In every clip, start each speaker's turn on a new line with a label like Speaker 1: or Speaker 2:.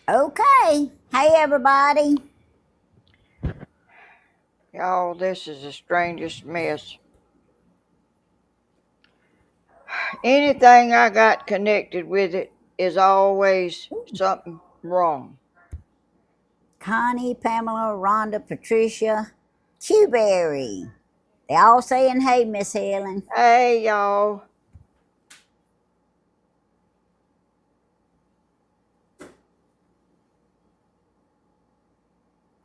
Speaker 1: Okay. Hey, everybody.
Speaker 2: Y'all, this is the strangest mess. Anything I got connected with it is always something wrong.
Speaker 1: Connie, Pamela, Rhonda, Patricia, Chewberry. They all saying, hey, Miss Helen.
Speaker 2: Hey, y'all.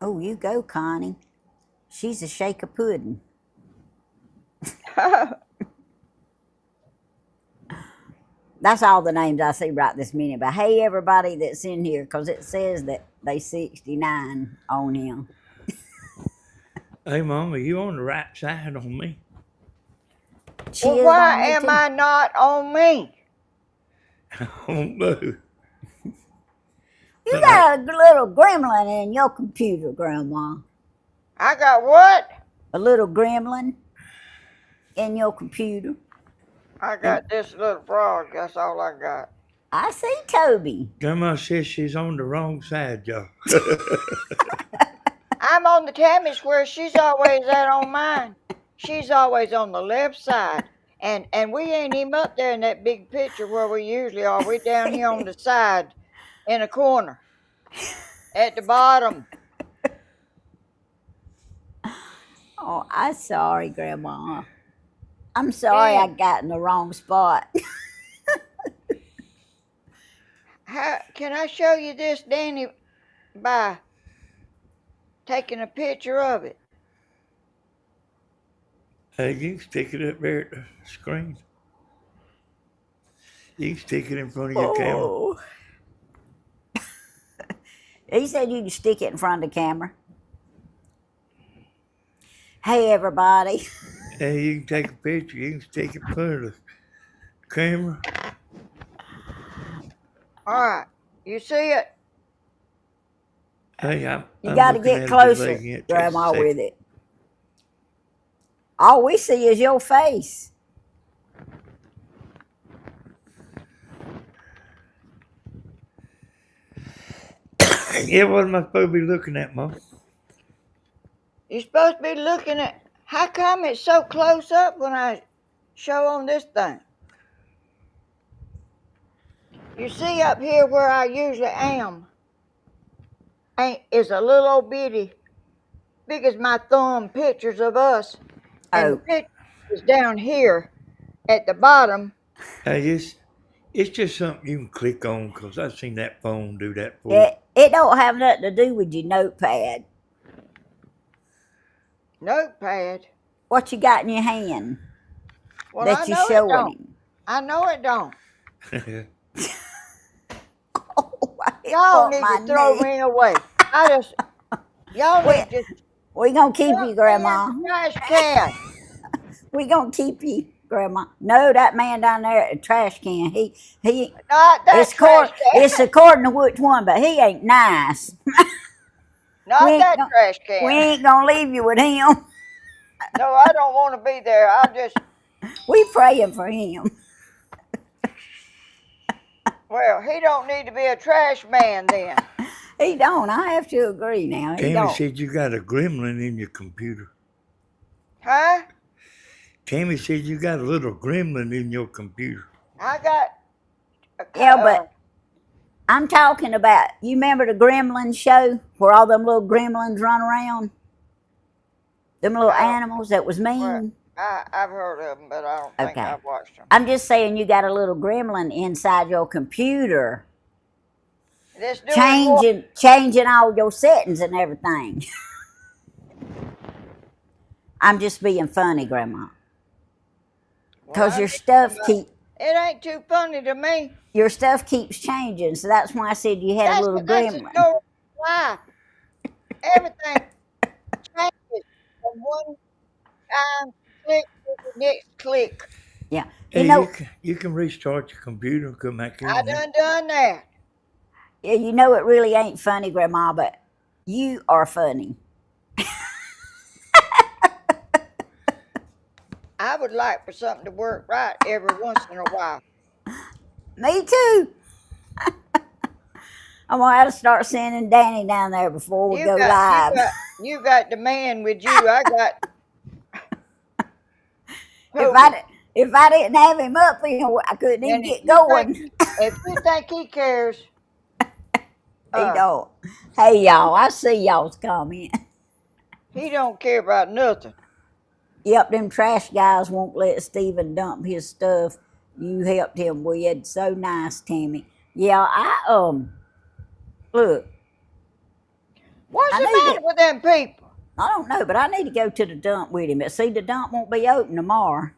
Speaker 1: Oh, you go, Connie. She's a shake of pudding. That's all the names I see right this minute. But hey, everybody that's in here, because it says that they 69 on him.
Speaker 3: Hey, Mama, you on the right side on me?
Speaker 1: She
Speaker 2: Well,
Speaker 1: is
Speaker 2: why
Speaker 1: on me,
Speaker 2: am
Speaker 1: too.
Speaker 2: I not on me?
Speaker 3: I don't know.
Speaker 1: You got a little gremlin in your computer, Grandma.
Speaker 2: I got what?
Speaker 1: A little gremlin in your computer.
Speaker 2: I
Speaker 1: And
Speaker 2: got this little frog. That's all I got.
Speaker 1: I see Toby.
Speaker 3: Grandma says she's on the wrong side, y'all.
Speaker 2: I'm on the Tammy square. She's always at on mine. She's always on the left side. And we ain't even up there in that big picture where we usually are. We down here on the side in a corner at the bottom.
Speaker 1: Oh, I'm sorry, Grandma. I'm sorry I
Speaker 2: And
Speaker 1: got in the wrong spot.
Speaker 2: how can I show you this, Danny, by taking a picture of it?
Speaker 3: Hey, you can stick it up there at the screen. You can stick it in front of your camera.
Speaker 1: Oh. He said you can stick it in front of the camera. Hey, everybody.
Speaker 3: Hey, you can take a picture. You can stick it in front of the camera.
Speaker 2: All right. You see it?
Speaker 3: Hey,
Speaker 1: You
Speaker 3: I'm
Speaker 1: got to
Speaker 3: looking
Speaker 1: get
Speaker 3: at a
Speaker 1: closer,
Speaker 3: delay. It takes a
Speaker 1: Grandma, with
Speaker 3: second.
Speaker 1: it. All we see is your face.
Speaker 3: Yeah, what am I supposed to be looking at, Mom?
Speaker 2: You're supposed to be looking at. How come it's so close up when I show on this thing? You see up here where I usually am, is a little old bitty, big as my thumb, pictures of us, and the
Speaker 1: Oh,
Speaker 2: picture is down here at the bottom.
Speaker 3: Hey, it's just something you can click on because I've seen that phone do that for you.
Speaker 1: it don't have nothing to do with your notepad.
Speaker 2: Notepad.
Speaker 1: What you got in your hand
Speaker 2: Well, I
Speaker 1: that you
Speaker 2: know it
Speaker 1: showing
Speaker 2: don't.
Speaker 1: him?
Speaker 2: I know it don't.
Speaker 1: Oh, it
Speaker 2: Y'all
Speaker 1: bumped
Speaker 2: need to
Speaker 1: my
Speaker 2: throw
Speaker 1: knee.
Speaker 2: me away. Y'all
Speaker 1: We,
Speaker 2: need to
Speaker 1: we gonna keep
Speaker 2: dump
Speaker 1: you,
Speaker 2: me in
Speaker 1: Grandma.
Speaker 2: the trash can.
Speaker 1: We gonna keep you, Grandma. No, that man down there at the trash can, he
Speaker 2: Not that trash
Speaker 1: it's
Speaker 2: can.
Speaker 1: according to which one, but he ain't nice. We
Speaker 2: Not
Speaker 1: ain't
Speaker 2: that
Speaker 1: gonna,
Speaker 2: trash
Speaker 1: we
Speaker 2: can.
Speaker 1: ain't gonna leave you with him.
Speaker 2: No, I don't want to be there. I'll just.
Speaker 1: We praying for him.
Speaker 2: Well, he don't need to be a trash man then.
Speaker 1: He don't. I have to agree now. He
Speaker 3: Tammy
Speaker 1: don't.
Speaker 3: said you got a gremlin in your computer.
Speaker 2: Huh?
Speaker 3: Tammy said you got a little gremlin in your computer.
Speaker 2: I got
Speaker 1: Yeah, but I'm talking about. You remember the Gremlin show where all them little gremlins run around? Them little
Speaker 2: I don't.
Speaker 1: animals that was
Speaker 2: Well,
Speaker 1: mean.
Speaker 2: I've heard of them, but I don't think
Speaker 1: Okay.
Speaker 2: I've watched them.
Speaker 1: I'm just saying you got a little gremlin inside your computer,
Speaker 2: This doing what?
Speaker 1: changing all your settings and everything. I'm just being funny, Grandma,
Speaker 2: Well,
Speaker 1: because
Speaker 2: I
Speaker 1: your
Speaker 2: guess
Speaker 1: stuff
Speaker 2: somebody.
Speaker 1: keep
Speaker 2: It ain't too funny to me.
Speaker 1: your stuff keeps changing. So that's why I said you had a little
Speaker 2: That's the
Speaker 1: gremlin.
Speaker 2: story of life. Everything changes from one time click to the next click.
Speaker 1: Yeah, you
Speaker 3: Hey,
Speaker 1: know,
Speaker 3: you can restart your computer and come back
Speaker 2: I
Speaker 3: in there.
Speaker 2: done that.
Speaker 1: you know it really ain't funny, Grandma, but you are funny.
Speaker 2: I would like for something to work right every once in a while.
Speaker 1: Me too. I'm gonna have to start sending Danny down there before we
Speaker 2: You
Speaker 1: go
Speaker 2: got
Speaker 1: live.
Speaker 2: you got the man with you. I got
Speaker 1: If
Speaker 2: Toby.
Speaker 1: I didn't have him up, I couldn't even
Speaker 2: And
Speaker 1: get going.
Speaker 2: if you think he cares,
Speaker 1: He don't. Hey y'all, I see y'all's comment.
Speaker 2: he don't care about nothing.
Speaker 1: Yep, them trash guys won't let Steven dump his stuff you helped him with. So nice, Tammy. Yeah, look,
Speaker 2: What's
Speaker 1: I
Speaker 2: the
Speaker 1: need
Speaker 2: matter
Speaker 1: to,
Speaker 2: with them people?
Speaker 1: I don't know, but I need to go to the dump with him. But see, the dump won't be open tomorrow.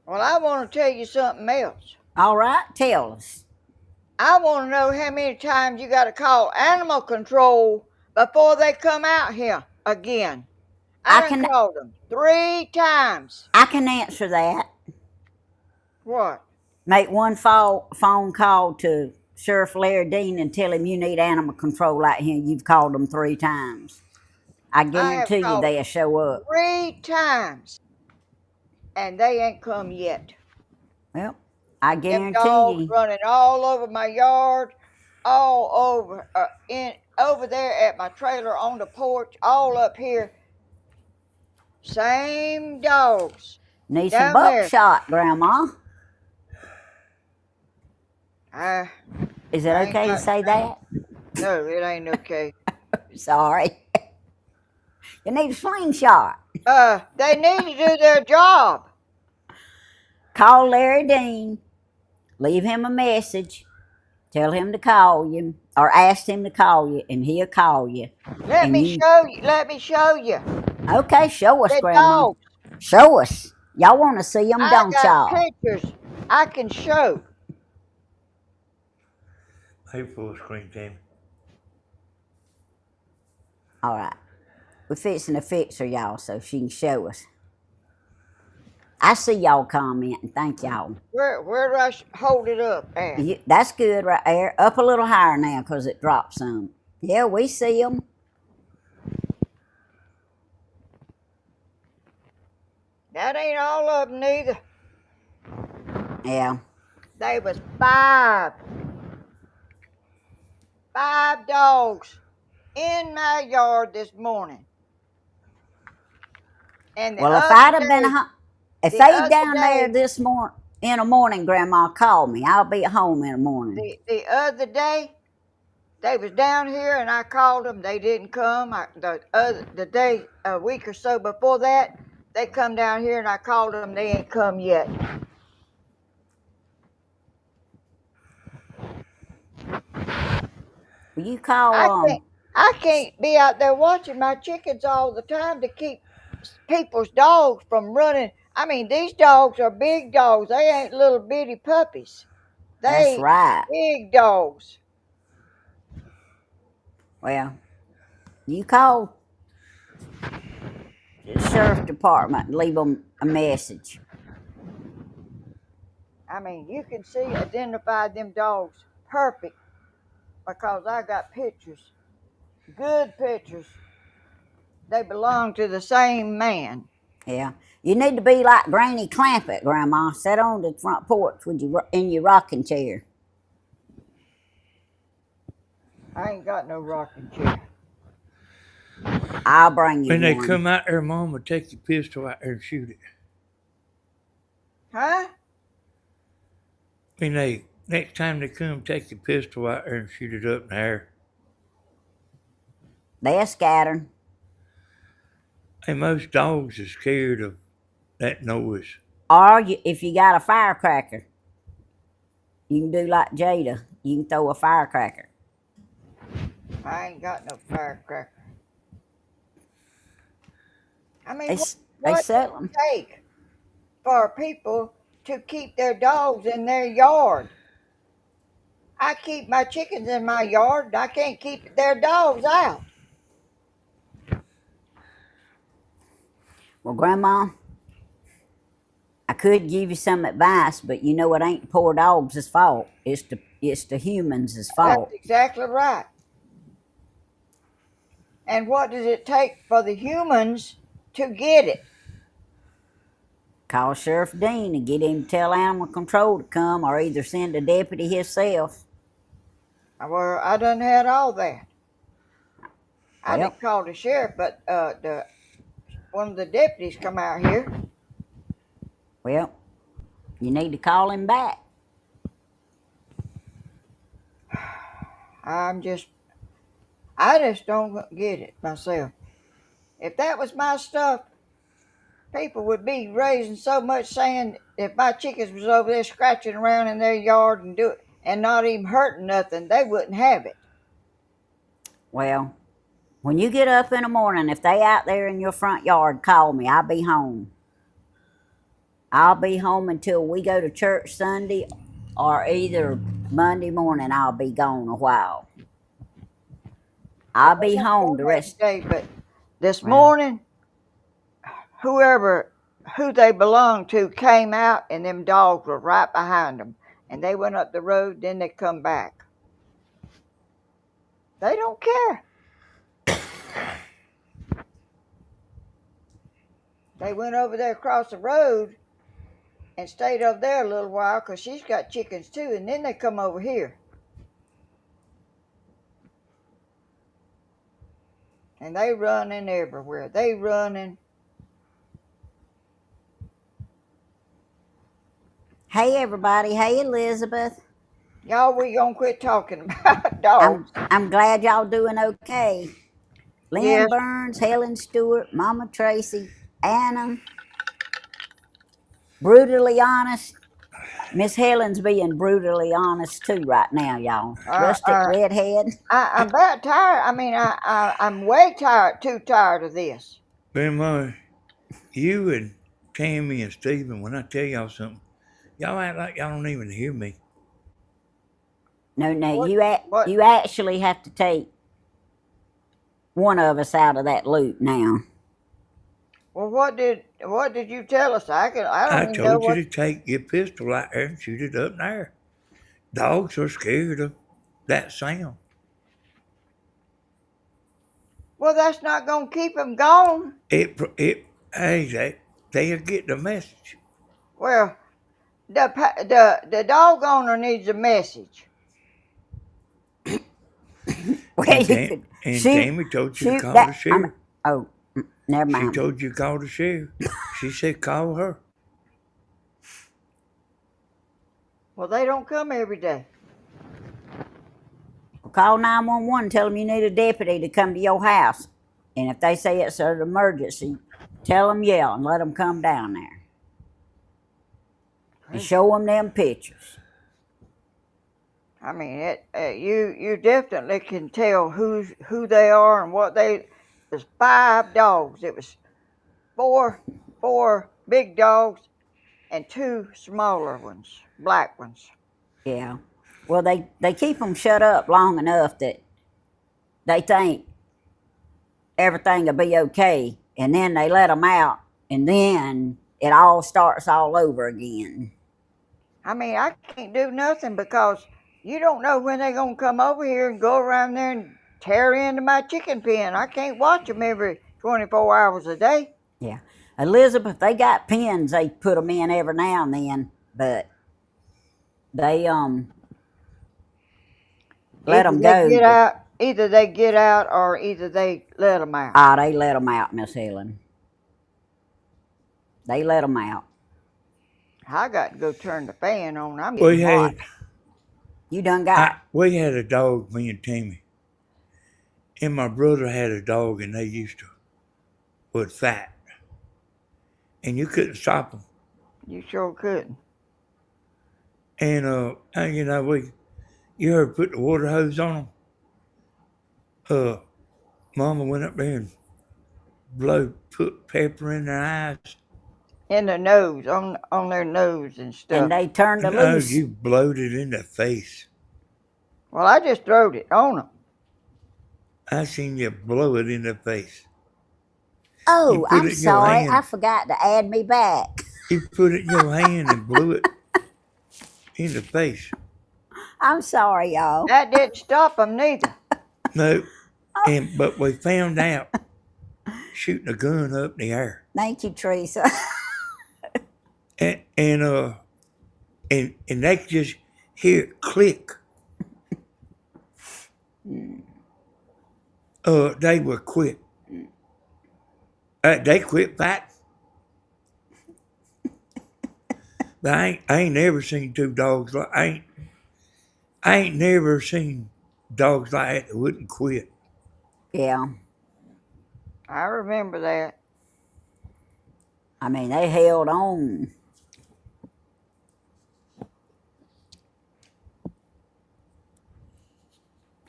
Speaker 2: Well, I want to tell you something else.
Speaker 1: All right, tell us.
Speaker 2: I want to know how many times you got to call animal control before they come out here again. I done called them 3 times.
Speaker 1: I can answer that.
Speaker 2: What?
Speaker 1: Make one phone call to Sheriff Larry Dean and tell him you need animal control out here. You've called them 3 times. I
Speaker 2: I have
Speaker 1: guarantee you
Speaker 2: called
Speaker 1: they'll show up.
Speaker 2: 3 times, and they ain't come yet.
Speaker 1: Well, I
Speaker 2: Them
Speaker 1: guarantee
Speaker 2: dogs
Speaker 1: you.
Speaker 2: running all over my yard, all over over there at my trailer on the porch, all up here. Same dogs
Speaker 1: Need some
Speaker 2: down there.
Speaker 1: buckshot, Grandma. Is it
Speaker 2: I ain't
Speaker 1: okay to
Speaker 2: got,
Speaker 1: say that?
Speaker 2: no, it ain't okay.
Speaker 1: Sorry. You need a slingshot.
Speaker 2: They need to do their job.
Speaker 1: Call Larry Dean. Leave him a message. Tell him to call you, or ask him to call you, and he'll call you.
Speaker 2: Let me show you. Let me show you.
Speaker 1: Okay, show us,
Speaker 2: The
Speaker 1: Grandma.
Speaker 2: dogs.
Speaker 1: Show us. Y'all want to see them,
Speaker 2: I
Speaker 1: don't
Speaker 2: got
Speaker 1: y'all?
Speaker 2: pictures I can show.
Speaker 3: Hey, full screen, Tammy.
Speaker 1: All right. We're fixing to fix her, y'all, so she can show us. I see y'all commenting. Thank y'all.
Speaker 2: Where do I hold it up at?
Speaker 1: That's good right there. Up a little higher now because it dropped some. Yeah, we see them.
Speaker 2: That ain't all of them neither.
Speaker 1: Yeah.
Speaker 2: They was 5 dogs in my yard this morning. And
Speaker 1: Well, if I'd have been if
Speaker 2: the
Speaker 1: they
Speaker 2: other
Speaker 1: down there
Speaker 2: day-
Speaker 1: this in the morning, Grandma, call me. I'll be at home in the morning.
Speaker 2: The other day, they was down here and I called them. They didn't come. The day a week or so before that, they come down here and I called them. They ain't come yet.
Speaker 1: Will you call
Speaker 2: I can't be out there watching my chickens all the time to keep people's dogs from running. I mean, these dogs are big dogs. They ain't little bitty puppies.
Speaker 1: That's
Speaker 2: They
Speaker 1: right.
Speaker 2: big dogs.
Speaker 1: Well, you call the sheriff department and leave them a message.
Speaker 2: I mean, you can identify them dogs perfect because I got pictures, good pictures. They belong to the same man.
Speaker 1: Yeah. You need to be like Granny Clampett, Grandma. Sit on the front porch with in your rocking chair.
Speaker 2: I ain't got no rocking chair.
Speaker 1: I'll bring you
Speaker 3: When they
Speaker 1: one.
Speaker 3: come out there, Mama, take your pistol out there and shoot it.
Speaker 2: Huh?
Speaker 3: Next time they come, take your pistol out there and shoot it up in the air.
Speaker 1: They're scattered.
Speaker 3: And most dogs are scared of that noise.
Speaker 1: Or if you got a firecracker, you can do like Jada. You can throw a firecracker.
Speaker 2: I ain't got no firecracker. I mean,
Speaker 1: They
Speaker 2: what does
Speaker 1: sell them.
Speaker 2: it take for people to keep their dogs in their yard? I keep my chickens in my yard. I can't keep their dogs out.
Speaker 1: Well, Grandma, I could give you some advice, but you know it ain't poor dogs' fault. It's the humans' fault.
Speaker 2: That's exactly right. And what does it take for the humans to get it?
Speaker 1: Call Sheriff Dean and get him to tell animal control to come, or either send a deputy himself.
Speaker 2: Well, I done had all that. I
Speaker 1: Well,
Speaker 2: didn't call the sheriff, but one of the deputies come out here.
Speaker 1: well, you need to call him back.
Speaker 2: I just don't get it myself. If that was my stuff, people would be raising so much saying if my chickens was over there scratching around in their yard and not even hurting nothing, they wouldn't have it.
Speaker 1: Well, when you get up in the morning, if they out there in your front yard, call me. I'll be home. I'll be home until we go to church Sunday, or either Monday morning I'll be gone a while. I'll be home the rest.
Speaker 2: Day, but this
Speaker 1: Well,
Speaker 2: morning, who they belonged to came out, and them dogs were right behind them. And they went up the road, then they come back. They don't care. They went over there across the road and stayed over there a little while because she's got chickens too, and then they come over here. And they running everywhere. They running.
Speaker 1: hey everybody. Hey Elizabeth.
Speaker 2: Y'all, we gonna quit talking about dogs.
Speaker 1: I'm glad y'all doing okay. Lynn
Speaker 2: Yes.
Speaker 1: Burns, Helen Stewart, Mama Tracy, Anna. Brutally honest. Miss Helen's being brutally honest too right now, y'all. Rustic redhead.
Speaker 2: I'm about tired. I mean, I'm way tired, too tired of this.
Speaker 3: Grandma, you and Tammy and Stephen, when I tell y'all something, y'all act like y'all don't even hear me.
Speaker 1: No,
Speaker 2: What?
Speaker 1: you actually have to take one of us out of that loop now.
Speaker 2: Well, what did you tell us? I don't
Speaker 3: I
Speaker 2: even know
Speaker 3: told you
Speaker 2: what.
Speaker 3: to take your pistol out there and shoot it up there. Dogs are scared of that sound.
Speaker 2: Well, that's not gonna keep them gone.
Speaker 3: Hey, they'll get the message.
Speaker 2: Well, the dog owner needs a message.
Speaker 1: Well,
Speaker 3: And,
Speaker 1: you could
Speaker 3: and
Speaker 1: shoot,
Speaker 3: Tammy told you to
Speaker 1: shoot
Speaker 3: call
Speaker 1: that.
Speaker 3: the sheriff.
Speaker 1: Never
Speaker 3: She
Speaker 1: mind.
Speaker 3: told you to call the sheriff. She said call her.
Speaker 2: Well, they don't come every day.
Speaker 1: Well, call 911. Tell them you need a deputy to come to your house. And if they say it's an emergency, tell them yell and let them come down there. And show them pictures.
Speaker 2: I mean, you definitely can tell who they are and what they. There's 5 dogs. It was four big dogs and 2 smaller ones, black ones.
Speaker 1: Yeah. Well, they keep them shut up long enough that they think everything will be okay, and then they let them out, and then it all starts all over again.
Speaker 2: I mean, I can't do nothing because you don't know when they're gonna come over here and go around there and tear into my chicken pen. I can't watch them every 24 hours a day.
Speaker 1: Yeah. Elizabeth, they got pens they put them in every now and then, but they let them go.
Speaker 2: Either they get out or either they let them out.
Speaker 1: Ah, they let them out, Miss Helen. They let them out.
Speaker 2: I got to go turn the fan on. I'm getting hot.
Speaker 1: You done got.
Speaker 3: We had a dog, me and Tammy. And my brother had a dog, and they would fight. And you couldn't stop them.
Speaker 2: You sure couldn't.
Speaker 3: And you heard put the water hose on them. Mama went up there and put pepper in their eyes.
Speaker 2: In their nose, on their nose and stuff.
Speaker 1: And they turned to
Speaker 3: No,
Speaker 1: loose.
Speaker 3: you blowed it in their face.
Speaker 2: Well, I just throwed it on them.
Speaker 3: I seen you blow it in their face.
Speaker 1: Oh, I'm sorry. I forgot to add me back.
Speaker 3: You put it in your hand and blew it in the face.
Speaker 1: I'm sorry, y'all.
Speaker 2: That didn't stop them neither.
Speaker 3: No, but we found out shooting a gun up in the air.
Speaker 1: Thank you, Teresa.
Speaker 3: And they could just hear it click. They were quit. They quit fighting. But I ain't never seen two dogs like I ain't never seen dogs like that wouldn't quit.
Speaker 1: Yeah.
Speaker 2: I remember that.
Speaker 1: I mean, they held on.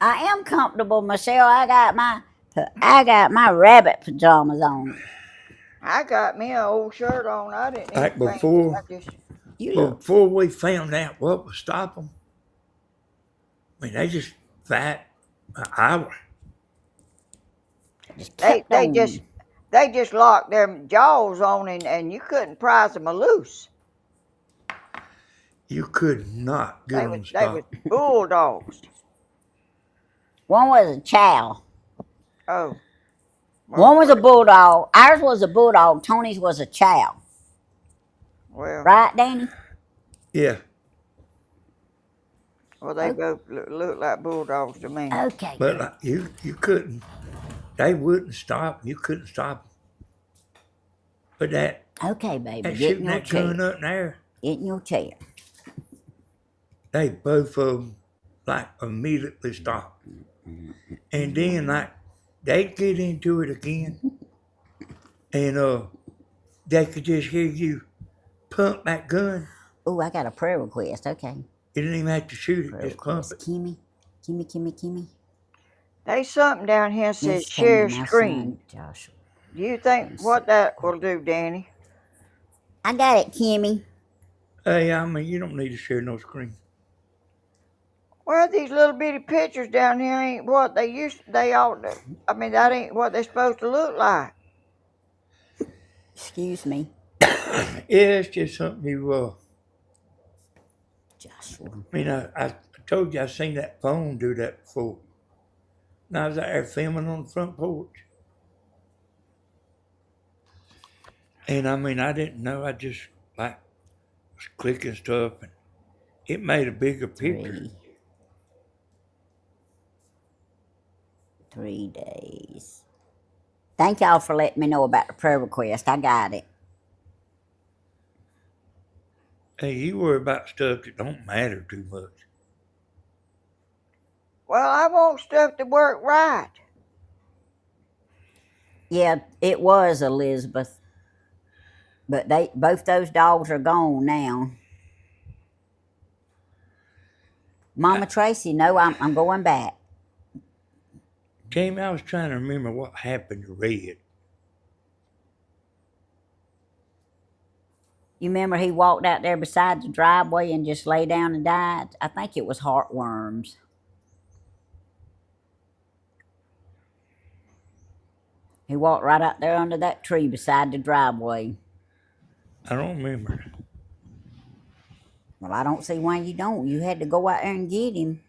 Speaker 1: I am comfortable, Michelle. I got my rabbit pajamas on.
Speaker 2: I got me an old shirt on. I didn't
Speaker 3: Like
Speaker 2: even paint it. I just
Speaker 1: You look
Speaker 3: before we found out what was stopping them, I mean, they just fight an hour.
Speaker 1: just
Speaker 2: they
Speaker 1: kept
Speaker 2: they
Speaker 1: on.
Speaker 2: just they just locked their jaws on, and you couldn't prise them loose.
Speaker 3: You could not get them to
Speaker 2: They was
Speaker 3: stop.
Speaker 2: bulldogs.
Speaker 1: One was a chow.
Speaker 2: Oh, well,
Speaker 1: One was a bulldog. Ours was a bulldog. Tony's was a chow.
Speaker 2: well,
Speaker 1: Right, Danny?
Speaker 3: Yeah,
Speaker 2: well, they both look like bulldogs to me.
Speaker 1: Okay,
Speaker 3: but
Speaker 1: girl.
Speaker 3: you couldn't. They wouldn't stop. You couldn't stop them. But
Speaker 1: Okay, baby.
Speaker 3: that
Speaker 1: Get in
Speaker 3: shooting
Speaker 1: your
Speaker 3: that gun
Speaker 1: chair.
Speaker 3: up in there,
Speaker 1: Get in your chair.
Speaker 3: they both of them like immediately stopped. And then like they'd get into it again, and they could just hear you pump that gun.
Speaker 1: Oh, I got a prayer request. Okay.
Speaker 3: You didn't even have to shoot it,
Speaker 1: Prayer
Speaker 3: just pump
Speaker 1: request.
Speaker 3: it.
Speaker 1: Kimmy.
Speaker 2: There's something down here that says
Speaker 1: Miss Tammy,
Speaker 2: share
Speaker 1: my
Speaker 2: screen.
Speaker 1: son, Joshua.
Speaker 2: Do you think
Speaker 1: Let's see.
Speaker 2: what that will do, Danny?
Speaker 1: I got it, Kimmy.
Speaker 3: Hey, I mean, you don't need to share no screen.
Speaker 2: Well, these little bitty pictures down here ain't what they used. They ought to. I mean, that ain't what they're supposed to look like.
Speaker 1: Excuse me,
Speaker 3: Yeah, it's just something you.
Speaker 1: Joshua.
Speaker 3: I mean, I told you I seen that phone do that before. And I was out there filming on the front porch. And I mean, I didn't know. I just like was clicking stuff, and it made a bigger picture.
Speaker 1: 3 days. Thank y'all for letting me know about the prayer request. I got it.
Speaker 3: Hey, you worry about stuff that don't matter too much.
Speaker 2: Well, I want stuff to work right.
Speaker 1: Yeah, it was Elizabeth. But both those dogs are gone now. Mama Tracy, no, I'm going back.
Speaker 3: Jamie, I was trying to remember what happened to Red.
Speaker 1: You remember he walked out there beside the driveway and just lay down and died? I think it was heartworms. He walked right out there under that tree beside the driveway.
Speaker 3: I don't remember.
Speaker 1: Well, I don't see why you don't. You had to go out there and get him.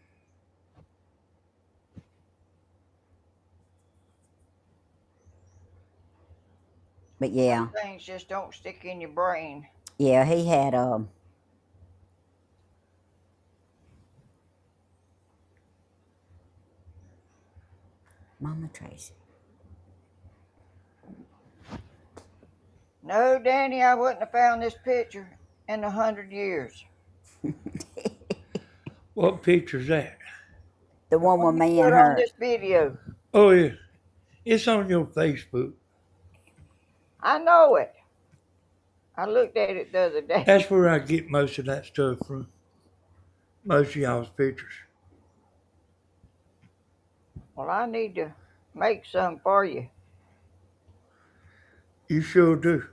Speaker 1: But yeah,
Speaker 2: Some things just don't stick in your brain.
Speaker 1: yeah, he had Mama Tracy.
Speaker 2: No, Danny, I wouldn't have found this picture in 100 years.
Speaker 3: What picture's that?
Speaker 1: The one with
Speaker 2: You
Speaker 1: me
Speaker 2: put
Speaker 1: and
Speaker 2: on
Speaker 1: her.
Speaker 2: this video.
Speaker 3: Oh, yeah. It's on your Facebook.
Speaker 2: I know it. I looked at it the other day.
Speaker 3: That's where I get most of that stuff from. Most of y'all's pictures.
Speaker 2: Well, I need to make some for you.
Speaker 3: You sure do.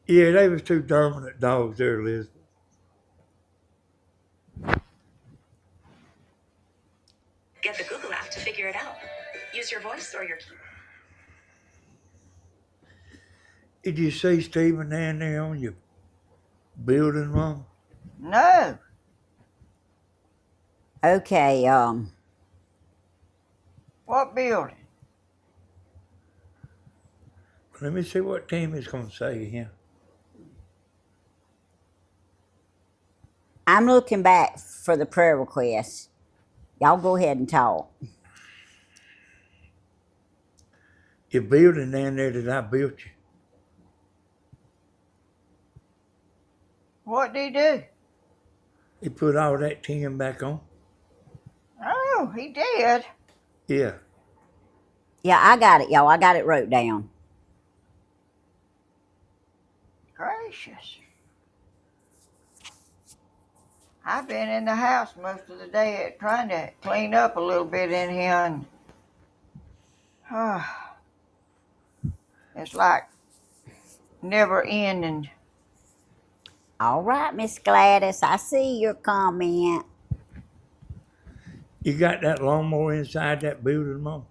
Speaker 3: Yeah, they was two dominant dogs there, Elizabeth.
Speaker 4: Get the Google app to figure it out. Use your voice or your keyboard.
Speaker 3: Did you see Stephen down there on your building, Mom?
Speaker 2: No.
Speaker 1: Okay,
Speaker 2: What building?
Speaker 3: Let me see what Tammy's gonna say here.
Speaker 1: I'm looking back for the prayer requests. Y'all go ahead and talk.
Speaker 3: Your building down there that I built you.
Speaker 2: What did he do?
Speaker 3: He put all that tin back on.
Speaker 2: Oh, he did.
Speaker 3: Yeah.
Speaker 1: Yeah, I got it, y'all. I got it wrote down.
Speaker 2: Gracious. I've been in the house most of the day trying to clean up a little bit in here, and it's like never ending.
Speaker 1: All right, Miss Gladys, I see your comment.
Speaker 3: You got that lawnmower inside that building, Mom?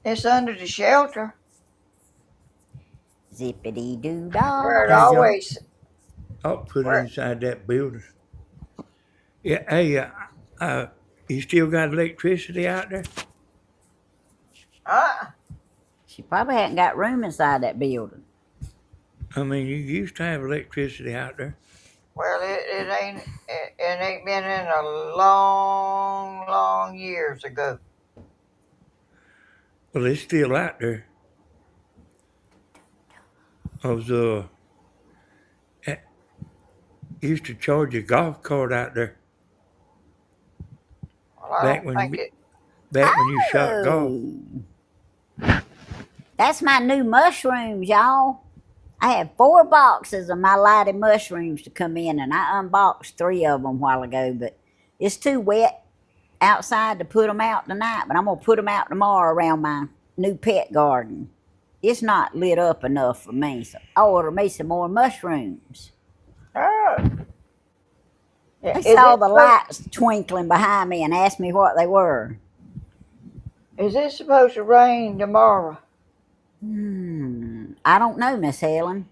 Speaker 2: It's under the shelter
Speaker 1: Zippity doo
Speaker 2: where
Speaker 1: dah.
Speaker 2: it
Speaker 3: Hey, y'all.
Speaker 2: always.
Speaker 3: I'll put it
Speaker 2: Where?
Speaker 3: inside that building. Yeah, hey, you still got electricity out there?
Speaker 1: She probably hadn't got room inside that building.
Speaker 3: I mean, you used to have electricity out there.
Speaker 2: Well, it ain't been in a long years ago.
Speaker 3: Well, it's still out there. I was used to charge a golf cart out there
Speaker 2: Well, I
Speaker 3: back
Speaker 2: don't
Speaker 3: when
Speaker 2: think it.
Speaker 3: you shot golf.
Speaker 1: Oh, that's my new mushrooms, y'all. I had 4 boxes of my lighted mushrooms to come in, and I unboxed 3 of them a while ago, but it's too wet outside to put them out tonight, but I'm going to put them out tomorrow around my new pet garden. It's not lit up enough for me, so I'll order me some more mushrooms.
Speaker 2: Oh.
Speaker 1: They
Speaker 2: Is
Speaker 1: saw
Speaker 2: it
Speaker 1: the lights twinkling behind me and asked me what they were.
Speaker 2: Is it supposed to rain tomorrow?
Speaker 1: I don't know, Miss Helen.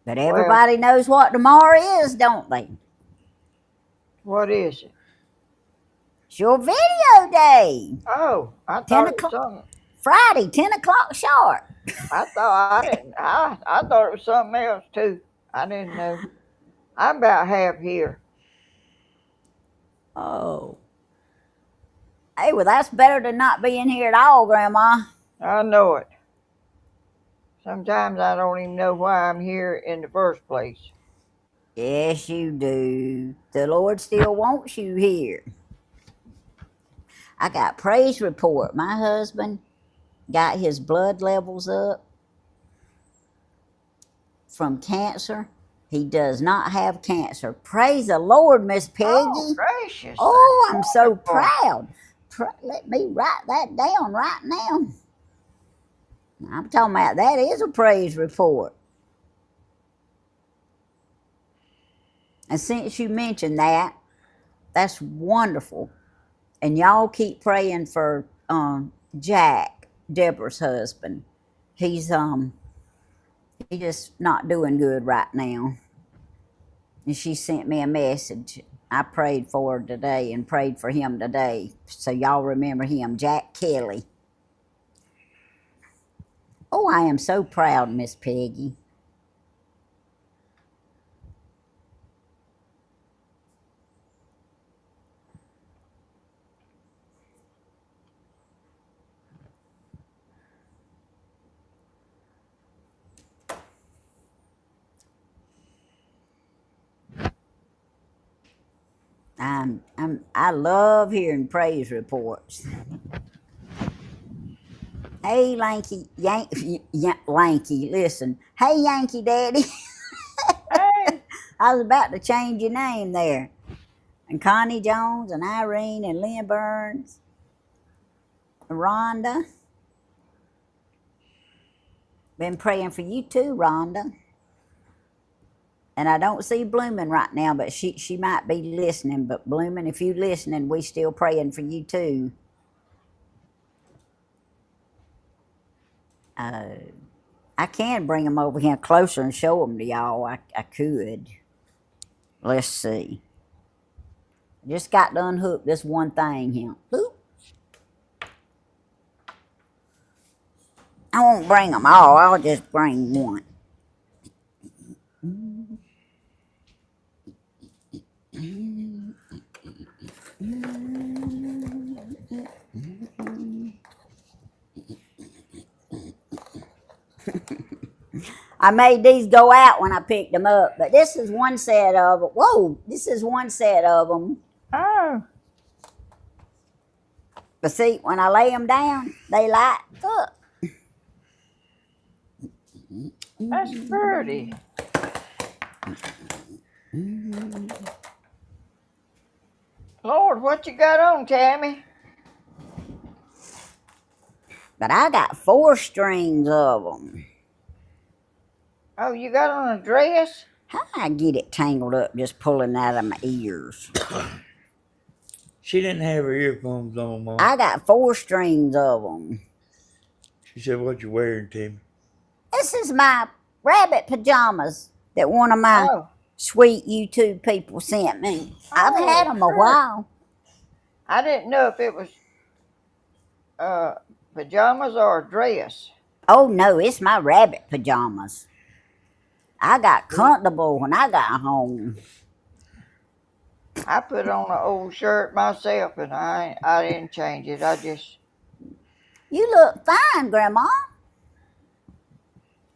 Speaker 1: But
Speaker 2: Well,
Speaker 1: everybody knows what tomorrow is, don't they?
Speaker 2: what is it?
Speaker 1: It's your video day.
Speaker 2: Oh, I
Speaker 1: 10
Speaker 2: thought it was
Speaker 1: o'clock,
Speaker 2: something.
Speaker 1: Friday, 10 o'clock sharp.
Speaker 2: I thought I didn't. I thought it was something else too. I didn't know. I'm about half here.
Speaker 1: Oh. Hey, well, that's better than not being here at all, Grandma.
Speaker 2: I know it. Sometimes I don't even know why I'm here in the first place.
Speaker 1: Yes, you do. The Lord still wants you here. I got praise report. My husband got his blood levels up from cancer. He does not have cancer. Praise the Lord, Miss Peggy.
Speaker 2: Oh, gracious.
Speaker 1: Oh, I'm so
Speaker 2: Wonderful.
Speaker 1: proud. Let me write that down right now. I'm talking about that is a praise report. And since you mentioned that, that's wonderful. And y'all keep praying for Jack, Deborah's husband. He's just not doing good right now. And she sent me a message. I prayed for her today and prayed for him today. So y'all remember him, Jack Kelly. Oh, I am so proud, Miss Peggy. I love hearing praise reports. Hey, Lanky, listen. Hey, Yankee Daddy.
Speaker 2: Hey,
Speaker 1: I was about to change your name there. And Connie Jones and Irene and Lynn Burns, Rhonda. Been praying for you too, Rhonda. And I don't see Bloomin' right now, but she might be listening. But Bloomin', if you listening, we still praying for you too. I can bring them over here closer and show them to y'all. I could. Let's see. Just got to unhook this one thing here. Boop. I won't bring them all. I'll just bring one. I made these go out when I picked them up, but this is one set of them. Whoa, this is one set of them.
Speaker 2: Oh,
Speaker 1: But see, when I lay them down, they light up.
Speaker 2: that's pretty. Lord, what you got on, Tammy?
Speaker 1: But I got 4 strings of them.
Speaker 2: Oh, you got on a dress?
Speaker 1: How I get it tangled up just pulling out of my ears?
Speaker 3: She didn't have her earphones on, Mom.
Speaker 1: I got 4 strings of them.
Speaker 3: She said, "What you wearing, Tammy?"
Speaker 1: This is my rabbit pajamas that one of my
Speaker 2: Oh,
Speaker 1: sweet YouTube people sent me. I've
Speaker 2: Oh,
Speaker 1: had them a
Speaker 2: sure.
Speaker 1: while.
Speaker 2: I didn't know if it was pajamas or a dress.
Speaker 1: Oh no, it's my rabbit pajamas. I got comfortable when I got home.
Speaker 2: I put on an old shirt myself, and I didn't change it. I just
Speaker 1: You look fine, Grandma.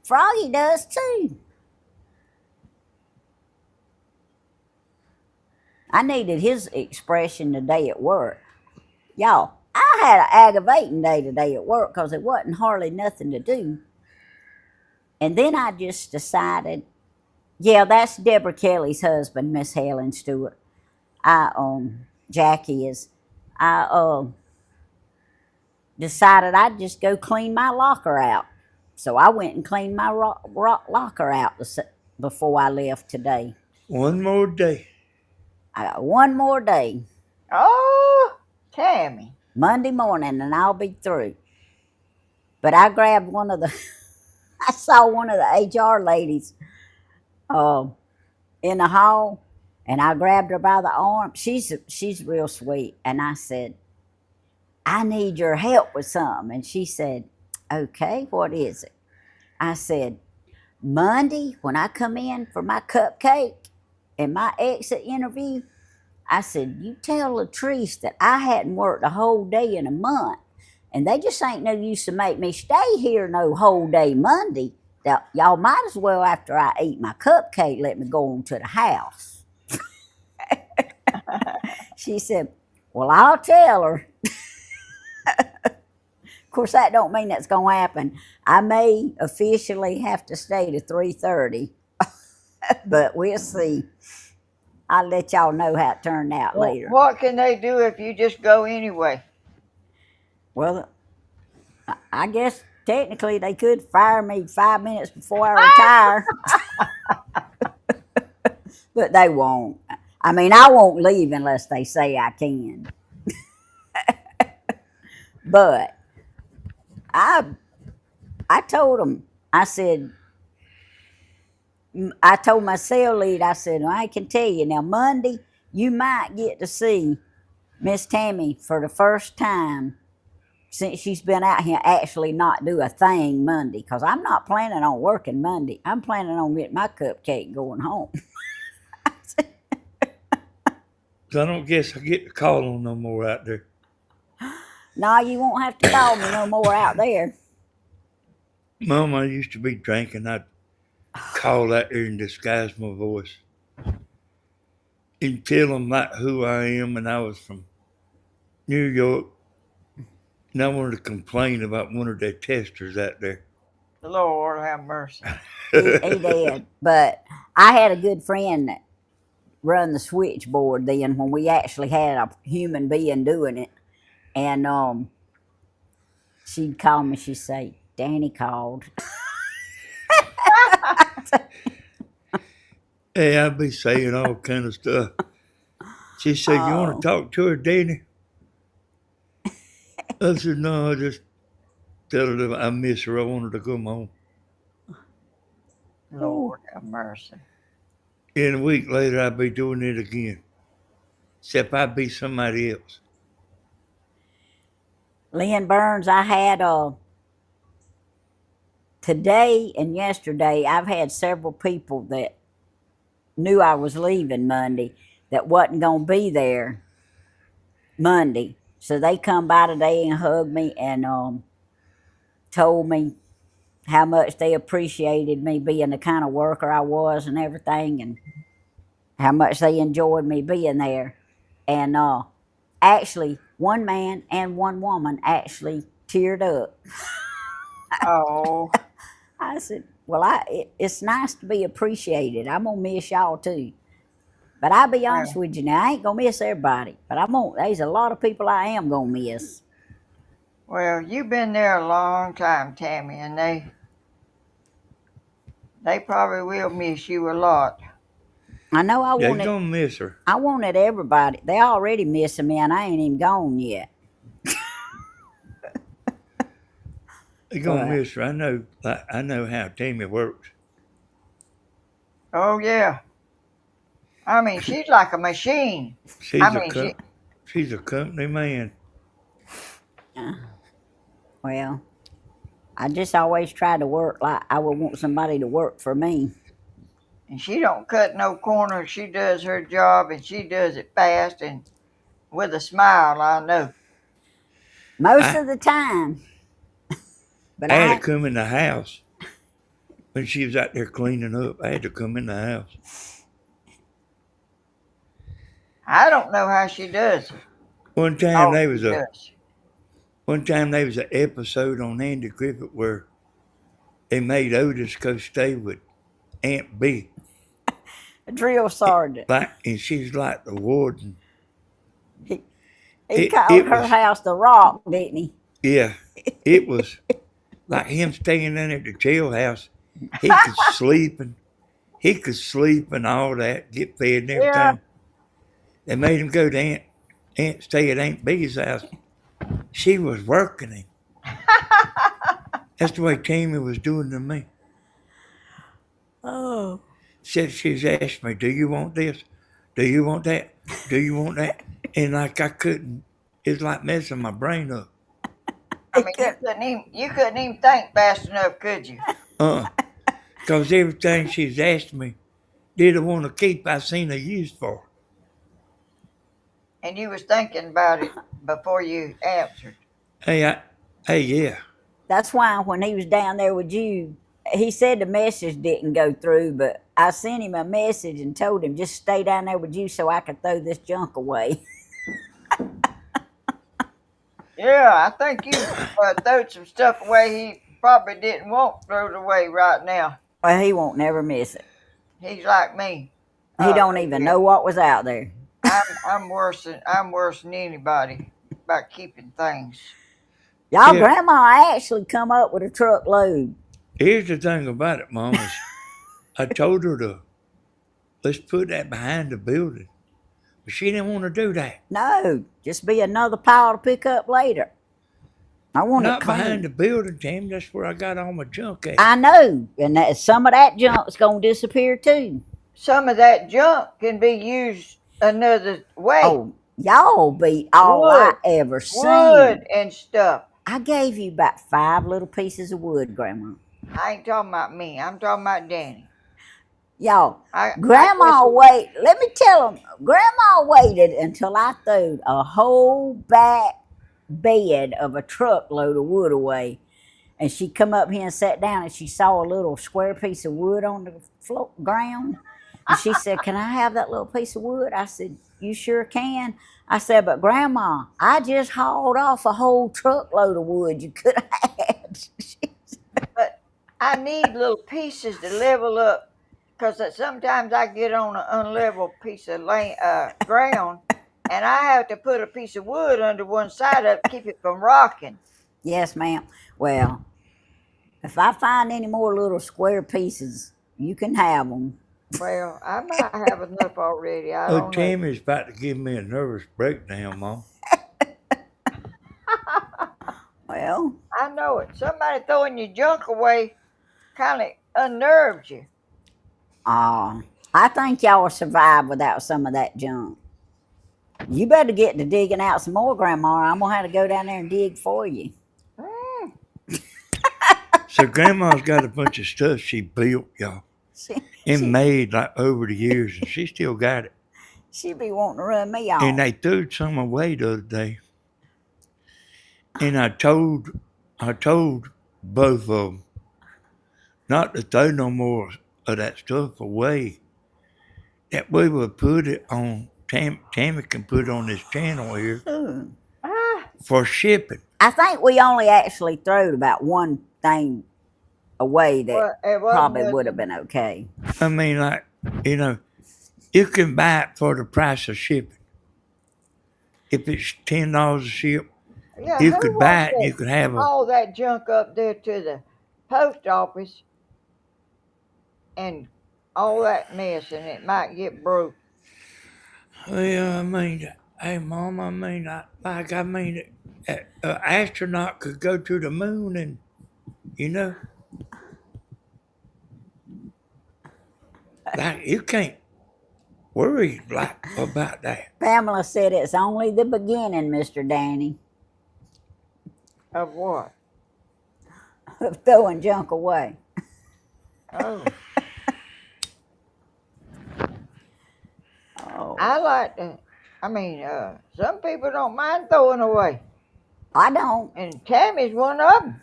Speaker 1: Froggy does too. I needed his expression today at work. Y'all, I had an aggravating day today at work because it wasn't hardly nothing to do. And then I just decided, yeah, that's Deborah Kelly's husband, Miss Helen Stewart. Jackie is. I decided I'd just go clean my locker out. So I went and cleaned my locker out before I left today.
Speaker 3: One more day.
Speaker 1: I got one more day,
Speaker 2: oh, Tammy.
Speaker 1: Monday morning, and I'll be through. But I grabbed one of the, I saw one of the HR ladies in the hall, and I grabbed her by the arm. She's real sweet, and I said, I need your help with something. And she said, okay, what is it? I said, Monday, when I come in for my cupcake and my exit interview, I said, you tell Latrice that I hadn't worked a whole day in a month, and they just ain't no use to make me stay here no whole day Monday. Y'all might as well, after I eat my cupcake, let me go on to the house. She said, well, I'll tell her. Of course, that don't mean that's going to happen. I may officially have to stay to 3:30, but we'll see. I'll let y'all know how it turned out later.
Speaker 2: What can they do if you just go anyway?
Speaker 1: Well, I guess technically they could fire me 5 minutes before I retire, but they won't. I mean, I won't leave unless they say I can. But I told them, I said, I told my cell lead, I said, well, I can tell you now, Monday, you might get to see Miss Tammy for the first time since she's been out here actually not do a thing Monday, because I'm not planning on working Monday. I'm planning on getting my cupcake going home.
Speaker 3: So I don't guess I get to call on no more out there.
Speaker 1: No, you won't have to call me no more out there.
Speaker 3: Mom, I used to be drinking. I'd call out there and disguise my voice and tell them like who I am, and I was from New York, and I wanted to complain about one of their testers out there.
Speaker 2: Lord have mercy.
Speaker 1: He did. But I had a good friend that run the switchboard then when we actually had a human being doing it. And she'd call me, she'd say, Danny called.
Speaker 3: Hey, I'd be saying all kind of stuff. She said, you want to talk to her, Danny? I said, no, I just tell her that I miss her. I want her to come home.
Speaker 2: Lord have mercy.
Speaker 3: And a week later, I'd be doing it again. Except I'd be somebody else.
Speaker 1: Lynn Burns, I had today and yesterday, I've had several people that knew I was leaving Monday that wasn't going to be there Monday. So they come by today and hugged me and told me how much they appreciated me being the kind of worker I was and everything, and how much they enjoyed me being there. And actually, one man and one woman actually teared up.
Speaker 2: Oh,
Speaker 1: I said, "Well, it's nice to be appreciated. I'm gonna miss y'all too." But I'll be honest
Speaker 2: well,
Speaker 1: with you now, I ain't gonna miss everybody. But there's a lot of people I am gonna miss.
Speaker 2: well, you've been there a long time, Tammy, and they probably will miss you a lot.
Speaker 1: I know
Speaker 3: Yeah, you gonna miss her.
Speaker 1: I wanted everybody. They already missing me, and I ain't even gone yet.
Speaker 3: You gonna
Speaker 1: But
Speaker 3: miss her. I know how Tammy works.
Speaker 2: Oh yeah. I mean, she's like a machine. I
Speaker 3: She's a
Speaker 2: mean, she.
Speaker 3: she's a company man.
Speaker 1: well, I just always try to work like I would want somebody to work for me.
Speaker 2: And she don't cut no corners. She does her job and she does it fast and with a smile, I know.
Speaker 1: Most
Speaker 3: I
Speaker 1: of the time. But
Speaker 3: I had to
Speaker 1: I
Speaker 3: come in the house when she was out there cleaning up. I had to come in the house.
Speaker 2: I don't know how she does it.
Speaker 3: One time
Speaker 2: Oh,
Speaker 3: there
Speaker 2: she
Speaker 3: was a
Speaker 2: does.
Speaker 3: one time there was an episode on Andy Griffith where they made Otis go stay with Aunt B.
Speaker 1: a drill sergeant.
Speaker 3: And she's like the warden.
Speaker 1: He, he
Speaker 3: It
Speaker 1: called
Speaker 3: it
Speaker 1: her
Speaker 3: was
Speaker 1: house the Rock, didn't he?
Speaker 3: yeah. It was like him staying in at the jailhouse. He could sleep and all that, get fed and
Speaker 2: Yeah.
Speaker 3: everything. They made him go to Aunt stay at Aunt B's house. She was working him. That's the way Tammy was doing to me.
Speaker 1: Oh.
Speaker 3: Said she's asked me, "Do you want this? Do you want that? Do you want that?" And like I couldn't. It's like messing my brain up.
Speaker 2: I mean, you couldn't even think fast enough, could you?
Speaker 3: Because everything she's asked me, did I want to keep, I seen her used for.
Speaker 2: And you was thinking about it before you answered.
Speaker 3: Hey, yeah.
Speaker 1: That's why when he was down there with you, he said the message didn't go through, but I sent him a message and told him just stay down there with you so I could throw this junk away.
Speaker 2: Yeah, I think you throwed some stuff away he probably didn't want thrown away right now.
Speaker 1: Well, he won't never miss it.
Speaker 2: He's like me.
Speaker 1: He don't even
Speaker 2: Yeah.
Speaker 1: know what was out there.
Speaker 2: I'm worse than anybody about keeping things.
Speaker 1: Y'all,
Speaker 3: Yeah.
Speaker 1: Grandma actually come up with a truckload.
Speaker 3: Here's the thing about it, Mom. Is I told her let's put that behind the building. But she didn't want to do that.
Speaker 1: No, just be another pile to pick up later. I want
Speaker 3: Not
Speaker 1: it clean.
Speaker 3: behind the building, Tim. That's where I got all my junk at.
Speaker 1: I know, and some of that junk's gonna disappear too.
Speaker 2: Some of that junk can be used another way.
Speaker 1: Oh, y'all be all I ever seen.
Speaker 2: Wood and stuff.
Speaker 1: I gave you about 5 little pieces of wood, Grandma.
Speaker 2: I ain't talking about me. I'm talking about Danny.
Speaker 1: Y'all,
Speaker 2: I
Speaker 1: Grandma
Speaker 2: guess
Speaker 1: let me tell them, Grandma waited until I threw a whole back bed of a truckload of wood away. And she come up here and sat down and she saw a little square piece of wood on the ground. And she said, "Can I have that little piece of wood?" I said, "You sure can." I said, "But Grandma, I just hauled off a whole truckload of wood you could have had."
Speaker 2: but I need little pieces to level up because sometimes I get on an unlevel piece of ground and I have to put a piece of wood under one side of it to keep it from rocking.
Speaker 1: Yes, ma'am. Well, if I find any more little square pieces, you can have them.
Speaker 2: Well, I might have enough already. I don't know.
Speaker 3: Tammy's about to give me a nervous breakdown, Mom.
Speaker 1: Well,
Speaker 2: I know it. Somebody throwing your junk away kind of unnerves you.
Speaker 1: I think y'all will survive without some of that junk. You better get to digging out some more, Grandma. I'm going to have to go down there and dig for you.
Speaker 3: So Grandma's got a bunch of stuff she built, y'all, and
Speaker 1: she,
Speaker 3: made like over the years, and she still got it.
Speaker 1: she be wanting to run me
Speaker 3: And
Speaker 1: off.
Speaker 3: they threw some away the other day, and I told both of them not to throw no more of that stuff away. That we would put it on. Tammy can put it on this channel here
Speaker 1: Hmm.
Speaker 2: Ah,
Speaker 3: for shipping.
Speaker 1: I think we only actually throwed about one thing away that
Speaker 2: well, it wasn't
Speaker 1: probably would have
Speaker 2: nothing.
Speaker 1: been okay.
Speaker 3: I mean, like, you know, you can buy it for the price of shipping. If it's $10 a ship,
Speaker 2: Yeah,
Speaker 3: you
Speaker 2: who
Speaker 3: could buy
Speaker 2: wants
Speaker 3: it and you could have a.
Speaker 2: all that junk up there to the post office and all that mess, and it might get broke.
Speaker 3: Well, I mean, hey, Mom, I mean, an astronaut could go to the moon and, you know, like, you can't worry like about that.
Speaker 1: Pamela said it's only the beginning, Mr. Danny,
Speaker 2: Of what?
Speaker 1: of throwing junk away.
Speaker 2: Oh,
Speaker 1: Oh,
Speaker 2: I like to. I mean, some people don't mind throwing away,
Speaker 1: I don't.
Speaker 2: and Tammy's one of them.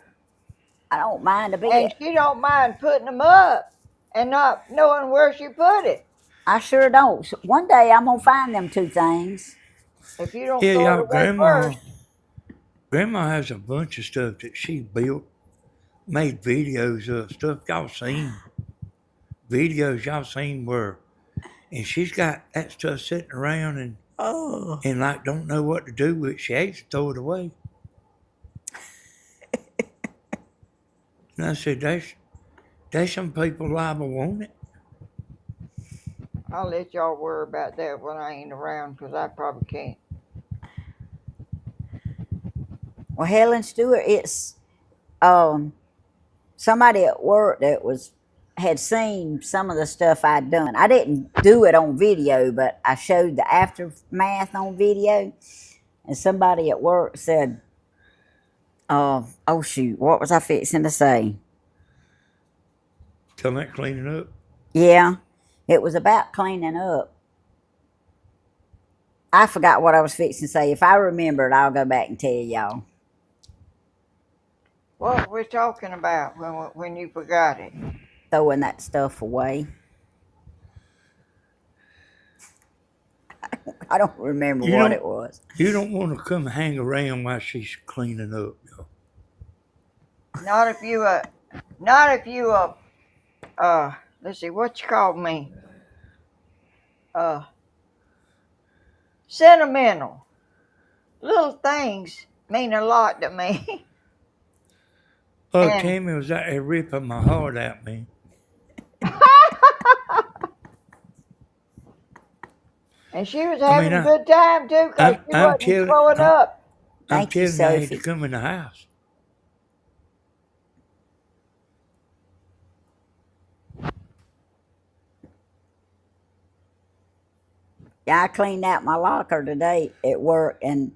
Speaker 1: I don't mind a bit.
Speaker 2: And she don't mind putting them up and not knowing where she put it.
Speaker 1: I sure don't. One day I'm gonna find them two things.
Speaker 2: If you don't
Speaker 3: Yeah,
Speaker 2: throw
Speaker 3: y'all,
Speaker 2: it away first,
Speaker 3: Grandma has a bunch of stuff that she built, made videos of stuff y'all seen. Videos y'all seen where, and she's got that stuff sitting around
Speaker 1: Oh,
Speaker 3: and like don't know what to do with it. She hates to throw it away. And I said, there's some people liable want it.
Speaker 2: I'll let y'all worry about that when I ain't around, 'cause I probably can't.
Speaker 1: well, Helen Stewart, it's somebody at work that had seen some of the stuff I'd done. I didn't do it on video, but I showed the aftermath on video, and somebody at work said, "Oh shoot, what was I fixing to say?"
Speaker 3: Come out cleaning up.
Speaker 1: Yeah, it was about cleaning up. I forgot what I was fixing to say. If I remember it, I'll go back and tell y'all.
Speaker 2: What we're talking about when you forgot it?
Speaker 1: Throwing that stuff away. I don't remember
Speaker 3: You
Speaker 1: what
Speaker 3: don't-
Speaker 1: it was.
Speaker 3: You don't want to come hang around while she's cleaning up, yo.
Speaker 2: Not if you let's see, what you called me? Sentimental. Little things mean a lot to me.
Speaker 3: Oh,
Speaker 2: And
Speaker 3: Tammy was out there ripping my heart out, man.
Speaker 2: and she was
Speaker 3: I
Speaker 2: having
Speaker 3: mean,
Speaker 2: a good time too, 'cause she
Speaker 3: I'm
Speaker 2: wasn't
Speaker 3: telling,
Speaker 2: throwing up.
Speaker 3: I'm
Speaker 1: Thank you,
Speaker 3: telling you, I had to
Speaker 1: Sophie.
Speaker 3: come in the house.
Speaker 1: Yeah, I cleaned out my locker today at work, and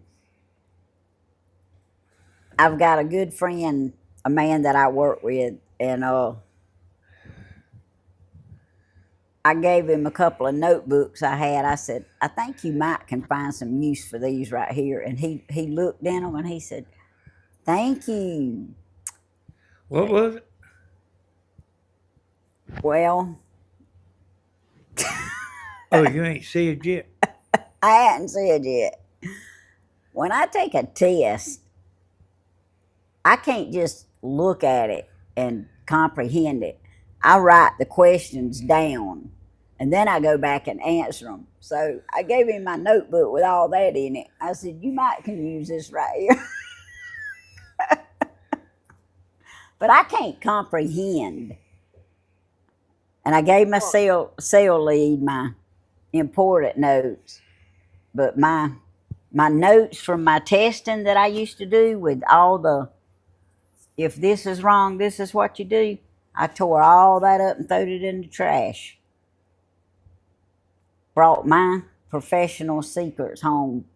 Speaker 1: I've got a good friend, a man that I work with, and I gave him a couple of notebooks I had. I said, I think you might can find some use for these right here. And he looked in them and he said, thank you.
Speaker 3: What was it?
Speaker 1: Well,
Speaker 3: Oh, you ain't said yet.
Speaker 1: I hadn't said yet. When I take a test, I can't just look at it and comprehend it. I write the questions down and then I go back and answer them. So I gave him my notebook with all that in it. I said, you might can use this right here. But I can't comprehend. And I gave my cell lead my important notes. But my notes from my testing that I used to do with all the, if this is wrong, this is what you do, I tore all that up and threw it in the trash. Brought my professional secrets home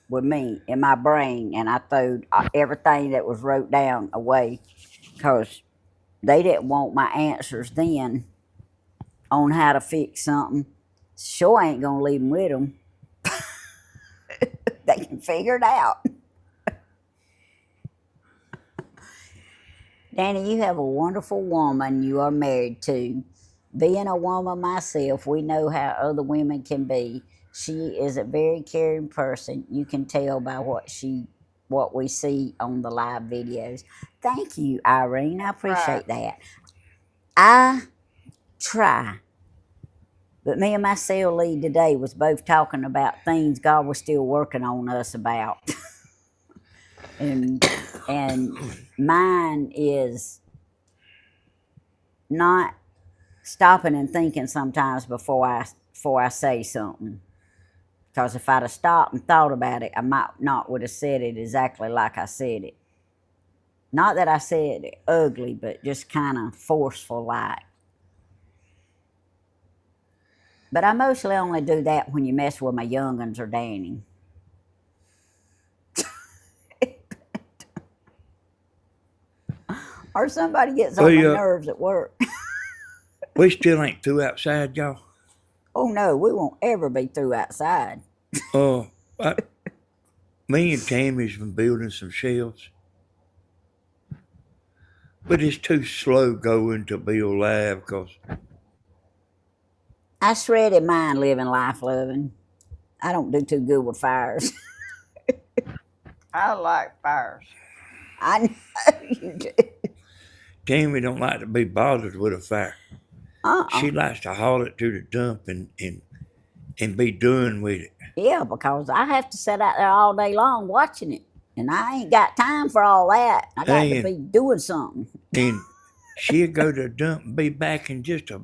Speaker 1: with me in my brain, and I threw everything that was wrote down away, because they didn't want my answers then on how to fix something. Sure ain't gonna leave them with them. They can figure it out. Danny, you have a wonderful woman you are married to. Being a woman myself, we know how other women can be. She is a very caring person. You can tell by what we see on the live videos. Thank you, Irene. I appreciate that. I try. But me and my cell lead today was both talking about things God was still working on us about. and mine is not stopping and thinking sometimes before I say something. Because if I'd have stopped and thought about it, I might not would have said it exactly like I said it. Not that I said it ugly, but just kind of forceful like. But I mostly only do that when you mess with my young'uns or Danny. Or somebody gets on my nerves at work.
Speaker 3: We still ain't through outside, y'all.
Speaker 1: Oh no, we won't ever be through outside.
Speaker 3: Me and Tammy's been building some shelves. But it's too slow going to build live because
Speaker 1: I shredded mine living life loving. I don't do too good with fires.
Speaker 2: I like fires.
Speaker 1: I know you do.
Speaker 3: Tammy don't like to be bothered with a fire. She likes to haul it to the dump and be done with it.
Speaker 1: Yeah, because I have to sit out there all day long watching it. And I ain't got time for all that. I got to be doing something.
Speaker 3: And she'll go to the dump and be back in just a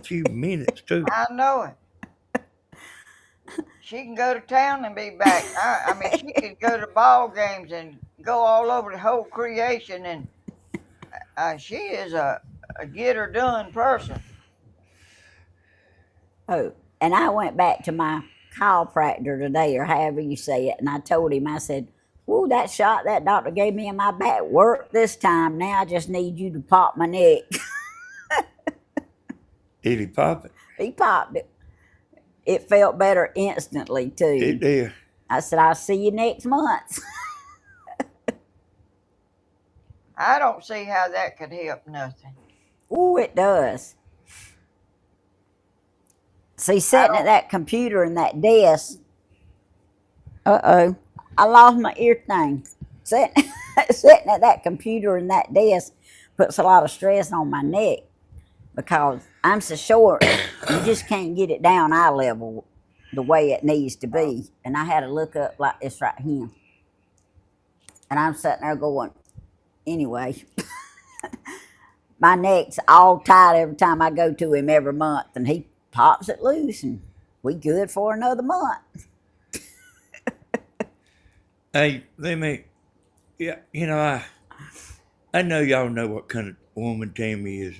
Speaker 3: few minutes, too.
Speaker 2: I know it. She can go to town and be back. I mean, she could go to ball games and go all over the whole creation. And she is a get her done person.
Speaker 1: Oh, and I went back to my chiropractor today, or however you say it, and I told him, I said, "Whoa, that shot that doctor gave me in my back worked this time. Now I just need you to pop my neck."
Speaker 3: Did he pop it?
Speaker 1: He popped it. It felt better instantly, too.
Speaker 3: It did.
Speaker 1: I said, "I'll see you next month."
Speaker 2: I don't see how that could help nothing.
Speaker 1: Ooh, it does. See, sitting at that computer and that desk. Uh-oh. I lost my ear thing. Sitting at that computer and that desk puts a lot of stress on my neck because I'm so short. You just can't get it down eye level the way it needs to be. And I had to look up like this right here. And I'm sitting there going, anyway. My neck's all tight every time I go to him every month, and he pops it loose, and we good for another month.
Speaker 3: Hey, yeah, you know, I know y'all know what kind of woman Tammy is.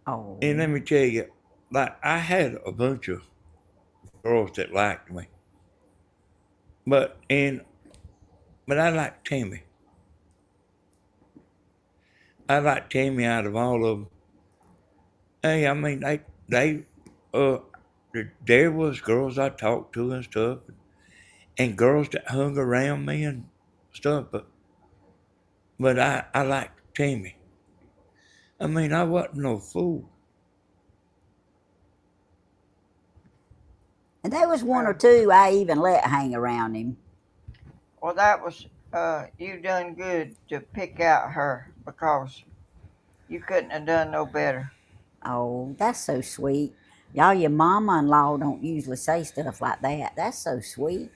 Speaker 3: And let me tell you, like, I had a bunch of girls that liked me. But I like Tammy. I like Tammy out of all of them. Hey, I mean, there was girls I talked to and stuff, and girls that hung around me and stuff, but I liked Tammy. I mean, I wasn't no fool.
Speaker 1: And there was one or two I even let hang around him.
Speaker 2: Well, that was, you done good to pick out her because you couldn't have done no better.
Speaker 1: Oh, that's so sweet. Y'all, your mama-in-law don't usually say stuff like that. That's so sweet.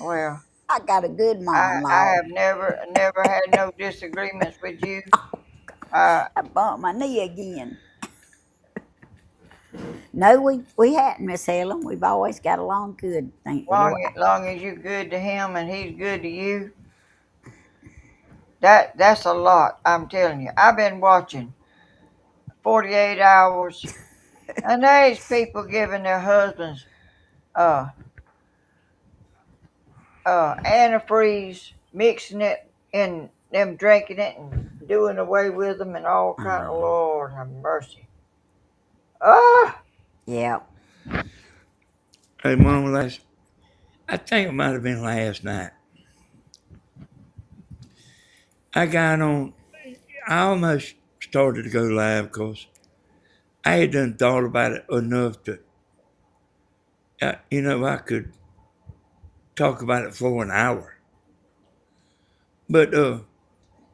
Speaker 2: Well,
Speaker 1: I got a good mom-in-law.
Speaker 2: I have never had no disagreements with you.
Speaker 1: I bumped my knee again. No, we hadn't, Miss Helen. We've always got along good, thank you.
Speaker 2: Long as you're good to him and he's good to you, that's a lot. I'm telling you. I've been watching 48 Hours, and there's people giving their husbands antifreeze, mixing it in them drinking it and doing away with them and all kind of, Lord have mercy. Ah,
Speaker 1: Yeah.
Speaker 3: Hey, Mama, I think it might have been last night. I got on, I almost started to go live because I had done thought about it enough to, I could talk about it for an hour. But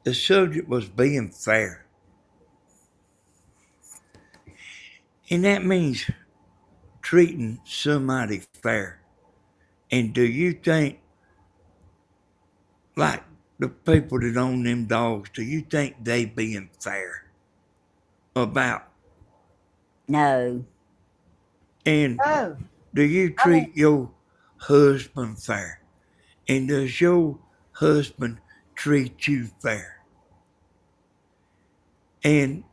Speaker 3: the subject was being fair. And that means treating somebody fair. And do you think, like the people that own them dogs, do you think they being fair about?
Speaker 1: No.
Speaker 3: And
Speaker 2: no.
Speaker 3: do you
Speaker 2: I mean,
Speaker 3: treat your husband fair? And does your husband treat you fair? And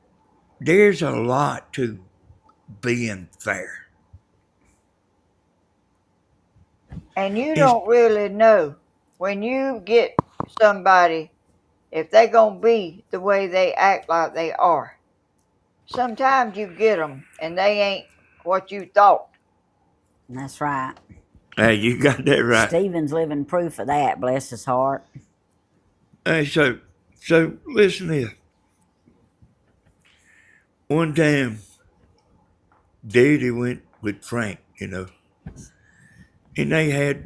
Speaker 3: there's a lot to being fair.
Speaker 2: and you
Speaker 3: It's,
Speaker 2: don't really know when you get somebody if they gonna be the way they act like they are. Sometimes you get them and they ain't what you thought.
Speaker 1: That's right.
Speaker 3: hey, you got that right.
Speaker 1: Stephen's living proof of that, bless his heart.
Speaker 3: Hey, so listen to this. One time, Daddy went with Frank, and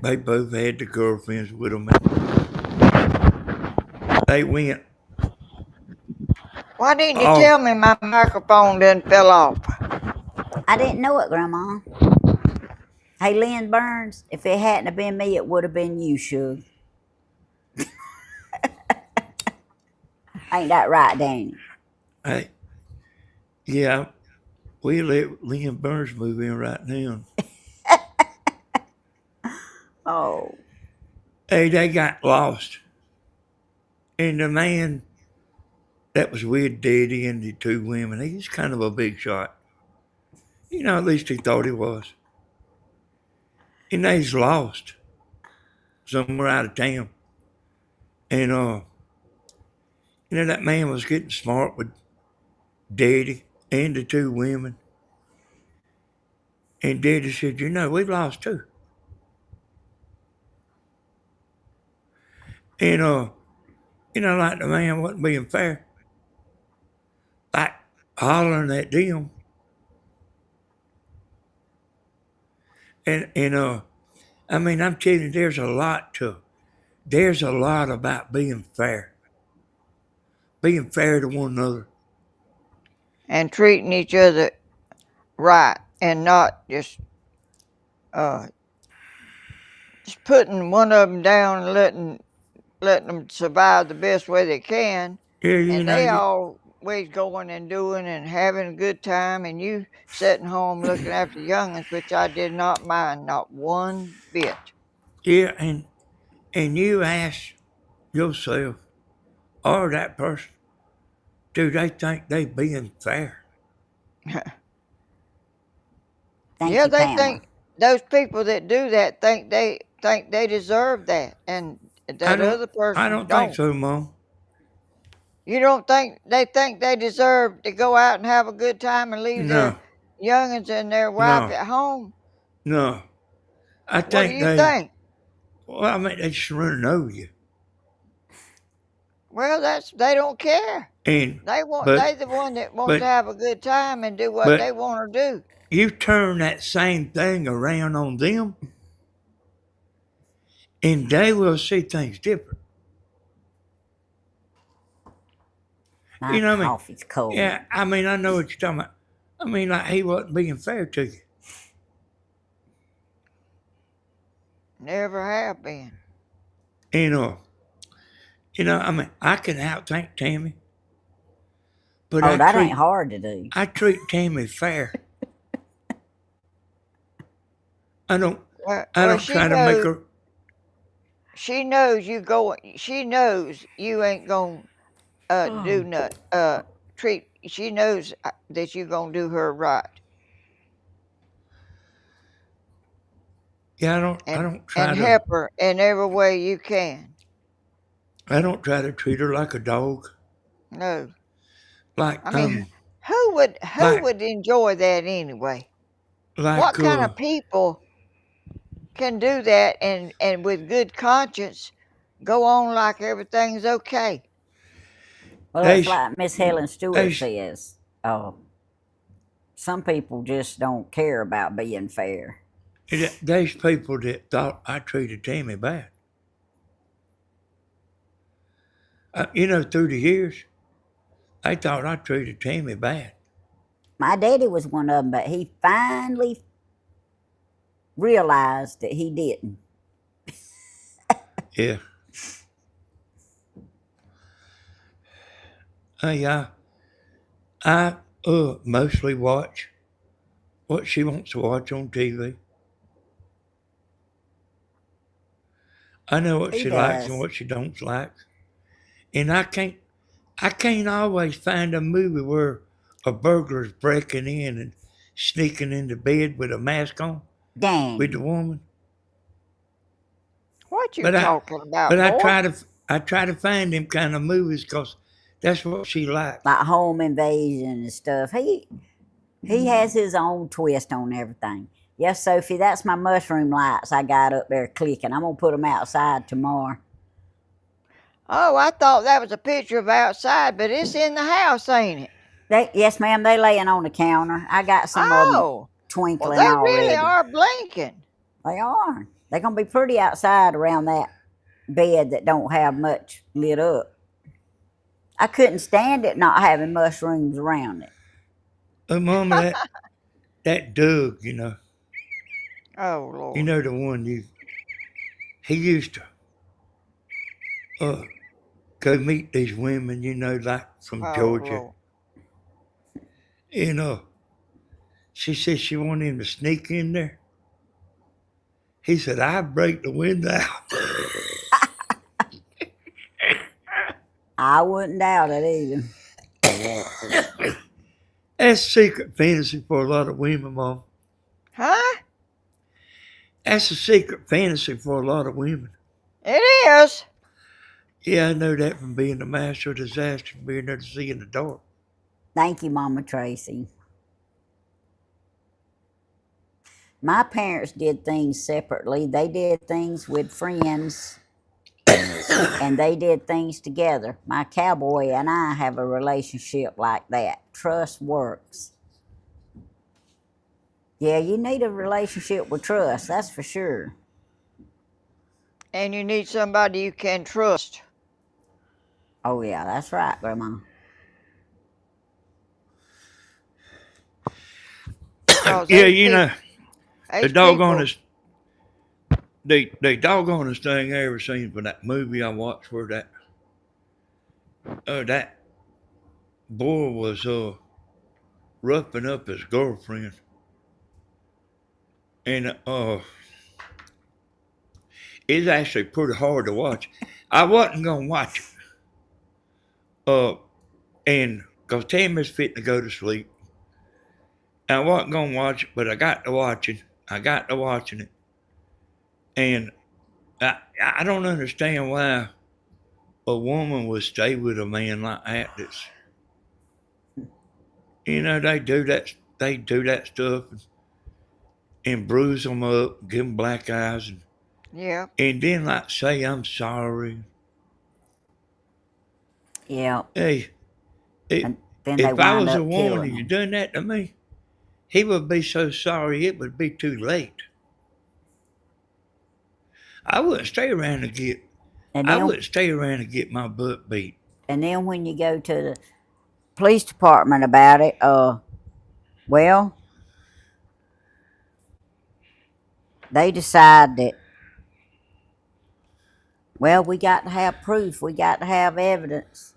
Speaker 3: they both had the girlfriends with them. They went
Speaker 2: Why didn't you
Speaker 3: off.
Speaker 2: tell me my microphone done fell off?
Speaker 1: I didn't know it, Grandma. Hey, Lynn Burns, if it hadn't have been me, it would have been you, Suge. Ain't that right, Danny?
Speaker 3: Hey, yeah, we let Liam Burns move in right now.
Speaker 1: Oh.
Speaker 3: Hey, they got lost. And the man that was with Daddy and the two women, he's kind of a big shot. At least he thought he was. And they's lost somewhere out of town. And, that man was getting smart with Daddy and the two women. And Daddy said, we've lost too. And, like the man wasn't being fair. Like hollering at them. And I'm telling you, there's a lot about being fair. Being fair to one another.
Speaker 2: And treating each other right and not uh just putting one of them down and letting them survive the best way they can,
Speaker 3: Yeah,
Speaker 2: and they always going and doing and having a good time, and you sitting home looking after youngins, which I did not mind, not one bit.
Speaker 3: yeah, and you ask yourself or that person, do they think they being fair?
Speaker 1: Thank
Speaker 2: Yeah,
Speaker 1: you,
Speaker 2: they
Speaker 1: Pamela.
Speaker 2: think those people that do that think they deserve that, and
Speaker 3: I
Speaker 2: that
Speaker 3: don't
Speaker 2: other
Speaker 3: I
Speaker 2: person
Speaker 3: don't think
Speaker 2: don't.
Speaker 3: so, Mom.
Speaker 2: You don't think they deserve to go out and have a good time and leave their
Speaker 3: No,
Speaker 2: youngins and their wife
Speaker 3: no,
Speaker 2: at home?
Speaker 3: no. I
Speaker 2: What do
Speaker 3: think
Speaker 2: you think?
Speaker 3: they just running over you.
Speaker 2: Well, they don't care.
Speaker 3: And
Speaker 2: They
Speaker 3: but
Speaker 2: the one that wants to
Speaker 3: but
Speaker 2: have a good time and do what they
Speaker 3: but
Speaker 2: want to do.
Speaker 3: you turn that same thing around on them and they will see things different.
Speaker 1: My
Speaker 3: You know what I mean?
Speaker 1: coffee's cold.
Speaker 3: Yeah, I know what you're talking about. Like he wasn't being fair to you.
Speaker 2: Never have been.
Speaker 3: And I can outthink Tammy, but
Speaker 1: Oh, that ain't hard to do.
Speaker 3: I treat Tammy fair. I don't I
Speaker 2: Well,
Speaker 3: don't try to make her.
Speaker 2: she knows you go. She knows you ain't gonna do nothing. Treat. She knows that you gonna do her right
Speaker 3: Yeah, I don't try
Speaker 2: and
Speaker 3: to
Speaker 2: help her in every way you can.
Speaker 3: I don't try to treat her like a dog.
Speaker 2: No.
Speaker 3: Like
Speaker 2: I mean, who
Speaker 3: like
Speaker 2: would enjoy that anyway? What
Speaker 3: like
Speaker 2: kind of people can do that and with good conscience go on like everything's okay?
Speaker 1: Well, it's
Speaker 3: there's
Speaker 1: like Miss Helen Stewart
Speaker 3: there's
Speaker 1: says. Some people just don't care about being fair.
Speaker 3: there's people that thought I treated Tammy bad. Through the years, they thought I treated Tammy bad.
Speaker 1: My daddy was one of them, but he finally realized that he didn't.
Speaker 3: Yeah. Yeah. I mostly watch what she wants to watch on TV. I know what
Speaker 1: He
Speaker 3: she likes and
Speaker 1: does.
Speaker 3: what she don't like. And I can't always find a movie where a burglar's breaking in and sneaking into bed with a mask on with the
Speaker 1: Dang.
Speaker 3: woman.
Speaker 2: What you
Speaker 3: But I
Speaker 2: talking about,
Speaker 3: but
Speaker 2: boy?
Speaker 3: I try to find them kind of movies because that's what she likes.
Speaker 1: Like home invasion and stuff. He has his own twist on everything. Yes, Sophie, that's my mushroom lights I got up there clicking. I'm gonna put them outside tomorrow.
Speaker 2: Oh, I thought that was a picture of outside, but it's in the house, ain't it?
Speaker 1: Yes, ma'am, they laying on the counter. I got some of them
Speaker 2: Oh, well, they
Speaker 1: twinkling
Speaker 2: really
Speaker 1: already.
Speaker 2: are blinking.
Speaker 1: They are. They're gonna be pretty outside around that bed that don't have much lit up. I couldn't stand it not having mushrooms around it.
Speaker 3: Oh, Mama, that Doug,
Speaker 2: Oh, Lord.
Speaker 3: the one he used to go meet these women, like from
Speaker 2: Oh,
Speaker 3: Georgia.
Speaker 2: Lord.
Speaker 3: And she said she wanted him to sneak in there. He said, I'd break the window out.
Speaker 1: I wouldn't doubt it either.
Speaker 3: That's secret fantasy for a lot of women, Mom.
Speaker 2: Huh?
Speaker 3: That's a secret fantasy for a lot of women.
Speaker 2: It is.
Speaker 3: Yeah, I know that from being the master of disaster and being there to see in the dark.
Speaker 1: Thank you, Mama Tracy. My parents did things separately. They did things with friends and they did things together. My cowboy and I have a relationship like that. Trust works. Yeah, you need a relationship with trust, that's for sure.
Speaker 2: And you need somebody you can trust.
Speaker 1: Oh, yeah, that's right, Grandma.
Speaker 2: Because
Speaker 3: Yeah,
Speaker 2: these
Speaker 3: the
Speaker 2: people,
Speaker 3: doggonest, the doggonest thing I ever seen for that movie I watched where that boy was roughing up his girlfriend. And it's actually pretty hard to watch. I wasn't gonna watch it. And because Tammy's fit to go to sleep. I wasn't gonna watch it, but I got to watching. I got to watching it. And I don't understand why a woman would stay with a man like that. They do that stuff and bruise them up, give them black eyes,
Speaker 2: yeah.
Speaker 3: and then like say I'm sorry.
Speaker 1: Yeah,
Speaker 3: Hey,
Speaker 1: and then they
Speaker 3: if I
Speaker 1: wind
Speaker 3: was a
Speaker 1: up
Speaker 3: woman
Speaker 1: killing
Speaker 3: and you
Speaker 1: them.
Speaker 3: done that to me, he would be so sorry it would be too late. I wouldn't stay around to get.
Speaker 1: And
Speaker 3: I
Speaker 1: then,
Speaker 3: wouldn't stay around to get my butt beat.
Speaker 1: and then when you go to the police department about it, well, they decide that, well, we got to have proof. We got to have evidence.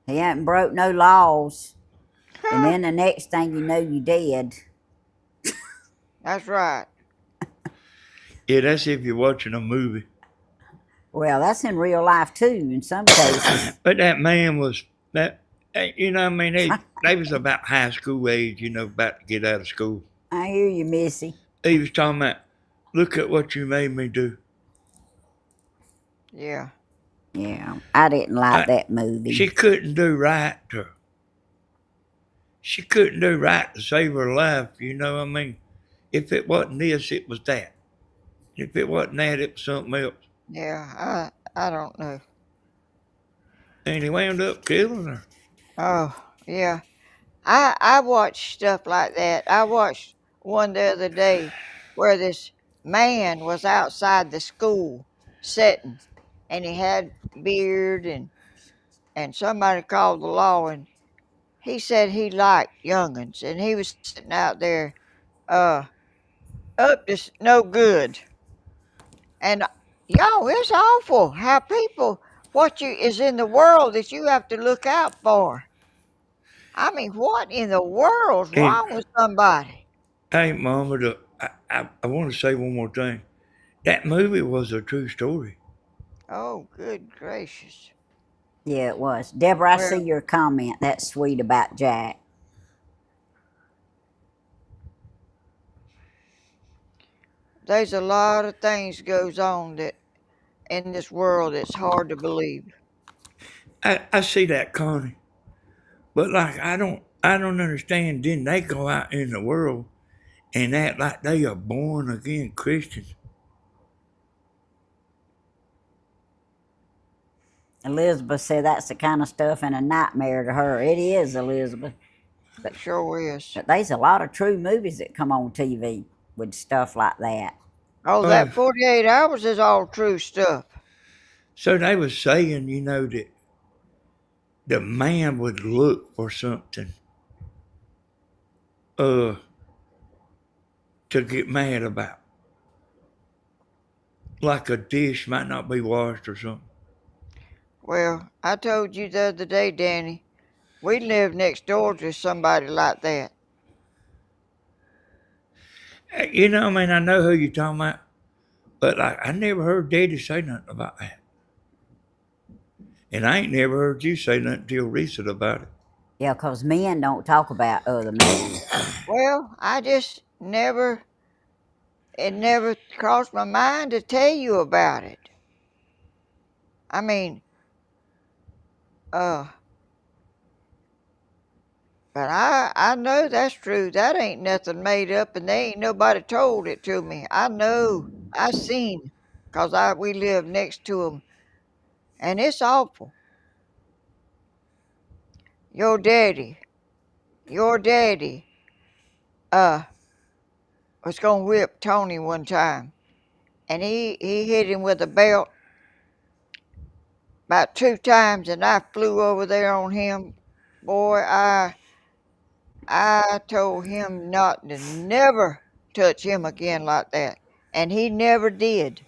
Speaker 1: He hadn't broke no laws. And then the next thing you know, you dead.
Speaker 2: That's right.
Speaker 3: Yeah, that's if you're watching a movie.
Speaker 1: Well, that's in real life too, in some cases.
Speaker 3: But that man was that. I mean, they was about high school age. About to get out of school.
Speaker 1: I hear you, Missy.
Speaker 3: He was talking about, look at what you made me do.
Speaker 2: Yeah.
Speaker 1: Yeah, I didn't like
Speaker 3: I,
Speaker 1: that movie.
Speaker 3: she couldn't do right to. She couldn't do right to save her life. You know what I mean? If it wasn't this, it was that. If it wasn't that, it was something else.
Speaker 2: Yeah, I don't know.
Speaker 3: And he wound up killing her.
Speaker 2: Oh, yeah. I watch stuff like that. I watched one the other day where this man was outside the school sitting, and he had beard, and somebody called the law, and he said he liked young'uns, and he was sitting out there uh up to no good. And y'all, it's awful how people what you is in the world that you have to look out for. I mean, what in the world's
Speaker 3: And
Speaker 2: wrong with somebody?
Speaker 3: hey, Mama, I want to say one more thing. That movie was a true story.
Speaker 2: Oh, good gracious.
Speaker 1: Yeah, it was. Deborah, I see
Speaker 2: Well,
Speaker 1: your comment. That's sweet about Jack.
Speaker 2: there's a lot of things goes on that in this world that's hard to believe.
Speaker 3: I see that, Connie. But like, I don't understand. Didn't they go out in the world and act like they are born again Christians?
Speaker 1: Elizabeth said that's the kind of stuff and a nightmare to her. It is, Elizabeth. But
Speaker 2: Sure is.
Speaker 1: but there's a lot of true movies that come on TV with stuff like that.
Speaker 2: Oh,
Speaker 3: Uh,
Speaker 2: that 48 hours is all true stuff.
Speaker 3: so they was saying, that the man would look for something uh to get mad about. Like a dish might not be washed or something.
Speaker 2: Well, I told you the other day, Danny, we live next door to somebody like that.
Speaker 3: I mean, I know who you're talking about, but like, I never heard Daddy say nothing about that. And I ain't never heard you say nothing till recent about it.
Speaker 1: Yeah, 'cause men don't talk about other men.
Speaker 2: Well, I just it never crossed my mind to tell you about it. I mean, uh, but I know that's true. That ain't nothing made up, and they ain't nobody told it to me. I know. I seen, 'cause we live next to 'em, and it's awful. Your daddy, your daddy, uh, was gonna whip Tony one time, and he hit him with a belt about 2 times, and I flew over there on him. Boy, I told him not to never touch him again like that, and he never did.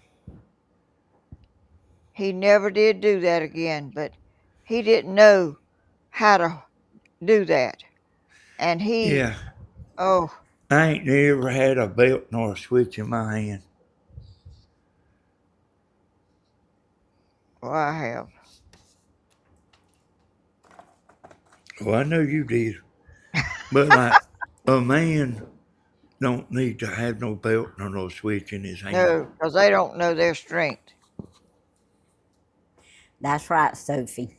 Speaker 2: He never did do that again, but he didn't know how to do that. And
Speaker 3: Yeah,
Speaker 2: oh,
Speaker 3: I ain't never had a belt nor a switch in my hand.
Speaker 2: well, I have.
Speaker 3: Well, I know you did. But like, a man don't need to have no belt nor no switch in his hand.
Speaker 2: No, because they don't know their strength.
Speaker 1: That's right, Sophie.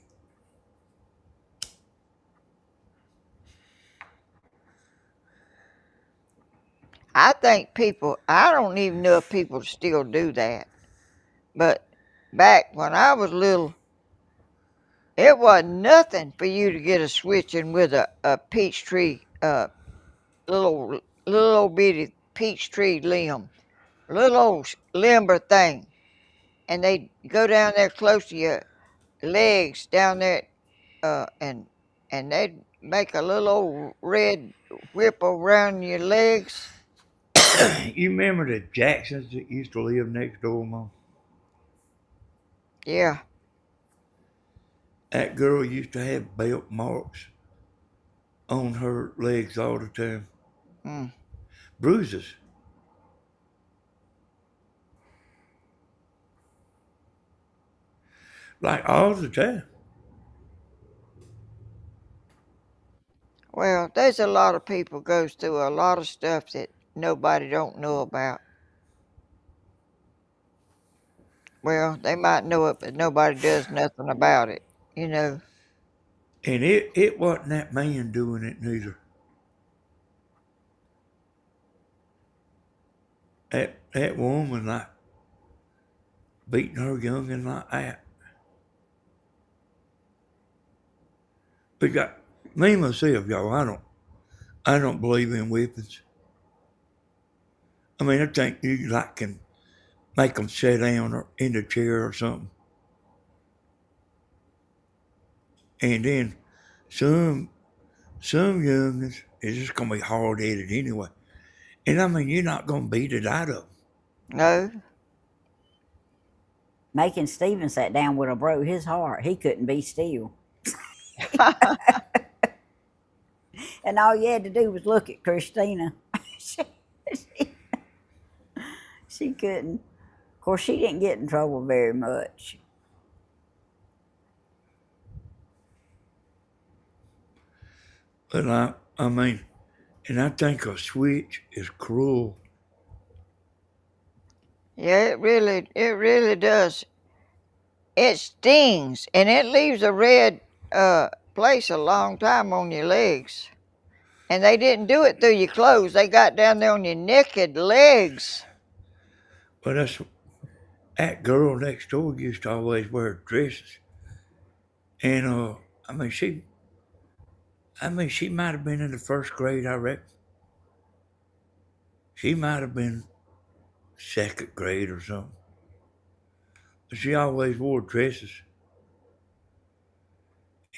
Speaker 2: I think I don't even know if people still do that. But back when I was little, it wasn't nothing for you to get a switching with a peach tree, little old bitty peach tree limb, little old limber thing, and they go down there close to your legs down there, and they'd make a little old red whip around your legs.
Speaker 3: You remember the Jacksons that used to live next door, Mom?
Speaker 2: Yeah,
Speaker 3: That girl used to have belt marks on her legs all the time.
Speaker 2: mm.
Speaker 3: Bruises. Like all the time.
Speaker 2: Well, there's a lot of people goes through a lot of stuff that nobody don't know about. Well, they might know it, but nobody does nothing about it. You know.
Speaker 3: And it wasn't that man doing it neither. That woman like beating her youngin' like that. But got me myself, y'all. I don't believe in whippings. I mean, I think you like can make them sit down or in the chair or something, and then some some youngins is just gonna be hard headed anyway. And I mean, you're not gonna beat it out of them.
Speaker 2: No.
Speaker 1: Making Stephen sat down would have broke his heart. He couldn't be still. And all you had to do was look at Christina. she, she, she couldn't. Of course, she didn't get in trouble very much.
Speaker 3: But I mean, and I think a switch is cruel.
Speaker 2: Yeah, it really does. It stings and it leaves a red place a long time on your legs. And they didn't do it through your clothes. They got down there on your naked legs.
Speaker 3: But that girl next door used to always wear dresses, and I mean she might have been in the first grade, I reckon. She might have been second grade or something. But she always wore dresses.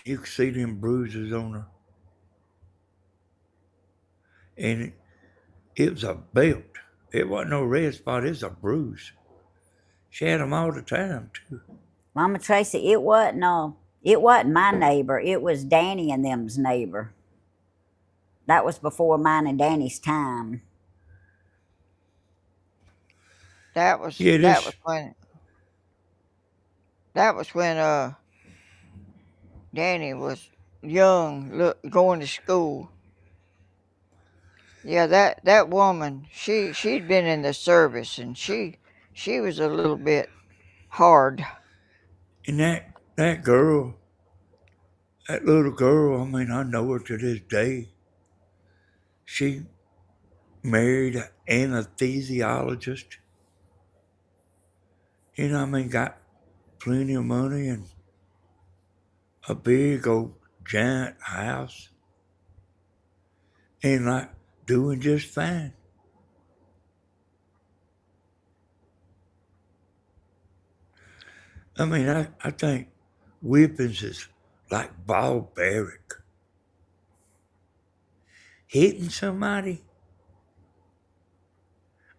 Speaker 3: You could see them bruises on her. And it was a belt. It wasn't no red spot, it was a bruise. She had them all the time, too.
Speaker 1: Mama Tracy, it wasn't my neighbor. It was Danny and them's neighbor. That was before mine and Danny's time.
Speaker 2: That was
Speaker 3: Yeah,
Speaker 2: that
Speaker 3: this,
Speaker 2: was when that was when Danny was young, going to school. Yeah, that woman, she'd been in the service and she was a little bit hard.
Speaker 3: and that girl, that little girl, I mean, I know her to this day. She married an anesthesiologist. And I mean, got plenty of money and a big old giant house. And like doing just fine. I mean, I think whippings is like barbaric. Hitting somebody,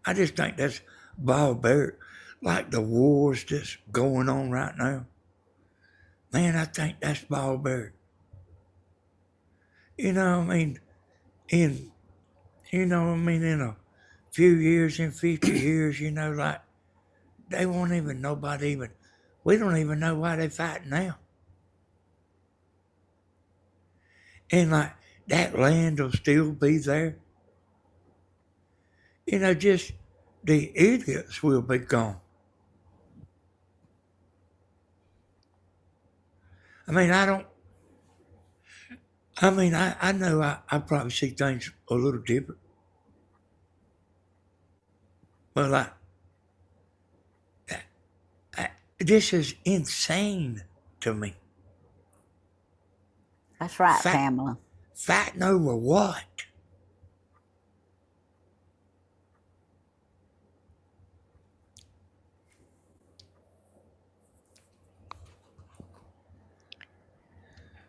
Speaker 3: I just think that's barbaric. Like the wars that's going on right now. Man, I think that's barbaric. You know what I mean? In in a few years, in 50 years, like they won't even nobody even we don't even know why they fighting now. And like that land will still be there. Just the idiots will be gone. I mean, I don't. I mean, I know I probably see things a little different, but like, this is insane to me.
Speaker 1: That's right,
Speaker 3: Fight,
Speaker 1: Pamela.
Speaker 3: fighting over what?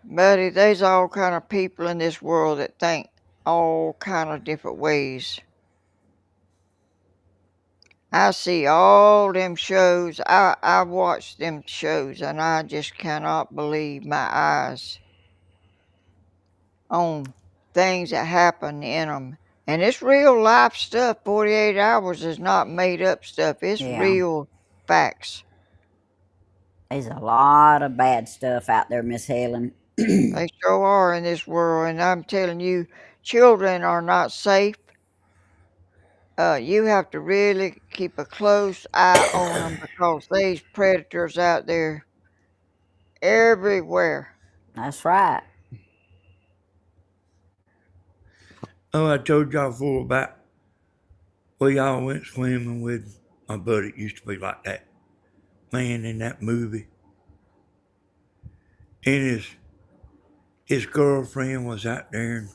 Speaker 2: Buddy, there's all kind of people in this world that think all kind of different ways. I see all them shows. I watch them shows and I just cannot believe my eyes on things that happen in them. And it's real life stuff. 48 hours is not made up stuff. It's
Speaker 1: Yeah.
Speaker 2: real facts.
Speaker 1: There's a lot of bad stuff out there, Miss Helen.
Speaker 2: They sure are in this world. And I'm telling you, children are not safe. you have to really keep a close eye on them because these predators out there everywhere.
Speaker 1: That's right.
Speaker 3: Oh, I told y'all before about we all went swimming with my buddy. It used to be like that man in that movie. And his girlfriend was out there,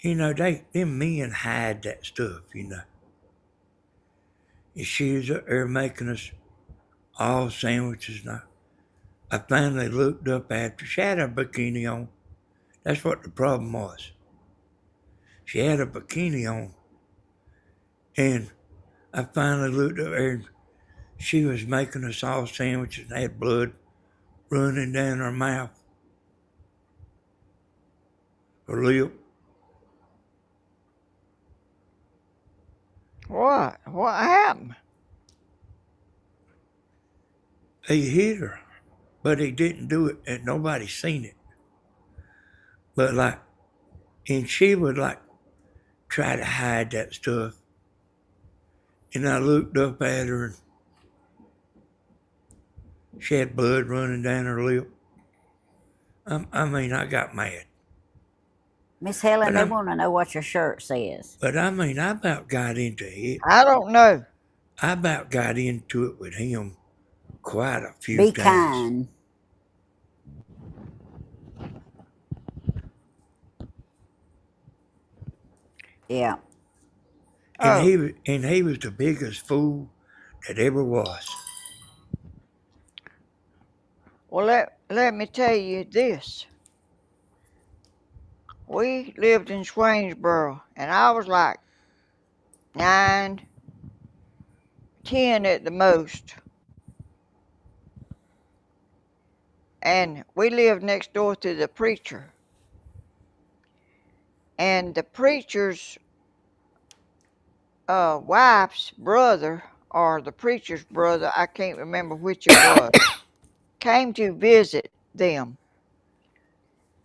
Speaker 3: and them men hide that stuff. And she was up there making us all sandwiches. And I finally looked up after she had a bikini on. That's what the problem was. She had a bikini on, and I finally looked up there, and she was making us all sandwiches and had blood running down her mouth, her lip.
Speaker 2: What? What happened?
Speaker 3: He hit her, but he didn't do it, and nobody seen it. But and she would try to hide that stuff. And I looked up at her, and she had blood running down her lip. I got mad.
Speaker 1: Miss Helen,
Speaker 3: But
Speaker 1: they
Speaker 3: I'm,
Speaker 1: want to know what your shirt says.
Speaker 3: but I about got into it.
Speaker 2: I don't know.
Speaker 3: I about got into it with him quite a few
Speaker 1: Be
Speaker 3: times.
Speaker 1: kind. Yeah.
Speaker 3: And he was the biggest fool that ever was.
Speaker 2: Well, let me tell you this. We lived in Swainsboro, and I was like 9, 10 at the most. And we lived next door to the preacher. And the preacher's wife's brother, or the preacher's brother, I can't remember which it was, came to visit them.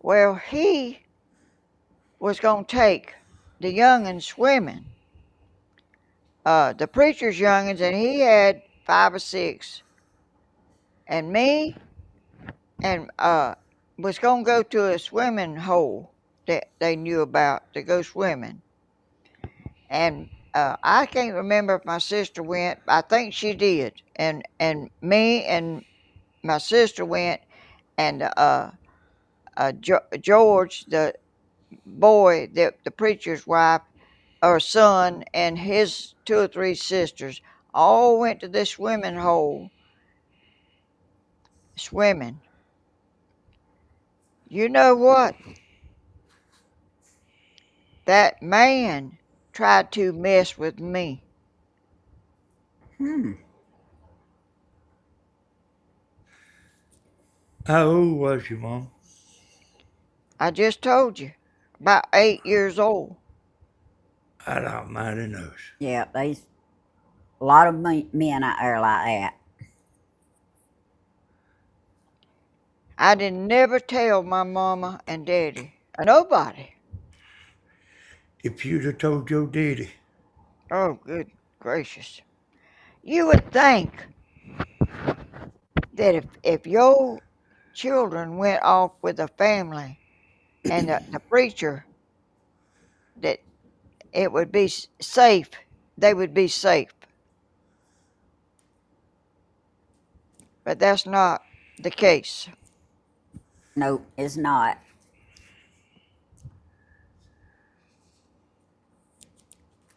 Speaker 2: Well, he was going to take the young'uns swimming. The preacher's young'uns, and he had 5 or 6. And me and was going to go to a swimming hole that they knew about to go swimming. And I can't remember if my sister went. I think she did. And me and my sister went, and George, the boy, the preacher's wife or son, and his 2 or 3 sisters all went to this swimming hole swimming. You know what? That man tried to mess with me.
Speaker 3: How old was your mom?
Speaker 2: I just told you, about 8 years old.
Speaker 3: I don't mighty knows.
Speaker 1: Yeah, there's a lot of men out there like that.
Speaker 2: I didn't never tell my mama and daddy, or nobody.
Speaker 3: If you'd have told your daddy,
Speaker 2: Oh, good gracious. You would think that if your children went off with a family and the preacher, that it would be safe, they would be safe. But that's not the case.
Speaker 1: Nope, it's not.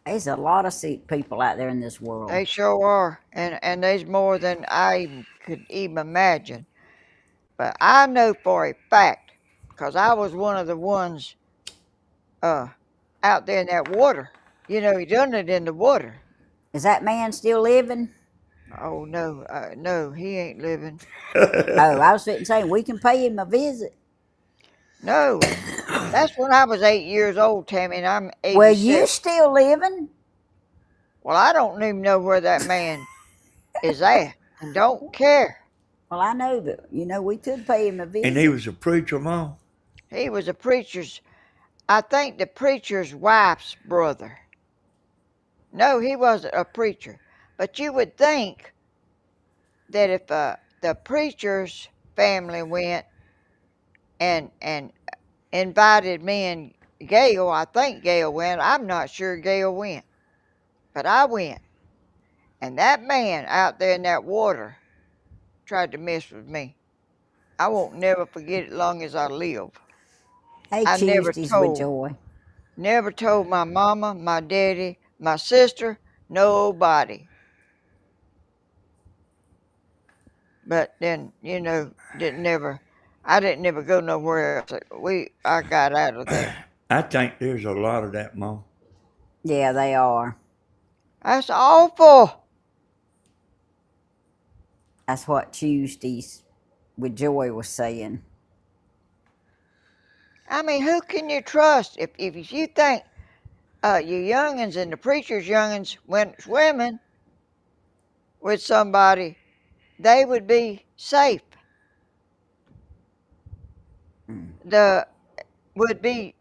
Speaker 1: There's a lot of sick people out there in this world.
Speaker 2: They sure are, and there's more than I could even imagine. But I know for a fact, because I was one of the ones out there in that water. You know, he done it in the water.
Speaker 1: Is that man still living?
Speaker 2: Oh no, no, he ain't living.
Speaker 1: Oh, I was sitting saying we can pay him a visit.
Speaker 2: No, that's when I was 8 years old, Tammy, and I'm 86.
Speaker 1: Well, you still living?
Speaker 2: Well, I don't even know where that man is at, and don't care.
Speaker 1: Well, I know that. We could pay him a visit.
Speaker 3: and he was a preacher, Mom.
Speaker 2: He was a preacher's, I think the preacher's wife's brother. No, he wasn't a preacher. But you would think that if the preacher's family went and invited me and Gail, I think Gail went. I'm not sure Gail went, but I went. And that man out there in that water tried to mess with me. I won't never forget it long as I live.
Speaker 1: Hey,
Speaker 2: I
Speaker 1: Tuesdays with Joy.
Speaker 2: never told my mama, my daddy, my sister, nobody. But then, I didn't never go nowhere else. I got out of there.
Speaker 3: I think there's a lot of that, Mom.
Speaker 1: Yeah, they are.
Speaker 2: That's awful.
Speaker 1: That's what Tuesdays with Joy was saying.
Speaker 2: I mean, who can you trust if you think your youngins and the preacher's youngins went swimming with somebody, they would be safe. The would be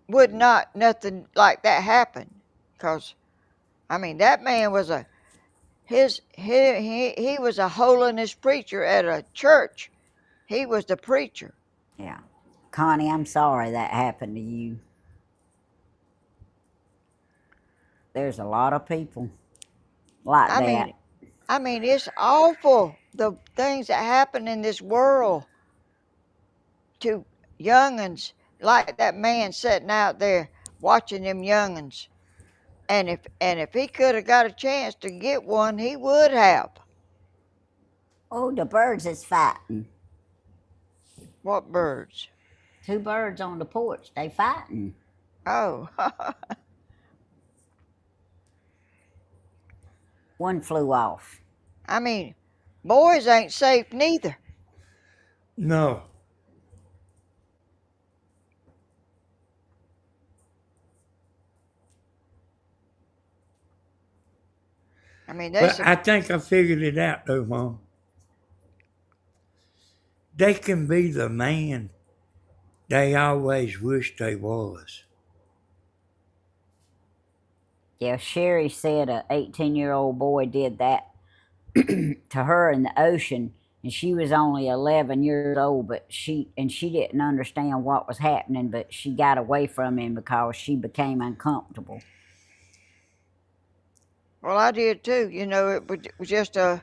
Speaker 2: would not nothing like that happen, cause I mean that man was he was a holiness preacher at a church. He was the preacher.
Speaker 1: Yeah. Connie, I'm sorry that happened to you. There's a lot of people like
Speaker 2: I
Speaker 1: that.
Speaker 2: mean, I mean it's awful the things that happen in this world to young'uns like that man sitting out there watching them young'uns. And if he could have got a chance to get one, he would have.
Speaker 1: Oh, the birds is fighting.
Speaker 2: What birds?
Speaker 1: 2 birds on the porch. They fighting.
Speaker 2: Oh,
Speaker 1: One flew off.
Speaker 2: I mean, boys ain't safe neither.
Speaker 3: No,
Speaker 2: I mean,
Speaker 3: but I think I figured it out though, Mom. They can be the man they always wished they was.
Speaker 1: Yeah, Sherry said a 18-year-old boy did that to her in the ocean, and she was only 11 years old, but she didn't understand what was happening, but she got away from him because she became uncomfortable.
Speaker 2: well, I did too. It was just a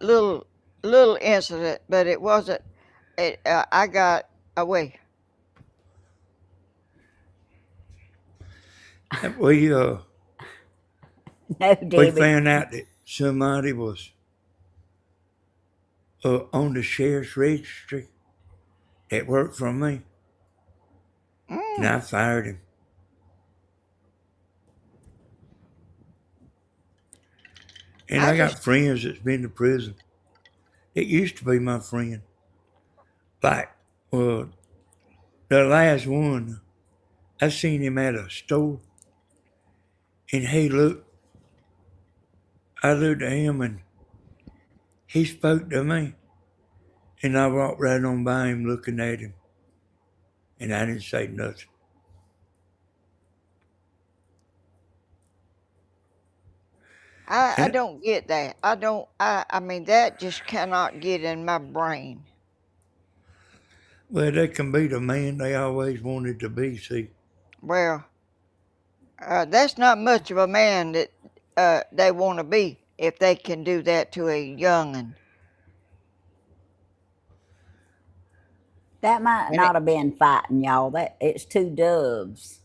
Speaker 2: little incident, but it wasn't. I got away.
Speaker 3: We
Speaker 1: No,
Speaker 3: we
Speaker 1: Debbie.
Speaker 3: found out that somebody was on the sheriff's registry that worked for me, and
Speaker 2: Mm,
Speaker 3: I fired him. And
Speaker 2: I
Speaker 3: I got
Speaker 2: just
Speaker 3: friends that's been to prison. It used to be my friend. Like, the last one, I seen him at a store, and I looked at him, and he spoke to me, and I walked right on by him looking at him, and I didn't say nothing.
Speaker 2: I
Speaker 3: And,
Speaker 2: don't get that. I don't. I mean that just cannot get in my brain.
Speaker 3: well, they can be the man they always wanted to be, see.
Speaker 2: Well, that's not much of a man that they want to be if they can do that to a young'un.
Speaker 1: That might
Speaker 2: And it,
Speaker 1: not have been fighting, y'all. It's 2 doves.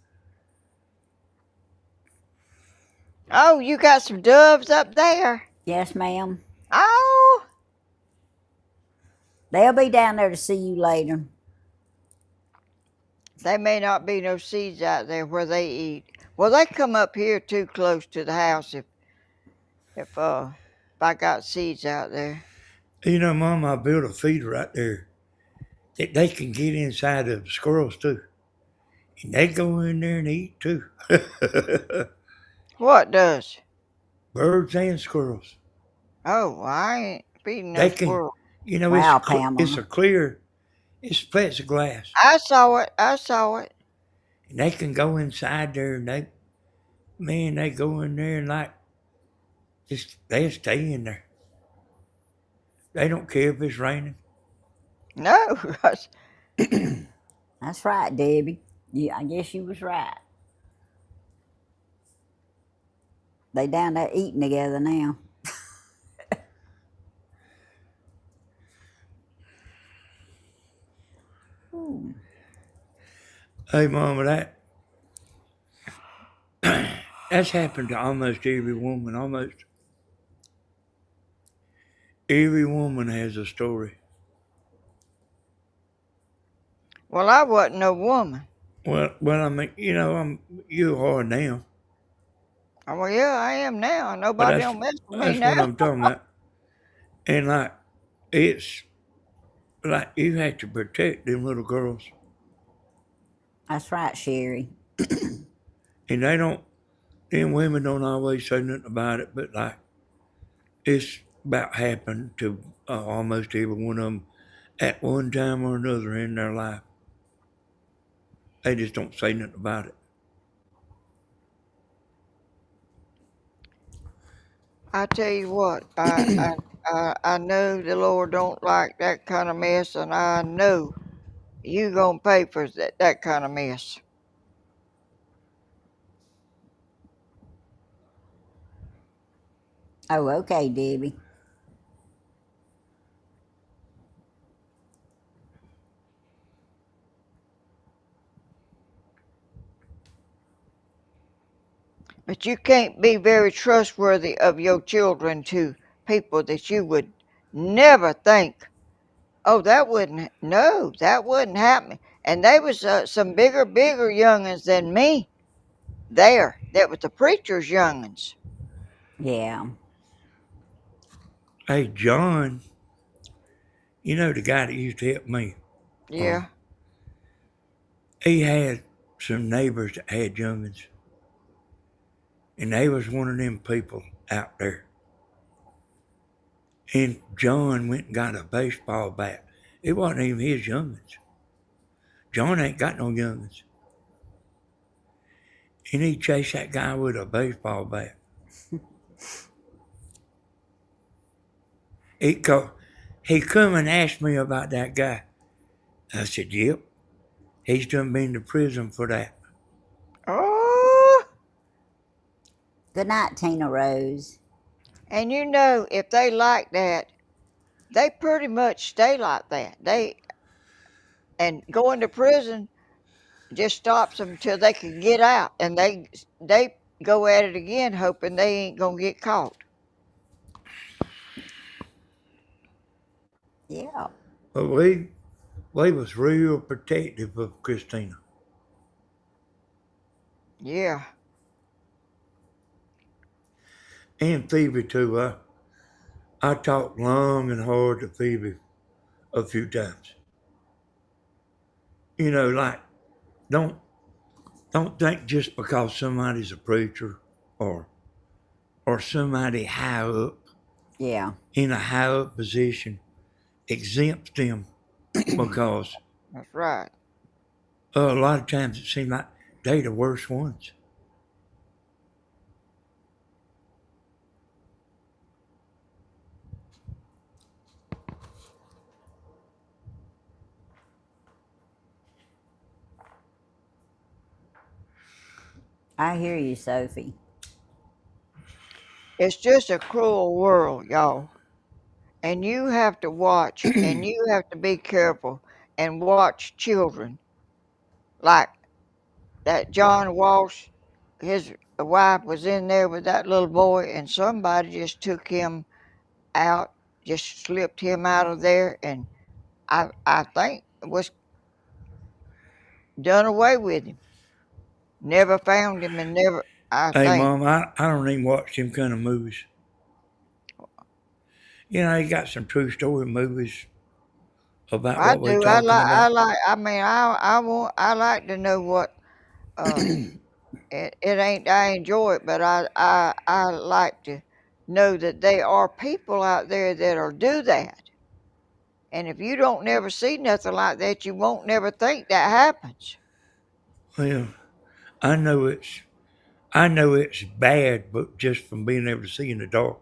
Speaker 2: oh, you got some doves up there.
Speaker 1: Yes, ma'am.
Speaker 2: Oh,
Speaker 1: They'll be down there to see you later.
Speaker 2: they may not be no seeds out there where they eat. Well, they come up here too close to the house if I got seeds out there.
Speaker 3: You know, Mom, I built a feeder right there that they can get inside of squirrels too. And they go in there and eat too.
Speaker 2: What does?
Speaker 3: Birds and squirrels.
Speaker 2: Oh, well, I ain't feeding no
Speaker 3: They can,
Speaker 2: squirrel.
Speaker 3: you know,
Speaker 1: Wow,
Speaker 3: it's a
Speaker 1: Pamela.
Speaker 3: clear, it's plexiglass.
Speaker 2: I saw it. I saw it.
Speaker 3: And they can go inside there and man, they go in there and they stay in there. They don't care if it's raining.
Speaker 2: No,
Speaker 1: That's right, Debbie. Yeah, I guess you was right. They down there eating together now. Ooh.
Speaker 3: Hey, Mama, that's happened to almost every woman. Almost every woman has a story.
Speaker 2: well, I wasn't no woman.
Speaker 3: Well, I mean, you're hard now,
Speaker 2: Oh, well, yeah, I am now.
Speaker 3: but
Speaker 2: Nobody don't mess with me
Speaker 3: that's what
Speaker 2: now.
Speaker 3: I'm talking about. And it's like you have to protect them little girls,
Speaker 1: That's right, Sherry.
Speaker 3: and them women don't always say nothing about it, but like it's about happened to almost every one of them at one time or another in their life. They just don't say nothing about it.
Speaker 2: I tell you what, I know the Lord don't like that kind of mess, and I know you gonna pay for that kind of mess.
Speaker 1: Oh, okay, Debbie.
Speaker 2: But you can't be very trustworthy of your children to people that you would never think, oh, that wouldn't happen. And they was some bigger youngins than me there. That was the preacher's youngins.
Speaker 1: Yeah.
Speaker 3: Hey, John, the guy that used to help me. Uh,
Speaker 2: Yeah.
Speaker 3: he had some neighbors that had youngins, and they was one of them people out there. And John went and got a baseball bat. It wasn't even his youngins. John ain't got no youngins. And he chased that guy with a baseball bat. He come and asked me about that guy. I said, yep, he's done been to prison for that.
Speaker 2: Oh,
Speaker 1: Good night, Tina Rose.
Speaker 2: and if they like that, they pretty much stay like that. And going to prison just stops them till they can get out, and they go at it again, hoping they ain't gonna get caught.
Speaker 1: Yeah.
Speaker 3: But we was real protective of Christina.
Speaker 2: Yeah.
Speaker 3: And Phoebe too. I talked long and hard to Phoebe a few times. Like don't don't think just because somebody's a preacher or somebody high up
Speaker 1: Yeah.
Speaker 3: in a high up position exempts them because
Speaker 2: That's right.
Speaker 3: a lot of times it seems like they the worst ones.
Speaker 1: I hear you, Sophie.
Speaker 2: It's just a cruel world, y'all. And you have to watch and you have to be careful and watch children. Like that John Walsh, his wife was in there with that little boy, and somebody just took him out, just slipped him out of there, and I think it was done away with him. Never found him, and never, I
Speaker 3: Hey,
Speaker 2: think.
Speaker 3: Mom, I don't even watch them kind of movies. He got some true story movies about
Speaker 2: I
Speaker 3: what we're
Speaker 2: do.
Speaker 3: talking about.
Speaker 2: I mean, I like to know what. Uh, it ain't. I enjoy it, but I like to know that there are people out there that'll do that. And if you don't never see nothing like that, you won't never think that happens.
Speaker 3: Well, I know I know it's bad, but just from being able to see in the dark,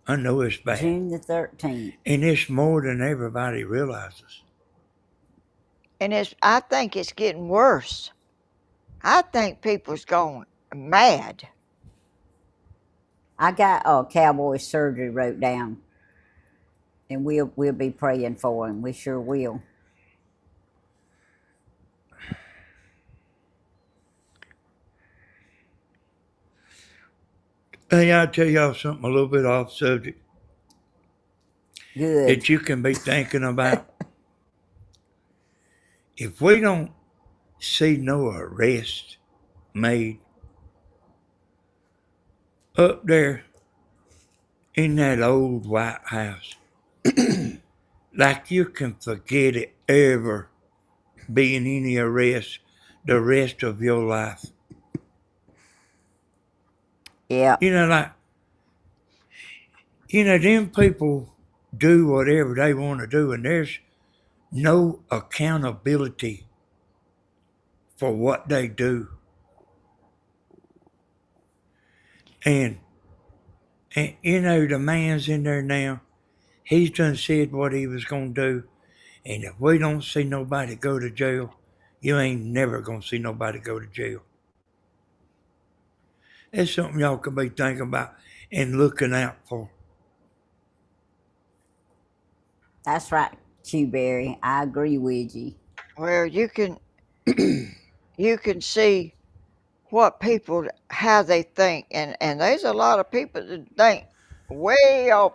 Speaker 3: I know it's bad.
Speaker 1: June the 13th.
Speaker 3: And it's more than everybody realizes.
Speaker 2: And I think it's getting worse. I think people's going mad.
Speaker 1: I got cowboy surgery wrote down, and we'll be praying for him. We sure will.
Speaker 3: Hey, I'll tell y'all something a little bit off subject
Speaker 1: Good.
Speaker 3: that you can be thinking about. If we don't see no arrest made up there in that old White House, like you can forget it ever being any arrest the rest of your life.
Speaker 1: Yeah.
Speaker 3: Them people do whatever they want to do, and there's no accountability for what they do. And the man's in there now. He's done said what he was going to do. And if we don't see nobody go to jail, you ain't never going to see nobody go to jail. That's something y'all can be thinking about and looking out for.
Speaker 1: That's right, Chewberry. I agree with you.
Speaker 2: Well, you can see what people how they think, and there's a lot of people that think way off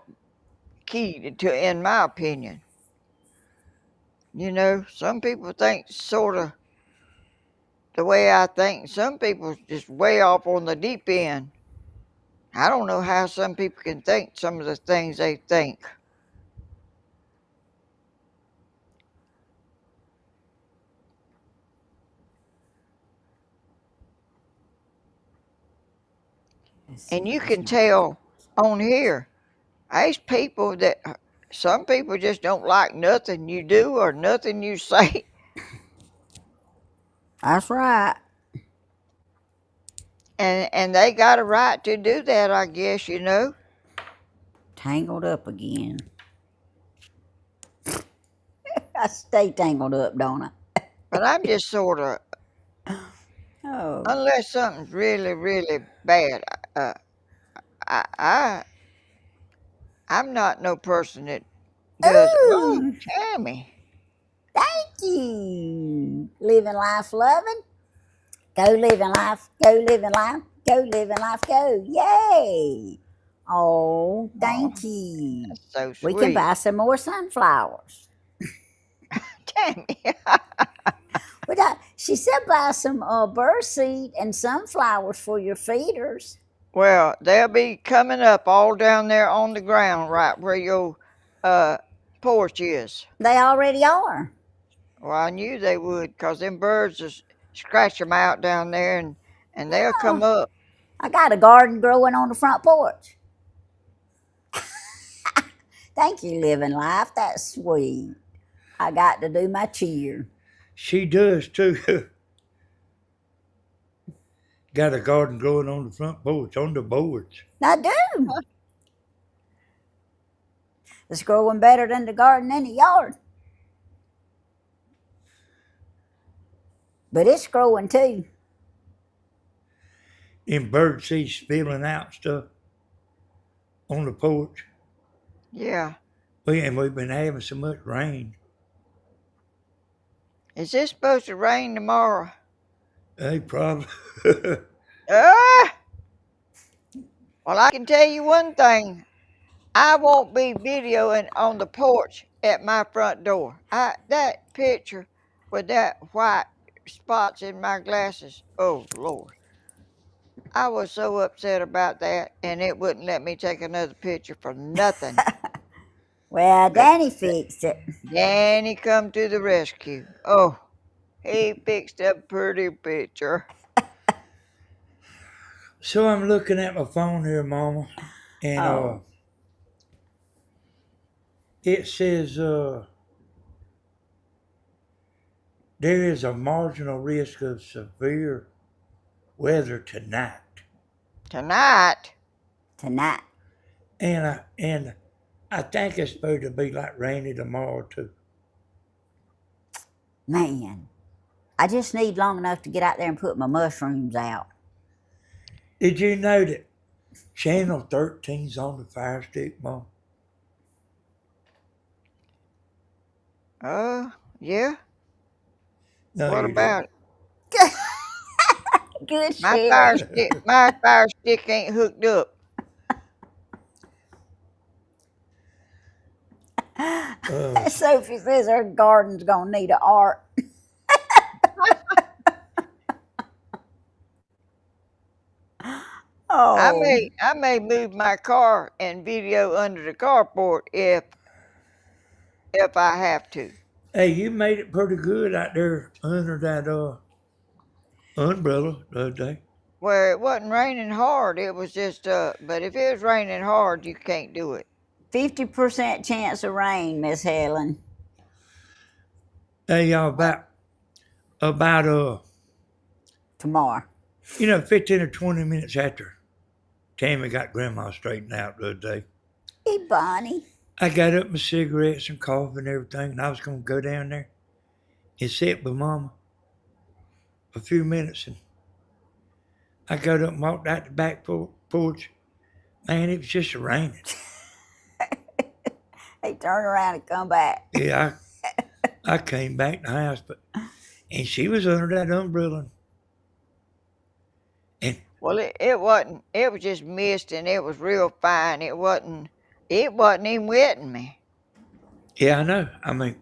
Speaker 2: key to, in my opinion. Some people think sort of the way I think. Some people just way off on the deep end. I don't know how some people can think some of the things they think. And you can tell on here, there's people that some people just don't like nothing you do or nothing you say.
Speaker 1: That's right.
Speaker 2: And they got a right to do that, I guess,
Speaker 1: Tangled up again. I stay tangled up, don't I?
Speaker 2: But I'm just sort of,
Speaker 1: Oh.
Speaker 2: unless something's really, really bad, I I'm not no person that does. Oh,
Speaker 1: Ooh,
Speaker 2: Tammy.
Speaker 1: thank you. Living life loving. Go living life. Go living life. Go living life. Go. Yay. Oh,
Speaker 2: Oh,
Speaker 1: thank you.
Speaker 2: that's so
Speaker 1: We can
Speaker 2: sweet.
Speaker 1: buy some more sunflowers.
Speaker 2: Tammy.
Speaker 1: She said buy some birdseed and sunflowers for your feeders.
Speaker 2: Well, they'll be coming up all down there on the ground right where your uh, porch is.
Speaker 1: They already are.
Speaker 2: Well, I knew they would because them birds just scratch them out down there and they'll come
Speaker 1: Oh,
Speaker 2: up.
Speaker 1: I got a garden growing on the front porch. Thank you, living life. That's sweet. I got to do my cheer.
Speaker 3: She does too. Got a garden growing on the front porch, on the boards.
Speaker 1: I do. It's growing better than the garden in the yard. But it's growing too.
Speaker 3: And bird seed spilling out stuff on the porch.
Speaker 2: Yeah.
Speaker 3: And we've been having so much rain.
Speaker 2: Is this supposed to rain tomorrow?
Speaker 3: They probably.
Speaker 2: Ah! Well, I can tell you one thing. I won't be videoing on the porch at my front door. That picture with that white spots in my glasses. Oh Lord. I was so upset about that and it wouldn't let me take another picture for nothing.
Speaker 1: Well,
Speaker 2: But
Speaker 1: Danny fixed it.
Speaker 2: Danny come to the rescue. Oh, he fixed a pretty picture.
Speaker 3: So I'm looking at my phone here, Mama, and
Speaker 1: Oh.
Speaker 3: it says there is a marginal risk of severe weather tonight.
Speaker 2: Tonight.
Speaker 1: Tonight.
Speaker 3: And I think it's supposed to be like rainy tomorrow too.
Speaker 1: Man, I just need long enough to get out there and put my mushrooms out.
Speaker 3: Did you know that Channel 13's on the Fire Stick, Mom?
Speaker 2: Yeah.
Speaker 3: No,
Speaker 2: What
Speaker 3: you
Speaker 2: about
Speaker 3: didn't.
Speaker 2: it?
Speaker 1: Good
Speaker 2: My
Speaker 1: Sherry.
Speaker 2: fire stick ain't hooked up.
Speaker 1: Sophie says her garden's gonna need an art. Oh,
Speaker 2: I may move my car and video under the carport if I have to.
Speaker 3: Hey, you made it pretty good out there under that umbrella the other day.
Speaker 2: Where it wasn't raining hard, it was just but if it was raining hard, you can't do it.
Speaker 1: 50% chance of rain, Miss Helen.
Speaker 3: Hey, y'all, about
Speaker 1: Tomorrow.
Speaker 3: 15 or 20 minutes after Tammy got Grandma straightened out the other day,
Speaker 1: Hey, Bonnie.
Speaker 3: I got up my cigarettes and coffee and everything, and I was going to go down there and sit with Mama a few minutes. And I got up and walked out the back porch. Man, it was just raining.
Speaker 1: Hey, turn around and come back.
Speaker 3: Yeah, I came back to the house, and she was under that umbrella. And
Speaker 2: Well, it wasn't. It was just mist and it was real fine. It wasn't. It wasn't even wetting me.
Speaker 3: yeah, I know. I mean,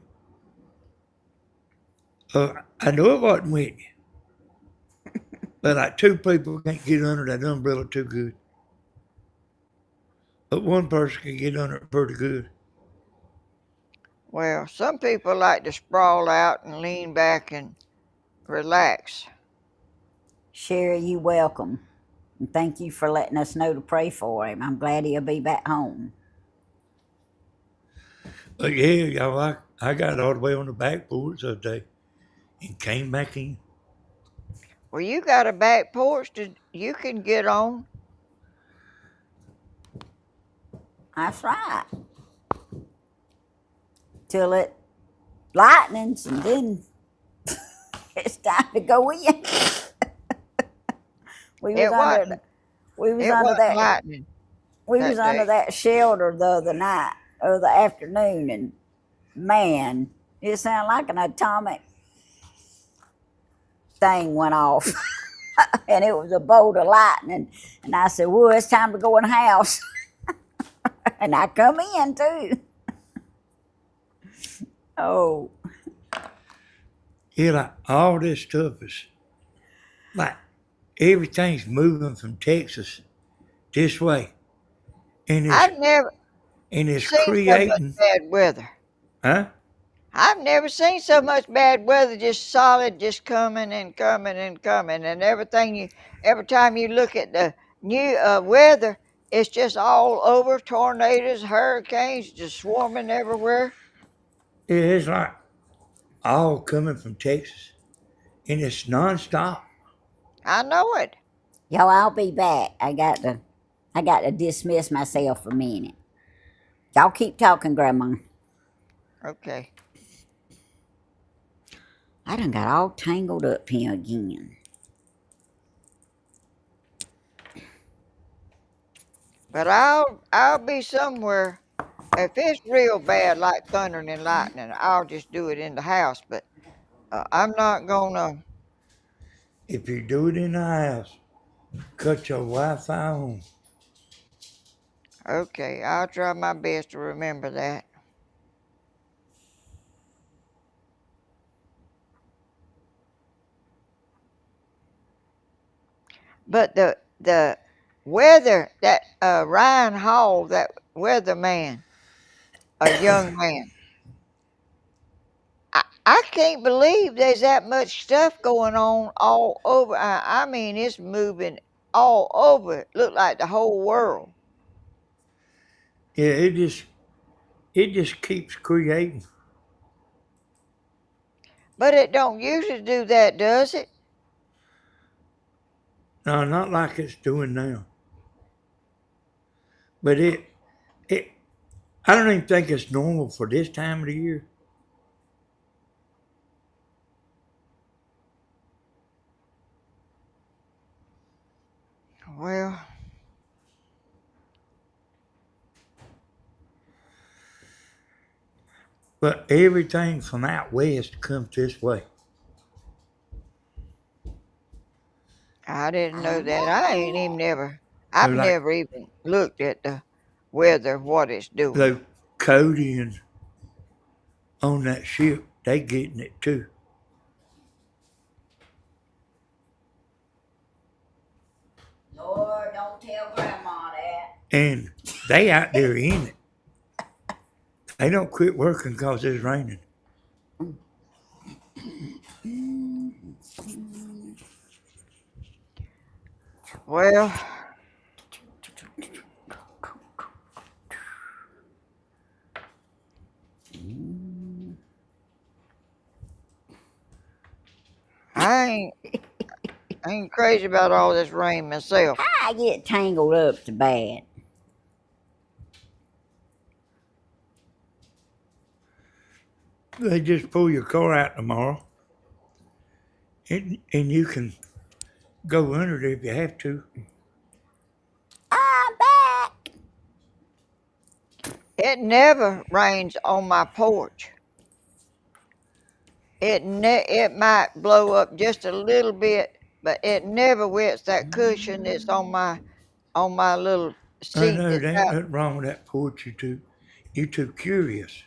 Speaker 3: I know it wasn't with you, but like two people can't get under that umbrella too good. But one person can get under it pretty good.
Speaker 2: Well, some people like to sprawl out and lean back and relax.
Speaker 1: Sherry, you welcome. And thank you for letting us know to pray for him. I'm glad he'll be back home.
Speaker 3: But yeah, y'all, I got all the way on the back porch the other day and came back in.
Speaker 2: Well, you got a back porch you can get on.
Speaker 1: That's right. Till it lightnings and then it's time to go in.
Speaker 2: It wasn't.
Speaker 1: We was
Speaker 2: It
Speaker 1: under
Speaker 2: wasn't
Speaker 1: that
Speaker 2: lightning
Speaker 1: we
Speaker 2: that
Speaker 1: was under
Speaker 2: day.
Speaker 1: that shelter the other night or the afternoon, and man, it sounded like an atomic thing went off. And it was a bolt of lightning, and I said, well, it's time to go in the house. And I come in too. Oh,
Speaker 3: Yeah, like all this stuff is like everything's moving from Texas this way, and
Speaker 2: I've never
Speaker 3: it's
Speaker 2: seen so much
Speaker 3: creating,
Speaker 2: bad weather.
Speaker 3: huh?
Speaker 2: I've never seen so much bad weather, just solid, just coming and coming and coming, and every time you look at the new weather, it's just all over tornadoes, hurricanes, just swarming everywhere.
Speaker 3: It's like all coming from Texas, and it's nonstop.
Speaker 2: I know it.
Speaker 1: y'all, I'll be back. I got to dismiss myself a minute. Y'all keep talking, Grandma.
Speaker 2: Okay.
Speaker 1: I done got all tangled up here again.
Speaker 2: But I'll be somewhere. If it's real bad, like thundering and lightning, I'll just do it in the house. But I'm not gonna.
Speaker 3: If you do it in the house, cut your Wi-Fi on.
Speaker 2: Okay, I'll try my best to remember that. But the weather that Ryan Hall, that weatherman, a young man. I can't believe there's that much stuff going on all over. I mean, it's moving all over. Look like the whole world.
Speaker 3: Yeah, it just keeps creating.
Speaker 2: But it don't usually do that, does it?
Speaker 3: No, not like it's doing now. But it, I don't even think it's normal for this time of the year.
Speaker 2: Well,
Speaker 3: But everything from out west comes this way.
Speaker 2: I didn't know
Speaker 1: I
Speaker 2: that. I ain't even
Speaker 1: bet.
Speaker 2: never.
Speaker 3: So
Speaker 2: I've
Speaker 3: like
Speaker 2: never even looked at the weather, what it's doing.
Speaker 3: the Cody and on that ship, they getting it too.
Speaker 1: Lord, don't tell Grandma that.
Speaker 3: And they out there in it. They don't quit working because it's raining.
Speaker 2: Well, I ain't crazy about all this rain myself.
Speaker 1: I get tangled up so bad.
Speaker 3: They just pull your car out tomorrow, and you can go under it if you have to.
Speaker 1: I'm back.
Speaker 2: It never rains on my porch. It might blow up just a little bit, but it never wets that cushion that's on my little
Speaker 3: I
Speaker 2: seat
Speaker 3: know
Speaker 2: that's
Speaker 3: there ain't
Speaker 2: out.
Speaker 3: nothing wrong with that porch. You too curious,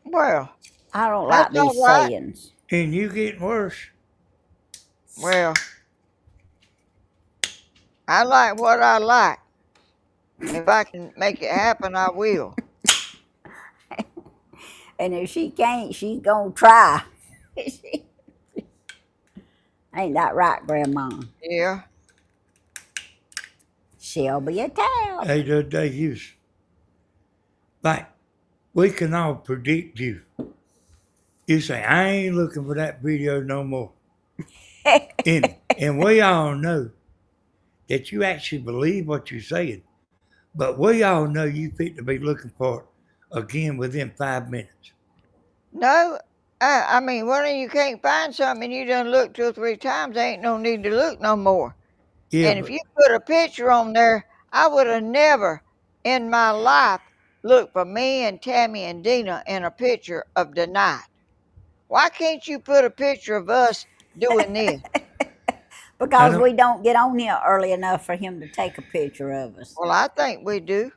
Speaker 2: Well,
Speaker 1: I don't like
Speaker 2: that's all
Speaker 1: these
Speaker 2: right.
Speaker 1: sayings.
Speaker 3: and you getting worse.
Speaker 2: Well, I like what I like. If I can make it happen, I will.
Speaker 1: And if she can't, she's gonna try. Ain't that right, Grandma?
Speaker 2: Yeah.
Speaker 1: She'll be a towel.
Speaker 3: Hey, they use like we can all predict you. You say I ain't looking for that video no more, and we all know that you actually believe what you're saying. But we all know you fit to be looking for it again within 5 minutes.
Speaker 2: No, I mean, when you can't find something and you done look 2 or 3 times, there ain't no need to look no more.
Speaker 3: Yeah,
Speaker 2: And if
Speaker 3: but
Speaker 2: you put a picture on there, I would have never in my life looked for me and Tammy and Dina in a picture of the night. Why can't you put a picture of us doing this?
Speaker 3: I
Speaker 1: Because
Speaker 3: don't.
Speaker 1: we don't get on here early enough for him to take a picture of us.
Speaker 2: Well, I think we do.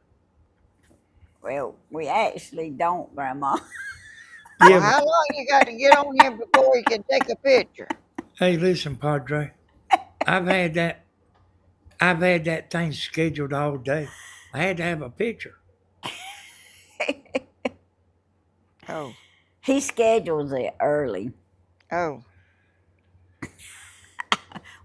Speaker 1: Well, we actually don't, Grandma.
Speaker 2: Well,
Speaker 3: Yeah, but
Speaker 2: how long you got to get on here before you can take a picture?
Speaker 3: hey, listen, Padre. I've had that. I've had that thing scheduled all day. I had to have a picture.
Speaker 2: Oh,
Speaker 1: He schedules it early,
Speaker 2: oh.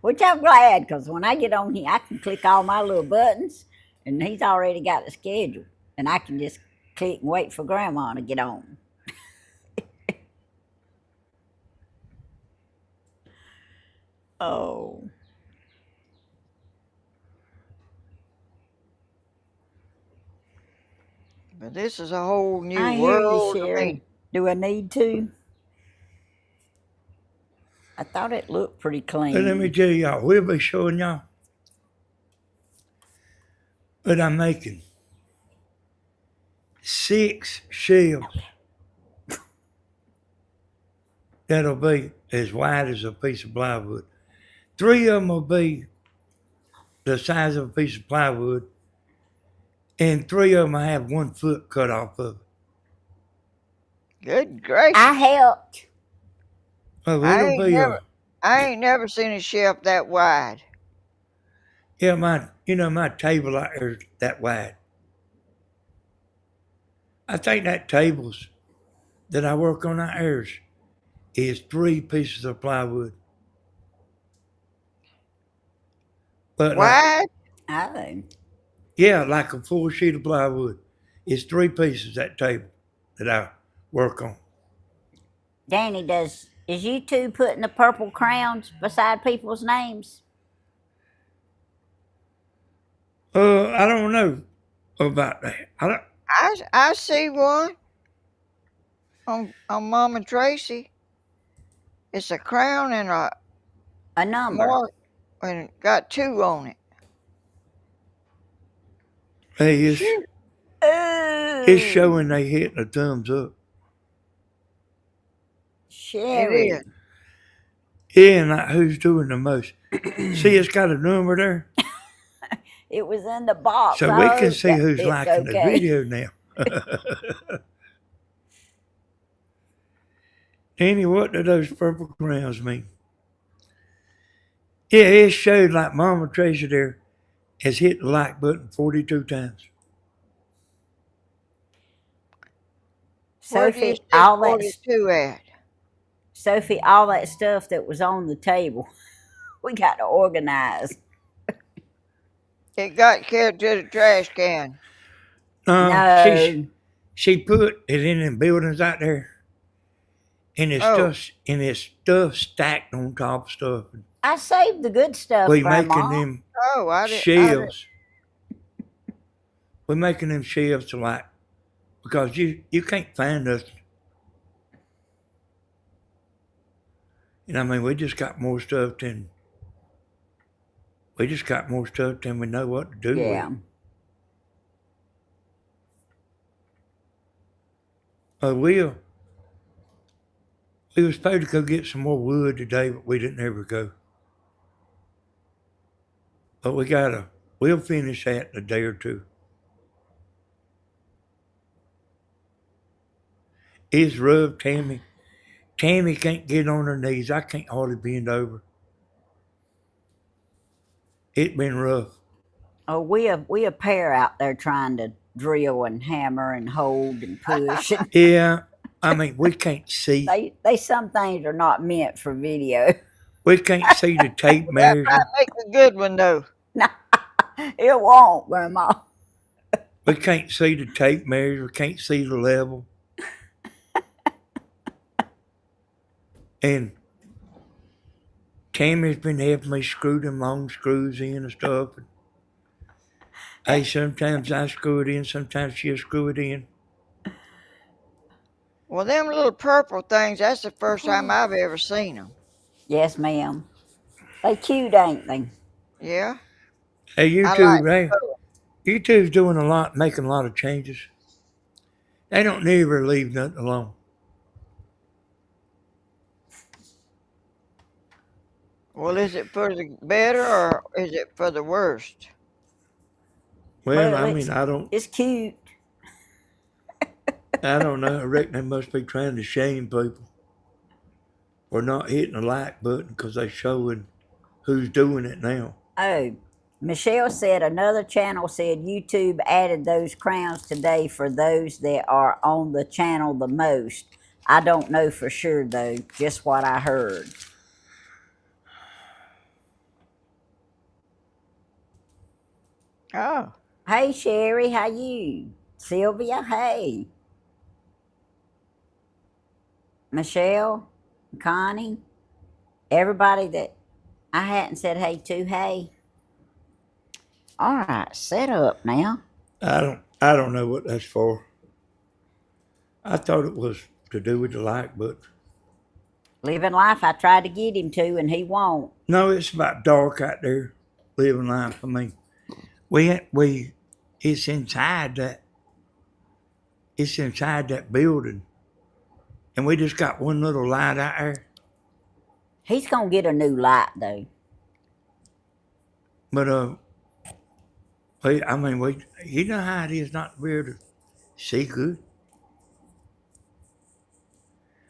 Speaker 1: which I'm glad because when I get on here, I can click all my little buttons, and he's already got the schedule, and I can just click and wait for Grandma to get on. Oh,
Speaker 2: But this is a whole new
Speaker 1: I hear you,
Speaker 2: world to me.
Speaker 1: Sherry. Do I need to? I thought it looked pretty
Speaker 3: But let me
Speaker 1: clean.
Speaker 3: tell y'all, we'll be showing y'all. But I'm making 6 shelves that'll be as wide as a piece of plywood. 3 of them will be the size of a piece of plywood, and 3 of them I have 1 foot cut off of it.
Speaker 2: Good
Speaker 1: I
Speaker 2: gracious.
Speaker 1: helped.
Speaker 3: Oh,
Speaker 2: I
Speaker 3: it'll
Speaker 2: ain't
Speaker 3: be
Speaker 2: never I ain't never seen a shelf that wide.
Speaker 3: yeah, my table out there is that wide. I think that tables that I work on out there is 3 pieces of plywood. But like,
Speaker 2: Wide?
Speaker 1: Oh,
Speaker 3: yeah, like a full sheet of plywood. It's 3 pieces that table that I work on.
Speaker 1: Danny does Is you two putting the purple crowns beside people's names?
Speaker 3: I don't know about that.
Speaker 2: I see one on Mama Tracy. It's a crown and a
Speaker 1: A number.
Speaker 2: mark, and got 2 on it.
Speaker 3: Hey,
Speaker 2: Shoot,
Speaker 3: it's
Speaker 1: Ooh,
Speaker 3: showing they hitting a thumbs up.
Speaker 2: it
Speaker 1: Sherry.
Speaker 2: is.
Speaker 3: Yeah, and like, who's doing the most? See, it's got a number there,
Speaker 1: It was in the box.
Speaker 3: so
Speaker 1: I
Speaker 3: we can
Speaker 1: hope
Speaker 3: see
Speaker 1: that
Speaker 3: who's
Speaker 1: it's
Speaker 3: liking the
Speaker 1: okay.
Speaker 3: video now. Annie, what do those purple crowns mean? Yeah, it showed like Mama Tracy there has hit the like button 42 times.
Speaker 2: Where do you
Speaker 1: Sophie,
Speaker 2: see 42 at?
Speaker 1: Sophie, all that stuff that was on the table, we got to organize.
Speaker 2: It got carried to the trash can.
Speaker 1: No.
Speaker 3: She put it in them buildings out there, and
Speaker 2: Oh,
Speaker 3: it's stuff stacked on top of stuff.
Speaker 1: I saved the good stuff,
Speaker 3: We
Speaker 1: Grandma.
Speaker 3: making them
Speaker 2: oh, I did.
Speaker 3: shelves. We're making them shelves to like because you can't find us. And I mean, we just got more stuff than we know what to do
Speaker 1: Yeah.
Speaker 3: with. We were supposed to go get some more wood today, but we didn't ever go. But we'll finish that in a day or two. It's rough, Tammy. Tammy can't get on her knees. I can't hardly bend over. It's been rough.
Speaker 1: Oh, we a pair out there trying to drill and hammer and hold and push. And
Speaker 3: Yeah, I mean, we can't see.
Speaker 1: they some things are not meant for video.
Speaker 3: We can't see the tape
Speaker 2: That might
Speaker 3: measure.
Speaker 2: make a good one though.
Speaker 1: It won't, Grandma.
Speaker 3: We can't see the tape measure. We can't see the level. And Tammy's been helping me screw them long screws in and stuff. And, hey, sometimes I screw it in, sometimes she'll screw it in.
Speaker 2: Well, them little purple things, that's the first time I've ever seen them.
Speaker 1: Yes, ma'am. They cute, ain't they?
Speaker 2: Yeah,
Speaker 3: Hey,
Speaker 2: I
Speaker 3: YouTube,
Speaker 2: like
Speaker 3: hey,
Speaker 2: color.
Speaker 3: YouTube's doing a lot, making a lot of changes. They don't never leave nothing alone.
Speaker 2: Well, is it for the better or is it for the worst?
Speaker 3: Well,
Speaker 1: Well,
Speaker 3: I mean,
Speaker 1: it's cute.
Speaker 3: I don't know. I reckon they must be trying to shame people or not hitting the like button because they're showing who's doing it now.
Speaker 1: Oh, Michelle said another channel said YouTube added those crowns today for those that are on the channel the most. I don't know for sure though, just what I heard.
Speaker 2: Oh,
Speaker 1: Hey Sherry, how you? Sylvia, hey. Michelle, Connie, everybody that I hadn't said hey to, hey. All right, set up now.
Speaker 3: I don't know what that's for. I thought it was to do with the like button.
Speaker 1: Living life, I tried to get him to, and he won't.
Speaker 3: No, it's about dark out there, living life. I mean, it's inside that building, and we just got one little light out there.
Speaker 1: He's gonna get a new light though.
Speaker 3: But you know how it is not to be able to see good.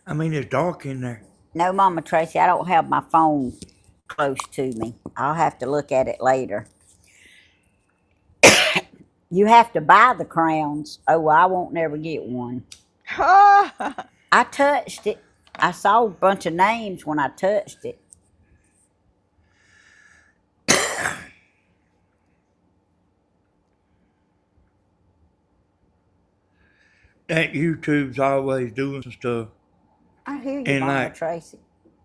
Speaker 3: I mean, it's dark in there.
Speaker 1: No, Mama Tracy, I don't have my phone close to me. I'll have to look at it later. You have to buy the crowns. Oh, well, I won't never get one. I touched it. I saw a bunch of names when I touched it.
Speaker 3: That YouTube's always doing some stuff.
Speaker 1: I hear you,
Speaker 3: And
Speaker 1: Mama
Speaker 3: like-
Speaker 1: Tracy.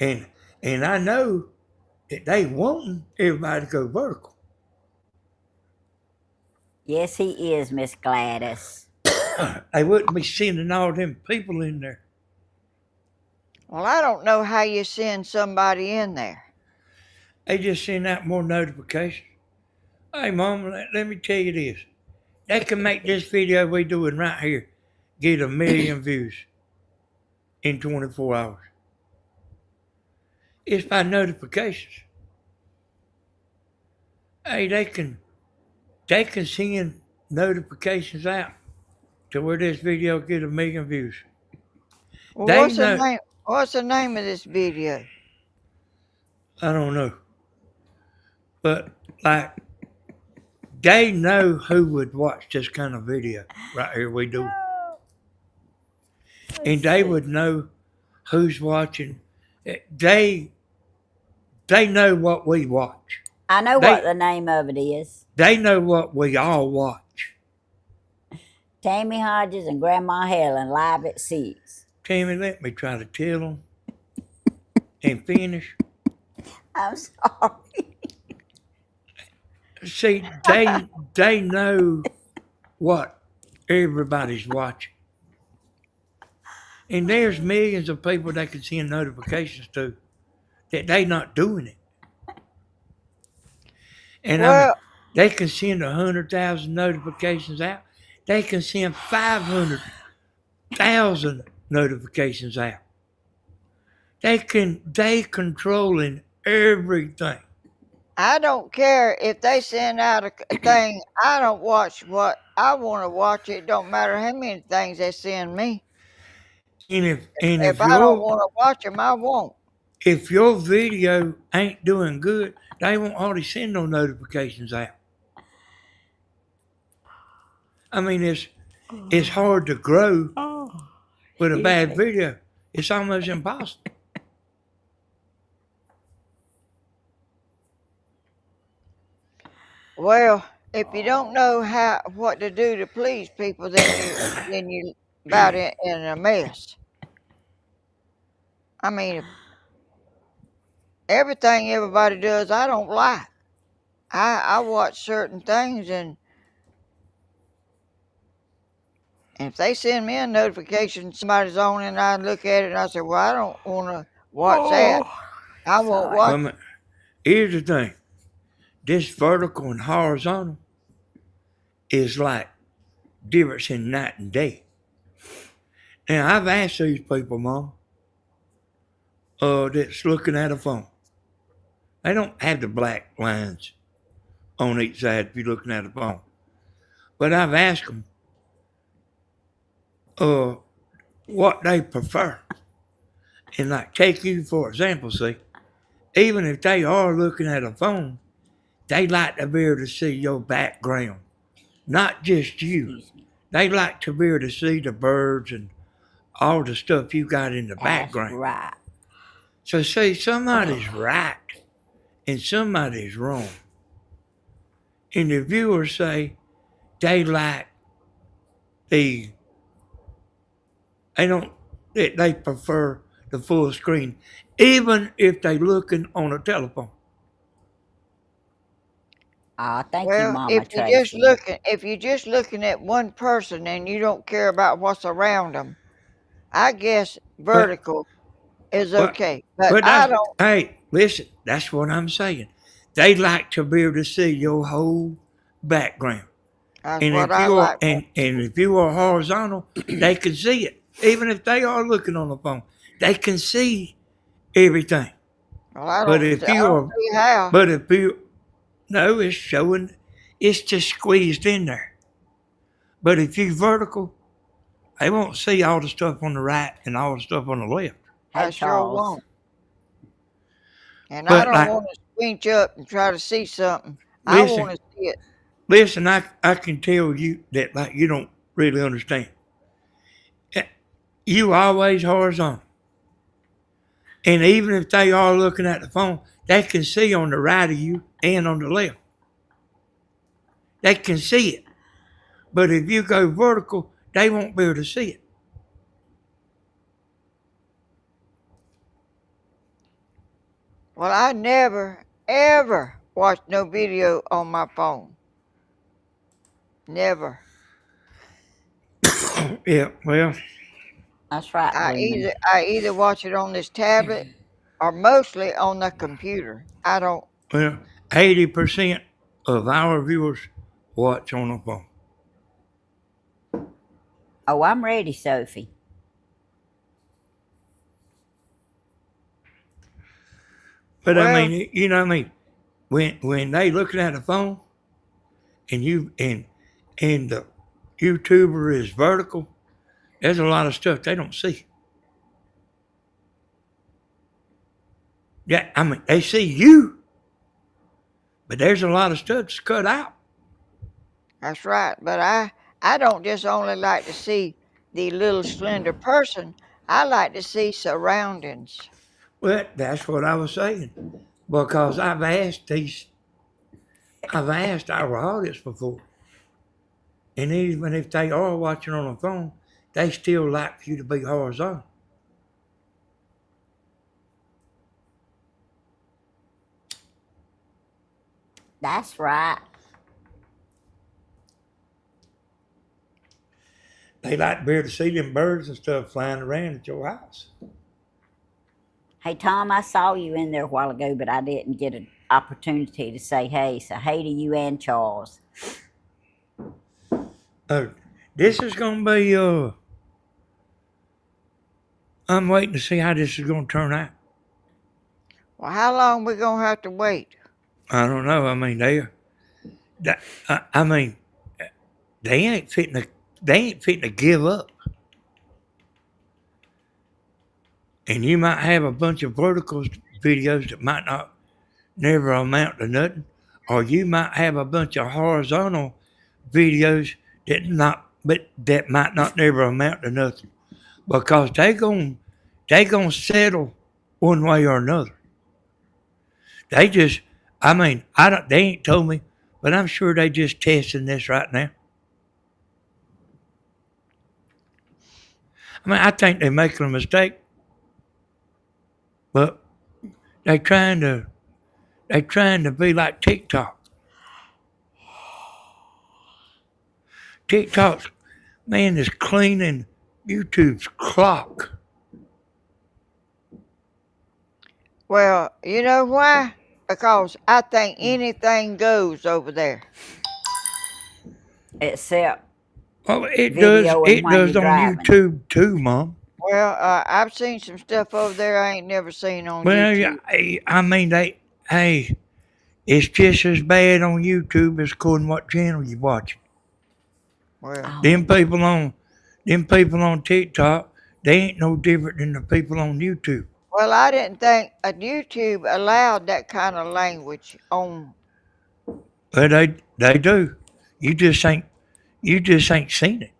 Speaker 3: And and I know that they wanting everybody to go vertical.
Speaker 1: Yes, he is, Miss Gladys.
Speaker 3: They wouldn't be sending all them people in there.
Speaker 2: Well, I don't know how you send somebody in there.
Speaker 3: They just send out more notifications. Hey, Mama, let me tell you this. They can make this video we doing right here get 1,000,000 views in 24 hours. It's by notifications. Hey, they can send notifications out to where this video get 1,000,000 views.
Speaker 2: Well,
Speaker 3: They know.
Speaker 2: What's the name of this video?
Speaker 3: I don't know, but like they know who would watch this kind of video right here we do, and they would know who's watching. They know what we watch.
Speaker 1: I know what the name of it is.
Speaker 3: They know what we all watch.
Speaker 1: Tammy Hodges and Grandma Helen live at 6.
Speaker 3: Tammy, let me try to tell them and finish.
Speaker 1: I'm sorry.
Speaker 3: See, they know what everybody's watching. And there's millions of people they can send notifications to that they not doing it. And I mean, they can send 100,000 notifications out. They can send 500,000 notifications out. They controlling everything.
Speaker 2: I don't care if they send out a thing. I don't watch what I want to watch. It don't matter how many things they send me.
Speaker 3: And if
Speaker 2: I don't want to watch them, I won't.
Speaker 3: If your video ain't doing good, they won't hardly send no notifications out. I mean, it's hard to grow with a bad video. It's almost impossible.
Speaker 2: Well, if you don't know what to do to please people, then you about in a mess. I mean, everything everybody does, I don't like. I watch certain things, and if they send me a notification somebody's on, and I look at it and I say, well, I don't want to watch that. I won't watch.
Speaker 3: Well, here's the thing. This vertical and horizontal is like difference in night and day. Now, I've asked these people, Mom, that's looking at a phone. They don't have the black lines on each side if you're looking at a phone. But I've asked them what they prefer. And like, take you for example, see, even if they are looking at a phone, they like to be able to see your background, not just you. They like to be able to see the birds and all the stuff you got in the background.
Speaker 1: Right.
Speaker 3: So see, somebody's right and somebody's wrong. And the viewers say they like they prefer the full screen, even if they looking on a telephone.
Speaker 1: Thank you, Mama
Speaker 2: if
Speaker 1: Tracy.
Speaker 2: you're just looking at one person and you don't care about what's around them, I guess vertical is okay. But I don't.
Speaker 3: Hey, listen, that's what I'm saying. They like to be able to see your whole background.
Speaker 2: That's what I like.
Speaker 3: And if you are horizontal, they can see it. Even if they are looking on the phone, they can see everything.
Speaker 2: Well, I don't see how.
Speaker 3: But if you, no, it's showing, it's just squeezed in there. But if you vertical, they won't see all the stuff on the right and all the stuff on the left.
Speaker 2: I sure won't. And I don't want to squinch up and try to see something. I want to see it.
Speaker 3: Listen, I can tell you that like you don't really understand. You always horizontal. And even if they are looking at the phone, they can see on the right of you and on the left. They can see it. But if you go vertical, they won't be able to see it.
Speaker 2: Well, I never, ever watched no video on my phone. Never.
Speaker 3: Yeah, well,
Speaker 1: That's right, Blooming.
Speaker 2: I either watch it on this tablet or mostly on the computer. I don't.
Speaker 3: 80% of our viewers watch on a phone.
Speaker 1: Oh, I'm ready, Sophie.
Speaker 3: But I
Speaker 2: Well,
Speaker 3: mean, you know what I mean? When they looking at a phone and the YouTuber is vertical, there's a lot of stuff they don't see. Yeah, I mean, they see you, but there's a lot of stuff that's cut out.
Speaker 2: that's right. But I don't just only like to see the little slender person. I like to see surroundings.
Speaker 3: Well, that's what I was saying. Because I've asked our audience before, and even if they are watching on a phone, they still like for you to be horizontal.
Speaker 1: That's right.
Speaker 3: They like to be able to see them birds and stuff flying around at your house.
Speaker 1: Hey, Tom, I saw you in there a while ago, but I didn't get an opportunity to say hey. So, hey to you and Charles.
Speaker 3: This is gonna be I'm waiting to see how this is gonna turn out.
Speaker 2: Well, how long we gonna have to wait?
Speaker 3: I don't know. I mean, I mean, they ain't fitting to give up. And you might have a bunch of verticals videos that might not never amount to nothing, or you might have a bunch of horizontal videos that might not never amount to nothing, because they gonna settle one way or another. They just, I mean, I don't. They ain't told me, but I'm sure they just testing this right now. I mean, I think they're making a mistake, but they trying to be like TikTok. TikTok's man is cleaning YouTube's clock.
Speaker 2: Well, you know why? Because I think anything goes over there.
Speaker 1: Except
Speaker 3: Well,
Speaker 1: videoing
Speaker 3: It
Speaker 1: when
Speaker 3: does
Speaker 1: you're
Speaker 3: on
Speaker 1: driving.
Speaker 3: YouTube too, Mom.
Speaker 2: Well, I've seen some stuff over there I ain't never seen on
Speaker 3: Well, yeah,
Speaker 2: YouTube.
Speaker 3: I mean, hey, it's just as bad on YouTube as according to what channel you watching.
Speaker 2: Well,
Speaker 3: Them
Speaker 1: Oh,
Speaker 3: people on, them people on TikTok, they ain't no different than the people on YouTube.
Speaker 2: well, I didn't think YouTube allowed that kind of language on.
Speaker 3: But they do. You just ain't, you just ain't seen it.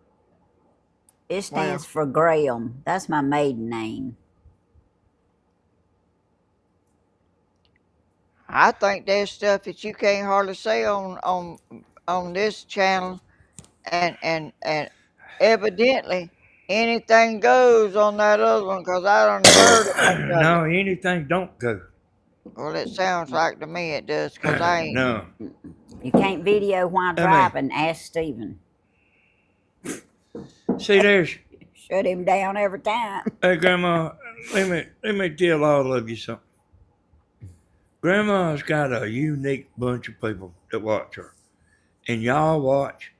Speaker 1: it
Speaker 2: Well,
Speaker 1: stands for Graham. That's my maiden name.
Speaker 2: I think there's stuff that you can't hardly say on this channel, and evidently anything goes on that other one, 'cause I done heard a bunch of it.
Speaker 3: No, anything don't go.
Speaker 2: Well, it sounds like to me it does, 'cause I ain't.
Speaker 3: No,
Speaker 1: You can't video while
Speaker 3: I mean,
Speaker 1: driving. Ask Stephen.
Speaker 3: see, there's,
Speaker 1: Shut him down every time.
Speaker 3: hey, Grandma, let me tell all of you something. Grandma's got a unique bunch of people that watch her, and y'all watch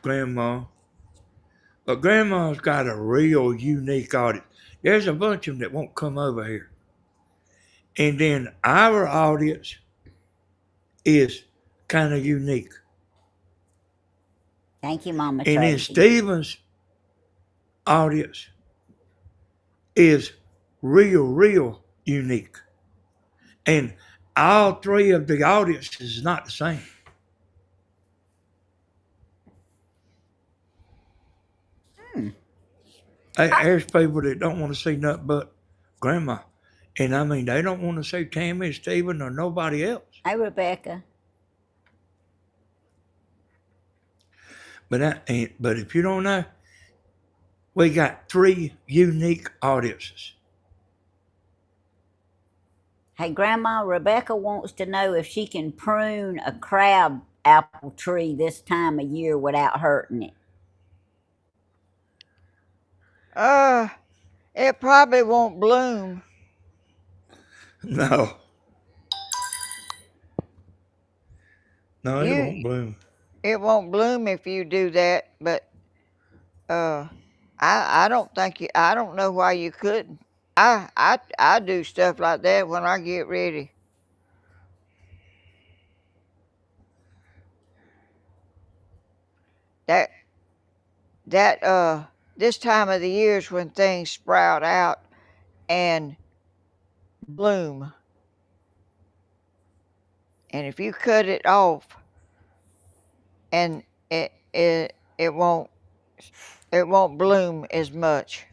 Speaker 3: Grandma, but Grandma's got a real unique audience. There's a bunch of them that won't come over here, and then our audience is kind of unique,
Speaker 1: Thank you, Mama
Speaker 3: and then
Speaker 1: Tracy.
Speaker 3: Stephen's audience is real unique, and all three of the audiences is not the same. There's people that don't want to see nothing but Grandma, and I mean they don't want to see Tammy, Stephen, or nobody else.
Speaker 1: Hey, Rebecca.
Speaker 3: But if you don't know, we got three unique audiences.
Speaker 1: Hey, Grandma, Rebecca wants to know if she can prune a crab apple tree this time of year without hurting it.
Speaker 2: It probably won't bloom.
Speaker 3: No, no, it
Speaker 2: You
Speaker 3: won't bloom.
Speaker 2: It won't bloom if you do that, but uh I don't think I don't know why you couldn't. I do stuff like that when I get ready. That that this time of the year is when things sprout out and bloom. And if you cut it off and it won't bloom as much.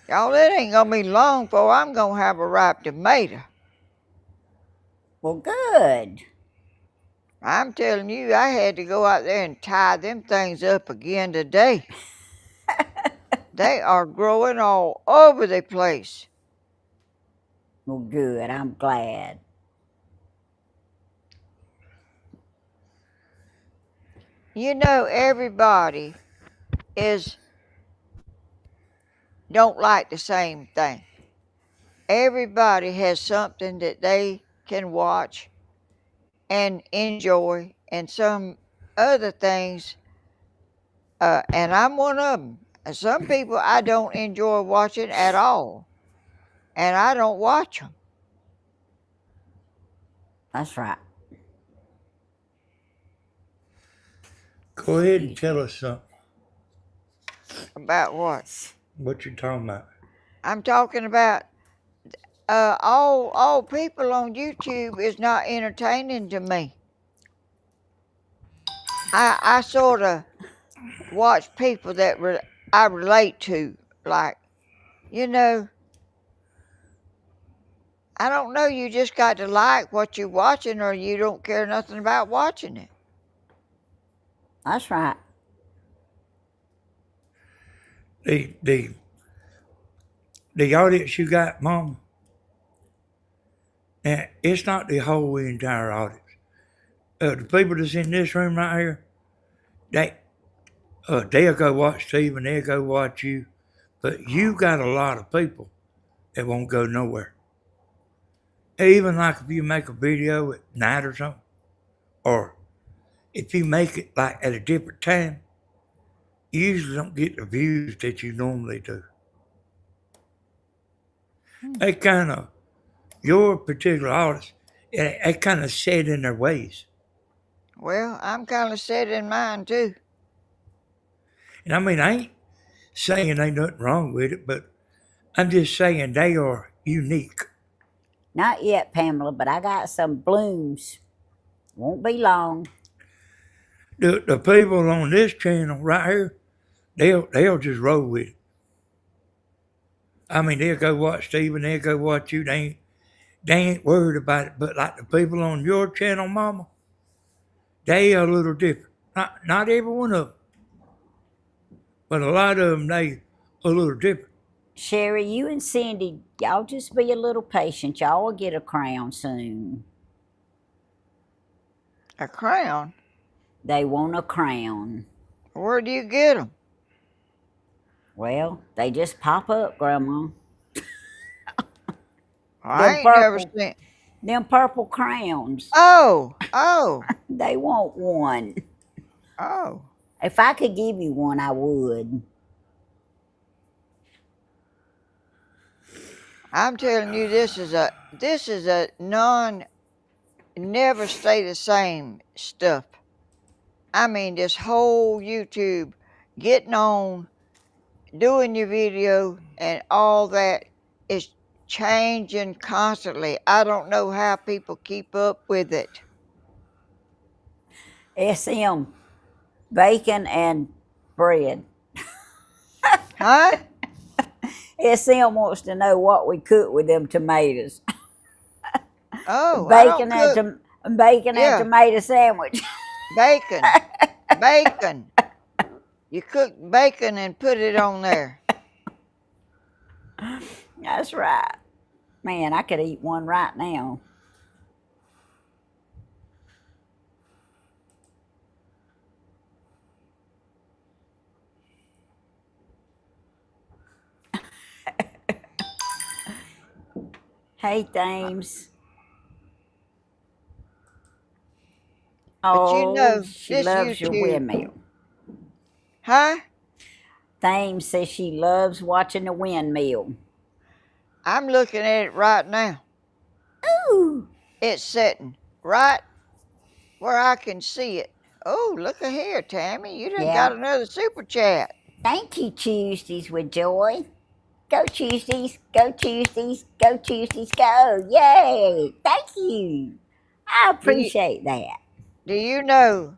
Speaker 2: Y'all, it ain't gonna be long before I'm gonna have a ripe tomato.
Speaker 1: Well, good.
Speaker 2: I'm telling you, I had to go out there and tie them things up again today. They are growing all over the place.
Speaker 1: Well, good. I'm glad.
Speaker 2: You know, everybody is don't like the same thing. Everybody has something that they can watch and enjoy, and some other things, and I'm one of them. Some people I don't enjoy watching at all, and I don't watch them.
Speaker 1: That's right.
Speaker 3: Go ahead and tell us something.
Speaker 2: About what?
Speaker 3: What you talking about?
Speaker 2: I'm talking about all people on YouTube is not entertaining to me. I sort of watch people that I relate to, like, you know, I don't know. You just got to like what you're watching, or you don't care nothing about watching it.
Speaker 1: That's right.
Speaker 3: The the audience you got, Mama. Now, it's not the whole entire audience. The people that's in this room right here, they they'll go watch Steve and they'll go watch you, but you got a lot of people that won't go nowhere. Even like if you make a video at night or something, or if you make it like at a different time, you usually don't get the views that you normally do. They kind of, your particular audience, they kind of set in their ways.
Speaker 2: Well, I'm kind of set in mine too.
Speaker 3: And I mean, I ain't saying ain't nothing wrong with it, but I'm just saying they are unique.
Speaker 1: Not yet, Pamela, but I got some blooms. Won't be long.
Speaker 3: The people on this channel right here, they'll just roll with it. I mean, they'll go watch Steve and they'll go watch you. They ain't worried about it. But like the people on your channel, Mama, they are a little different. Not every one of them, but a lot of them they a little different.
Speaker 1: Sherry, you and Cindy, y'all just be a little patient. Y'all will get a crown soon.
Speaker 2: A crown?
Speaker 1: They want a crown.
Speaker 2: Where do you get them?
Speaker 1: Well, they just pop up, Grandma.
Speaker 2: I ain't never seen.
Speaker 1: Them purple crowns.
Speaker 2: Oh.
Speaker 1: They want one.
Speaker 2: Oh.
Speaker 1: If I could give you one, I would.
Speaker 2: I'm telling you, this is a never stay the same stuff. I mean, this whole YouTube, getting on, doing your video, and all that is changing constantly. I don't know how people keep up with it.
Speaker 1: SM, bacon and bread.
Speaker 2: Huh?
Speaker 1: SM wants to know what we cook with them tomatoes.
Speaker 2: Oh,
Speaker 1: Bacon
Speaker 2: I don't cook.
Speaker 1: and tomato sandwich.
Speaker 2: Bacon. You cook bacon and put it on there.
Speaker 1: That's right. Man, I could eat one right now. Hey, Thames.
Speaker 2: But you
Speaker 1: Oh,
Speaker 2: know,
Speaker 1: she
Speaker 2: this
Speaker 1: loves your
Speaker 2: YouTube,
Speaker 1: windmill.
Speaker 2: huh?
Speaker 1: Thames says she loves watching the windmill.
Speaker 2: I'm looking at it right now.
Speaker 1: Ooh,
Speaker 2: It's sitting right where I can see it. Oh, look at here, Tammy. You done
Speaker 1: yeah.
Speaker 2: got another super chat.
Speaker 1: Thank you, Tuesdays with Joy. Go Tuesdays, go Tuesdays, go Tuesdays, go. Yay. Thank you. I
Speaker 2: Do you
Speaker 1: appreciate that.
Speaker 2: do you know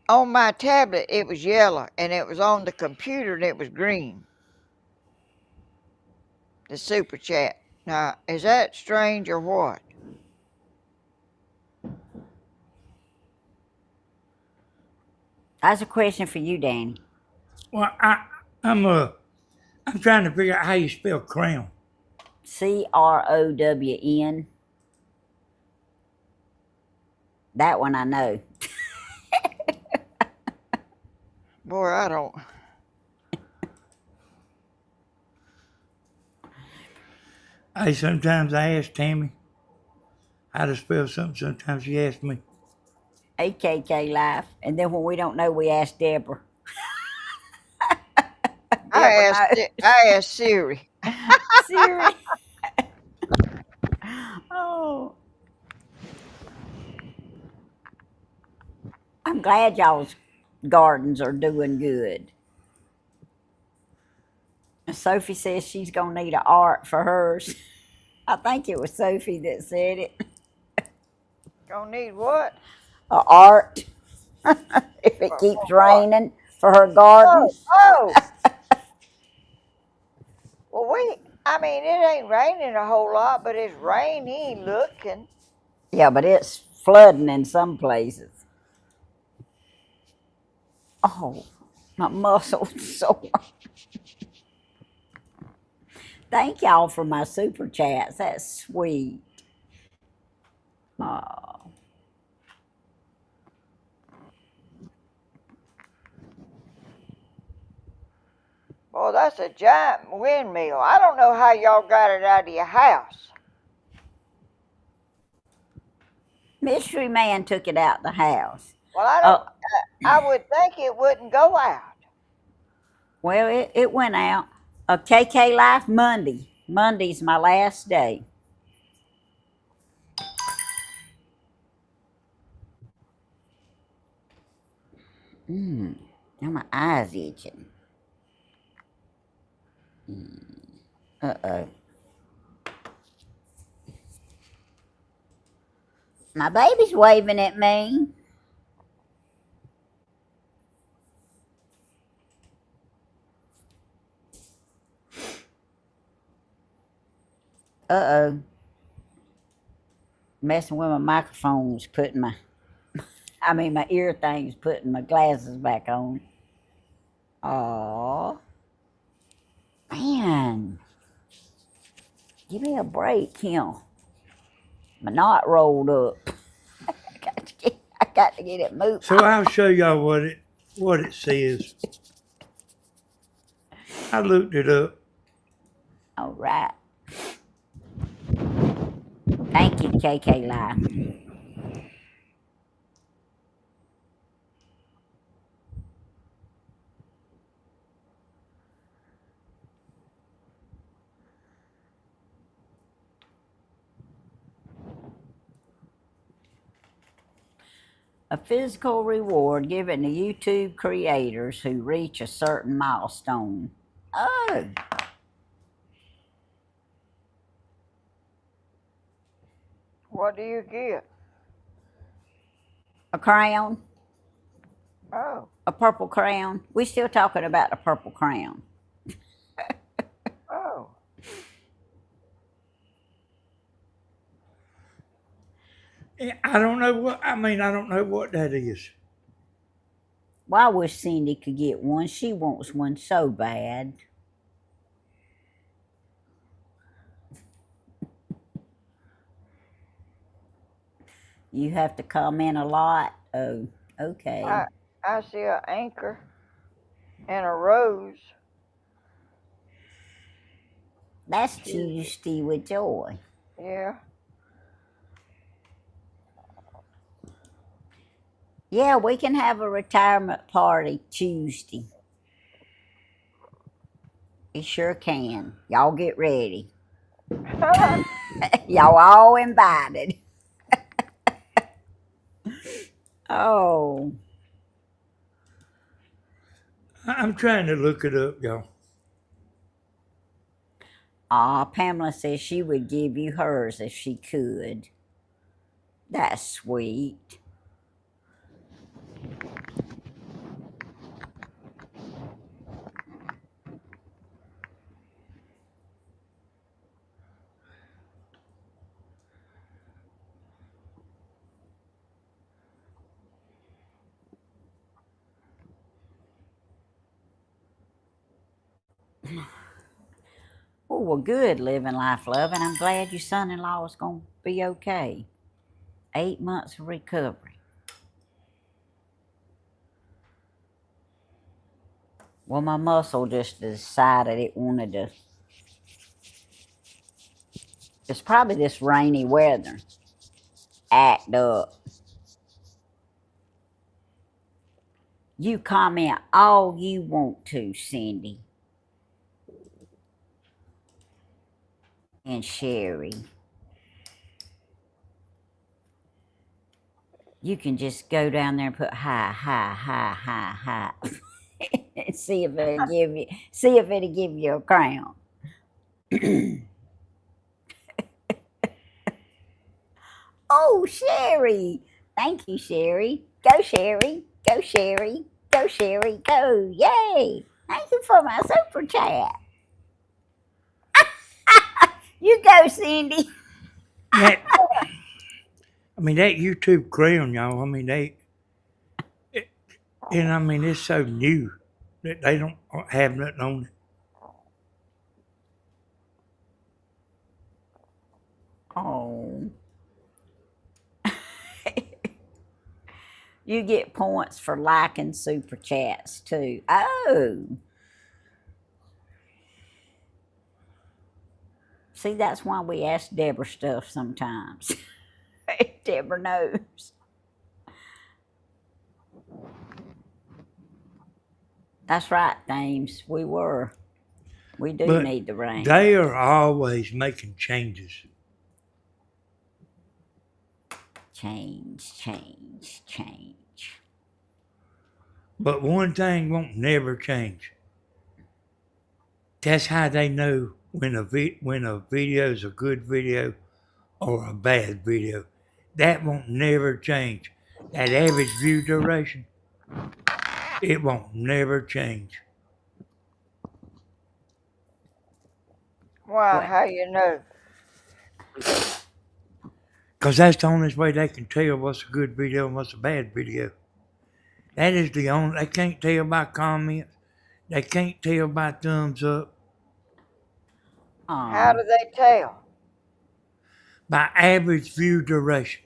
Speaker 2: on my tablet it was yellow and it was on the computer and it was green? The super chat. Now, is that strange or what?
Speaker 1: That's a question for you, Danny.
Speaker 3: Well, I'm trying to figure out how you spell crown.
Speaker 1: CROWN. That one I know.
Speaker 2: Boy, I don't.
Speaker 3: Sometimes I ask Tammy how to spell something. Sometimes she asks me.
Speaker 1: AKK Life. And then when we don't know, we ask Deborah.
Speaker 2: I
Speaker 1: Deborah
Speaker 2: asked
Speaker 1: knows.
Speaker 2: I asked Siri.
Speaker 1: Siri. Oh, I'm glad y'all's gardens are doing good. Sophie says she's going to need an art for hers. I think it was Sophie that said it.
Speaker 2: Gonna need what?
Speaker 1: A art if it
Speaker 2: For
Speaker 1: keeps
Speaker 2: what?
Speaker 1: raining for her garden.
Speaker 2: Oh, oh. Well, I mean, it ain't raining a whole lot, but it's rainy looking.
Speaker 1: Yeah, but it's flooding in some places. Oh, my muscles sore. Thank y'all for my super chats. That's sweet. Oh,
Speaker 2: Boy, that's a giant windmill. I don't know how y'all got it out of your house.
Speaker 1: Mystery Man took it out the house.
Speaker 2: Well, I don't.
Speaker 1: Oh,
Speaker 2: I would think it wouldn't go out.
Speaker 1: well, it went out. KK Life Monday. Monday's my last day. Now my eyes itching. Uh-oh. My baby's waving at me. Uh-oh. Messing with my microphones, my ear things, putting my glasses back on. Aw. Man. Give me a break, Kim. My knot rolled up. I got to get it moved.
Speaker 3: So I'll show y'all what it says. I looked it up.
Speaker 1: All right. Thank you, KK Live. A physical reward given to YouTube creators who reach a certain milestone. Oh,
Speaker 2: What do you get?
Speaker 1: a crown,
Speaker 2: Oh,
Speaker 1: a purple crown. We still talking about the purple crown.
Speaker 2: oh.
Speaker 3: I don't know what I don't know what that is.
Speaker 1: Well, I wish Cindy could get one. She wants one so bad. You have to come in a lot. Oh, okay.
Speaker 2: I see an anchor and a rose.
Speaker 1: That's Tuesday with joy.
Speaker 2: Yeah.
Speaker 1: Yeah, we can have a retirement party Tuesday. We sure can. Y'all get ready. Y'all all invited. Oh.
Speaker 3: I'm trying to look it up, y'all.
Speaker 1: Pamela says she would give you hers if she could. That's sweet. Oh, well, good, living life loving. I'm glad your son in law is going to be okay. 8 months of recovery. Well, my muscle just decided it wanted to. It's probably this rainy weather. Act up. You comment all you want to, Cindy. And Sherry. You can just go down there and put hi, hi, hi, hi, hi. And see if it'll give you a crown. Oh, Sherry. Thank you, Sherry. Go, Sherry. Go, Sherry. Go, Sherry. Go. Yay. Thank you for my super chat. You go, Cindy.
Speaker 3: That, that YouTube crown, y'all. It's so new that they don't have nothing on it.
Speaker 1: Oh. You get points for liking super chats too. Oh. See, that's why we ask Deborah stuff sometimes. Deborah knows. That's right, Thames. We do
Speaker 3: But
Speaker 1: need the rain.
Speaker 3: they are always making changes.
Speaker 1: Change.
Speaker 3: But one thing won't never change. That's how they know when a video is a good video or a bad video. That won't never change. That average view duration, it won't never change.
Speaker 2: Why?
Speaker 1: What?
Speaker 2: How you know?
Speaker 3: Because that's the only way they can tell what's a good video and what's a bad video. That is the only, they can't tell by comments. They can't tell by thumbs up.
Speaker 2: How do they tell?
Speaker 3: By average view duration.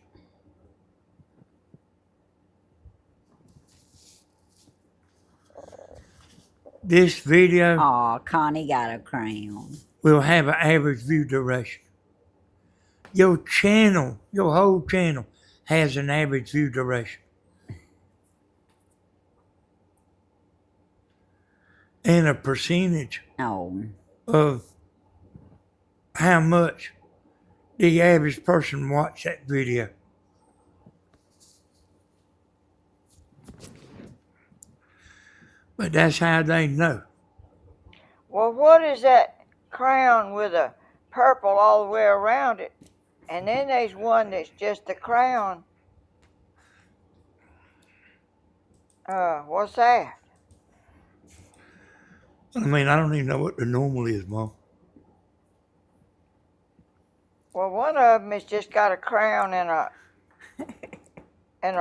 Speaker 3: This video
Speaker 1: Connie got a crown.
Speaker 3: will have an average view duration. Your channel, your whole channel, has an average view duration. And a percentage of how much the average person watched that video. But that's how they know.
Speaker 2: Well, what is that crown with a purple all the way around it? And then there's one that's just the crown. What's that?
Speaker 3: I don't even know what the normal is, Mom.
Speaker 2: Well, one of them has just got a crown and a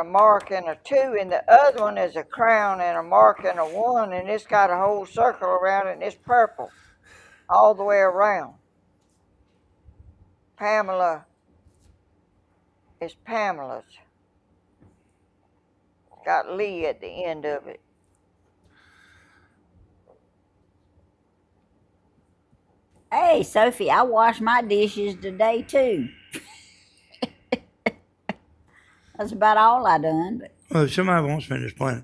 Speaker 2: mark and a 2, and the other one is a crown and a mark and a 1, and it's got a whole circle around it, and it's purple all the way around. Pamela It's Pamela's. It's got Lee at the end of it.
Speaker 1: Hey, Sophie, I washed my dishes today too. That's about all I done. But
Speaker 3: Well, somebody wants me to explain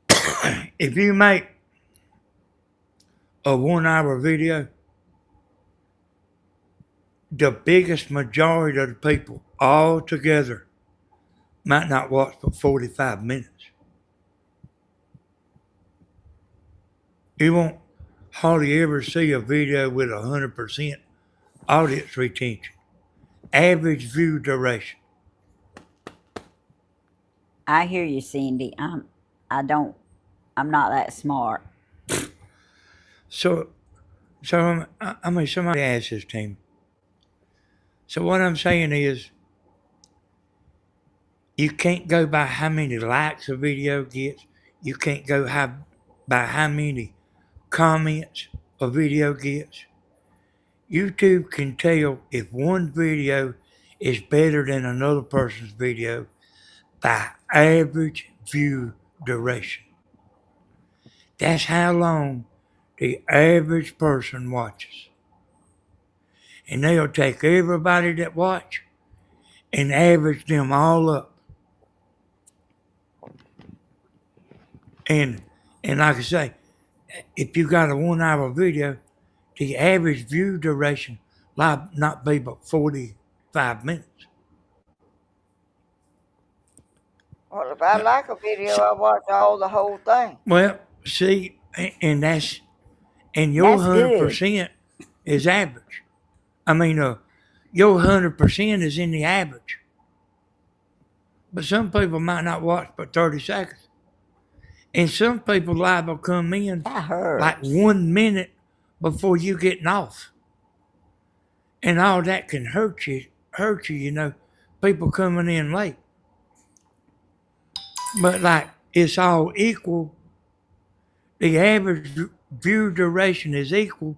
Speaker 3: it. If you make a 1 hour video, the biggest majority of the people all together might not watch for 45 minutes. You won't hardly ever see a video with 100% audience retention. Average view duration.
Speaker 1: I hear you, Cindy. I'm not that smart.
Speaker 3: So I mean, somebody asked this team. So what I'm saying is, you can't go by how many likes a video gets. You can't go by how many comments a video gets. YouTube can tell if one video is better than another person's video by average view duration. That's how long the average person watches. And they'll take everybody that watch and average them all up. And like I say, if you got a 1 hour video, the average view duration might not be but 45 minutes.
Speaker 2: Well, if I like a video, I watch the whole thing.
Speaker 3: Well, see, and your
Speaker 1: That's good.
Speaker 3: 100% is average. I mean, your 100% is in the average. But some people might not watch but 30 seconds. And some people live will come in
Speaker 1: That hurts.
Speaker 3: like 1 minute before you getting off. And all that can hurt you, you know, people coming in late. But like, it's all equal. The average view duration is equal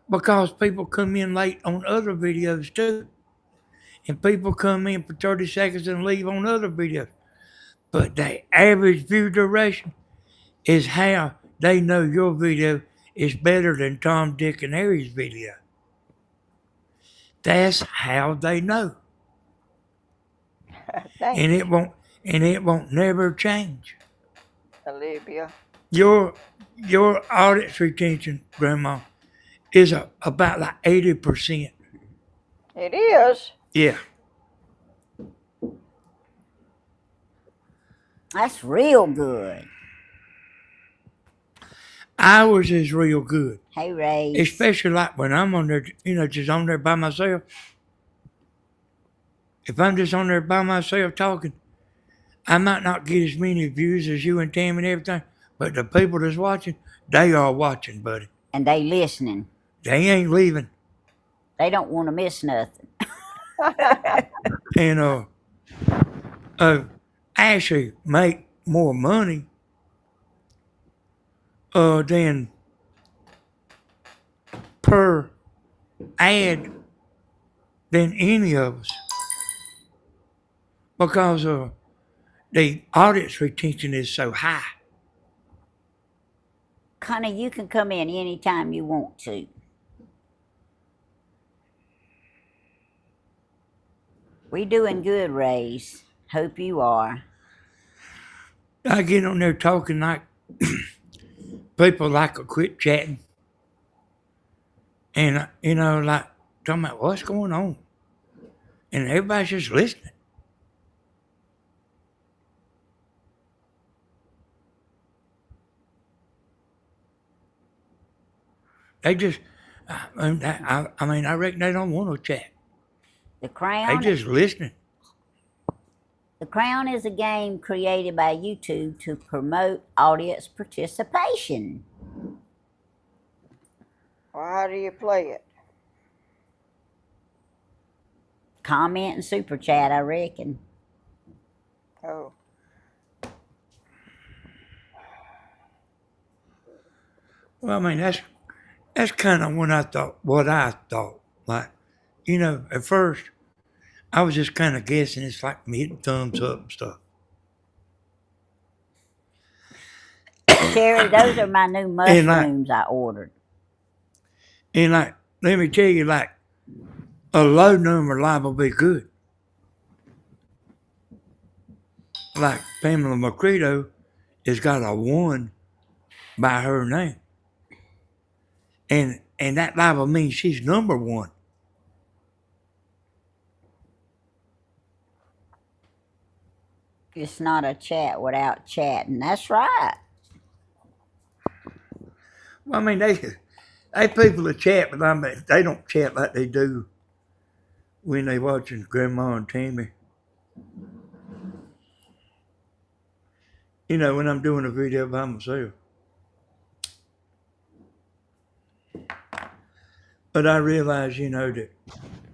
Speaker 3: because people come in late on other videos too. And people come in for 30 seconds and leave on other videos. But the average view duration is how they know your video is better than Tom, Dick, and Harry's video. That's how they know.
Speaker 2: Thank
Speaker 3: And it won't never change.
Speaker 2: Olivia.
Speaker 3: Your audience retention, Grandma, is about like 80%.
Speaker 2: It is.
Speaker 3: Yeah.
Speaker 1: That's real good.
Speaker 3: Ours is real good.
Speaker 1: Hey, Ray.
Speaker 3: Especially like when I'm on there, you know, just on there by myself. If I'm just on there by myself talking, I might not get as many views as you and Tammy and everything, but the people that's watching, they are watching, buddy.
Speaker 1: And they listening.
Speaker 3: They ain't leaving.
Speaker 1: They don't want to miss nothing.
Speaker 3: And actually make more money than per ad than any of us, because the audience retention is so high.
Speaker 1: Connie, you can come in anytime you want to. We doing good, Rays. Hope you are.
Speaker 3: I get on there talking like people like to quit chatting. And, you know, like talking about what's going on. And everybody's just listening. They just, I mean, I reckon they don't want to chat.
Speaker 1: The
Speaker 3: They
Speaker 1: Crown.
Speaker 3: just listening.
Speaker 1: The Crown is a game created by YouTube to promote audience participation.
Speaker 2: Well, how do you play it?
Speaker 1: Comment and super chat, I reckon.
Speaker 2: Oh.
Speaker 3: Well, I mean, that's kind of what I thought. Like, you know, at first, I was just kind of guessing. It's like me hitting thumbs up and stuff.
Speaker 1: Sherry, those are my new
Speaker 3: And like,
Speaker 1: mushrooms I ordered.
Speaker 3: and like, let me tell you, like, a low number liable to be good. Like Pamela Macredo has got a 1 by her name. And that liable means she's number 1.
Speaker 1: It's not a chat without chatting. That's right.
Speaker 3: Well, I mean, they people that chat, but I mean, they don't chat like they do when they watching Grandma and Tammy. You know, when I'm doing a video by myself. But I realize, you know, that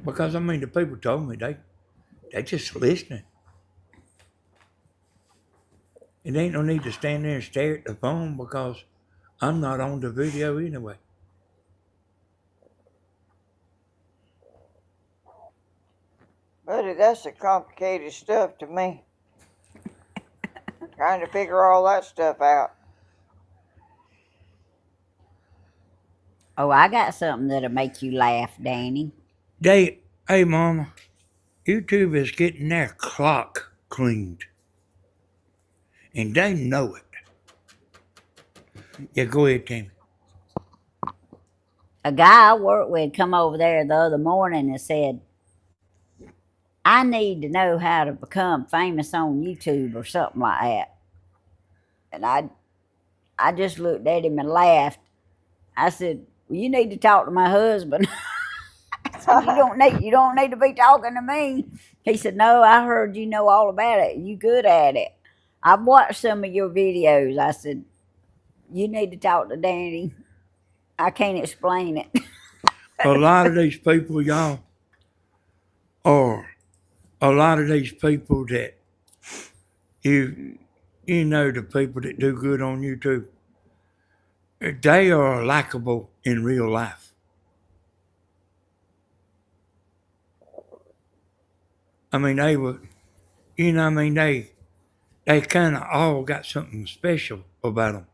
Speaker 3: because I mean the people told me they just listening. It ain't no need to stand there and stare at the phone because I'm not on the video anyway.
Speaker 2: Buddy, that's the complicated stuff to me. Trying to figure all that stuff out.
Speaker 1: Oh, I got something that'll make you laugh, Danny.
Speaker 3: Hey, Mama, YouTube is getting their clock cleaned. And they know it. Yeah, go ahead, Tammy.
Speaker 1: A guy I worked with come over there the other morning and said, I need to know how to become famous on YouTube or something like that. And I just looked at him and laughed. I said, well, you need to talk to my husband. I said, you don't need to be talking to me. He said, no, I heard you know all about it. You good at it. I've watched some of your videos. I said, you need to talk to Danny. I can't explain it.
Speaker 3: A lot of these people, y'all, are a lot of these people that you know, the people that do good on YouTube, they are likable in real life. I mean, they were, you know, I mean, they kind of all got something special about them.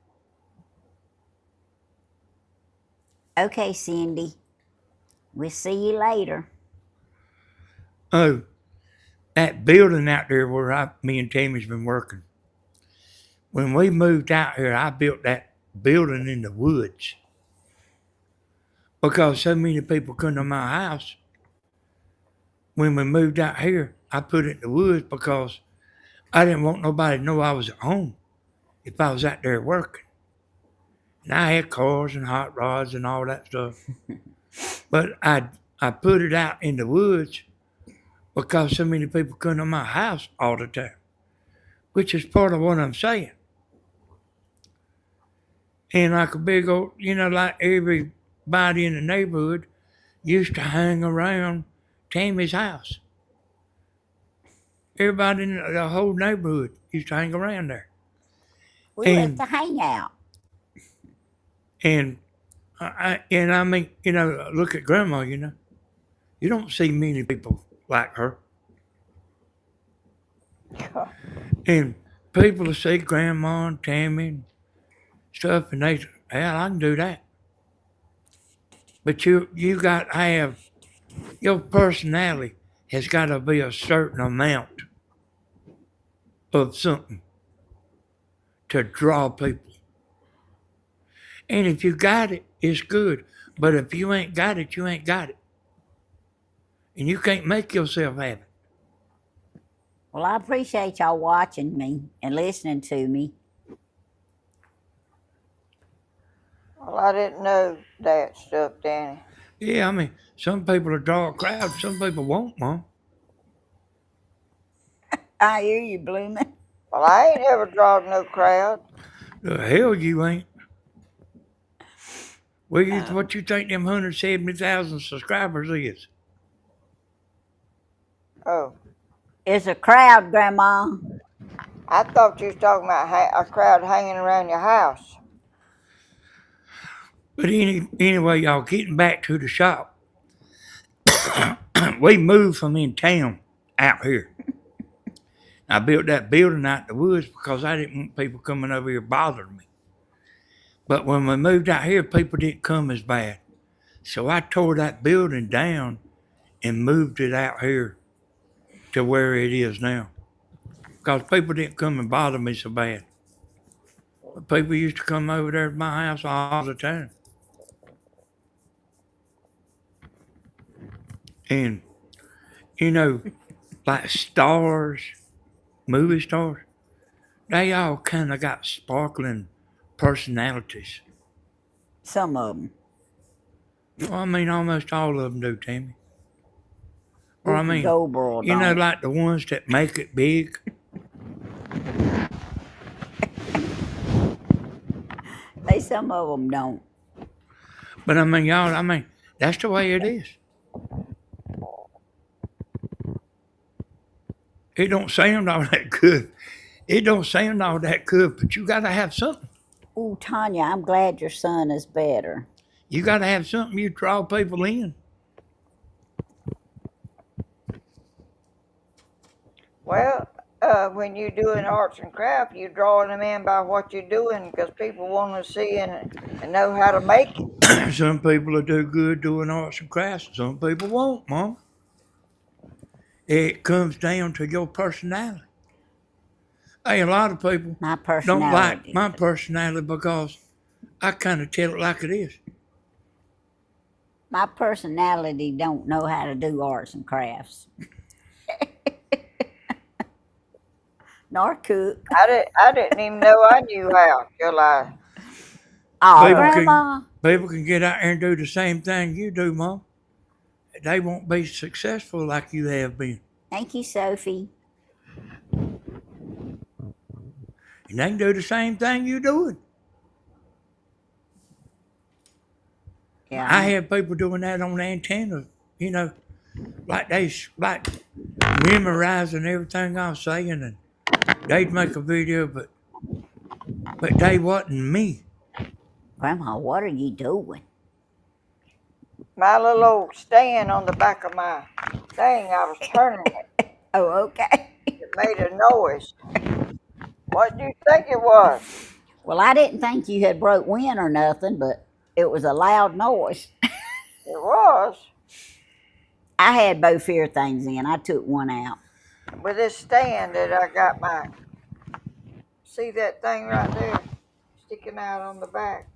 Speaker 1: Okay, Cindy. We'll see you later.
Speaker 3: Oh, that building out there where me and Tammy's been working. When we moved out here, I built that building in the woods because so many people couldn't to my house. When we moved out here, I put it in the woods because I didn't want nobody to know I was at home if I was out there working. And I had cars and hot rods and all that stuff. But I put it out in the woods because so many people couldn't to my house all the time, which is part of what I'm saying. And like a big old, you know, like everybody in the neighborhood used to hang around Tammy's house. Everybody in the whole neighborhood used to hang around there.
Speaker 1: We left the hangout.
Speaker 3: And I mean, you know, look at Grandma, you know. You don't see many people like her. And people will see Grandma and Tammy and stuff, and they say, hell, I can do that. But you got to have, your personality has got to be a certain amount of something to draw people. And if you got it, it's good. But if you ain't got it, you ain't got it. And you can't make yourself have it.
Speaker 1: Well, I appreciate y'all watching me and listening to me.
Speaker 2: Well, I didn't know that stuff, Danny.
Speaker 3: Yeah, I mean, some people will draw a crowd, some people won't, Mom.
Speaker 1: I hear you, Bloomin'.
Speaker 2: Well, I ain't ever drawed no crowd.
Speaker 3: The hell you ain't. What you think them 170,000 subscribers is?
Speaker 2: Oh,
Speaker 1: It's a crowd, Grandma.
Speaker 2: I thought you was talking about a crowd hanging around your house.
Speaker 3: But anyway, y'all, getting back to the shop. We moved from in town out here. I built that building out in the woods because I didn't want people coming over here bothering me. But when we moved out here, people didn't come as bad. So I tore that building down and moved it out here to where it is now. Because people didn't come and bother me so bad. But people used to come over there to my house all the time. And, you know, like stars, movie stars, they all kind of got sparkling personalities.
Speaker 1: Some of them.
Speaker 3: Well, I mean, almost all of them do, Tammy. Or I
Speaker 1: Whoopi
Speaker 3: mean,
Speaker 1: Goldberg
Speaker 3: you know,
Speaker 1: don't.
Speaker 3: like the ones that make it big.
Speaker 1: Some of them don't.
Speaker 3: But I mean, y'all, I mean, that's the way it is. It don't sound all that good. It don't sound all that good, but you got to have something.
Speaker 1: Oh, Tanya, I'm glad your son is better.
Speaker 3: You got to have something you draw people in.
Speaker 2: Well, when you're doing arts and crafts, you're drawing them in by what you're doing because people want to see and know how to make it.
Speaker 3: Some people will do good doing arts and crafts. Some people won't, Mom. It comes down to your personality. Hey, a lot of people
Speaker 1: My
Speaker 3: don't
Speaker 1: personality.
Speaker 3: like my personality because I kind of tell it like it is.
Speaker 1: My personality don't know how to do arts and crafts. Nor cook.
Speaker 2: I didn't even know I knew how till I.
Speaker 1: Oh,
Speaker 3: People
Speaker 1: Grandma.
Speaker 3: People can get out there and do the same thing you do, Mom. They won't be successful like you have been.
Speaker 1: Thank you, Sophie.
Speaker 3: And they can do the same thing you're doing.
Speaker 1: Yeah.
Speaker 3: I have people doing that on the antenna, you know, like they like memorizing everything I'm saying, and they'd make a video, but they wasn't me.
Speaker 1: Grandma, what are you doing?
Speaker 2: My little old stand on the back of my thing, I was turning it.
Speaker 1: Oh, okay.
Speaker 2: It made a noise. What do you think it was?
Speaker 1: Well, I didn't think you had broke wind or nothing, but it was a loud noise.
Speaker 2: It was.
Speaker 1: I had both ear things in. I took one out.
Speaker 2: With this stand that I got my. See that thing right there? Sticking out on the back.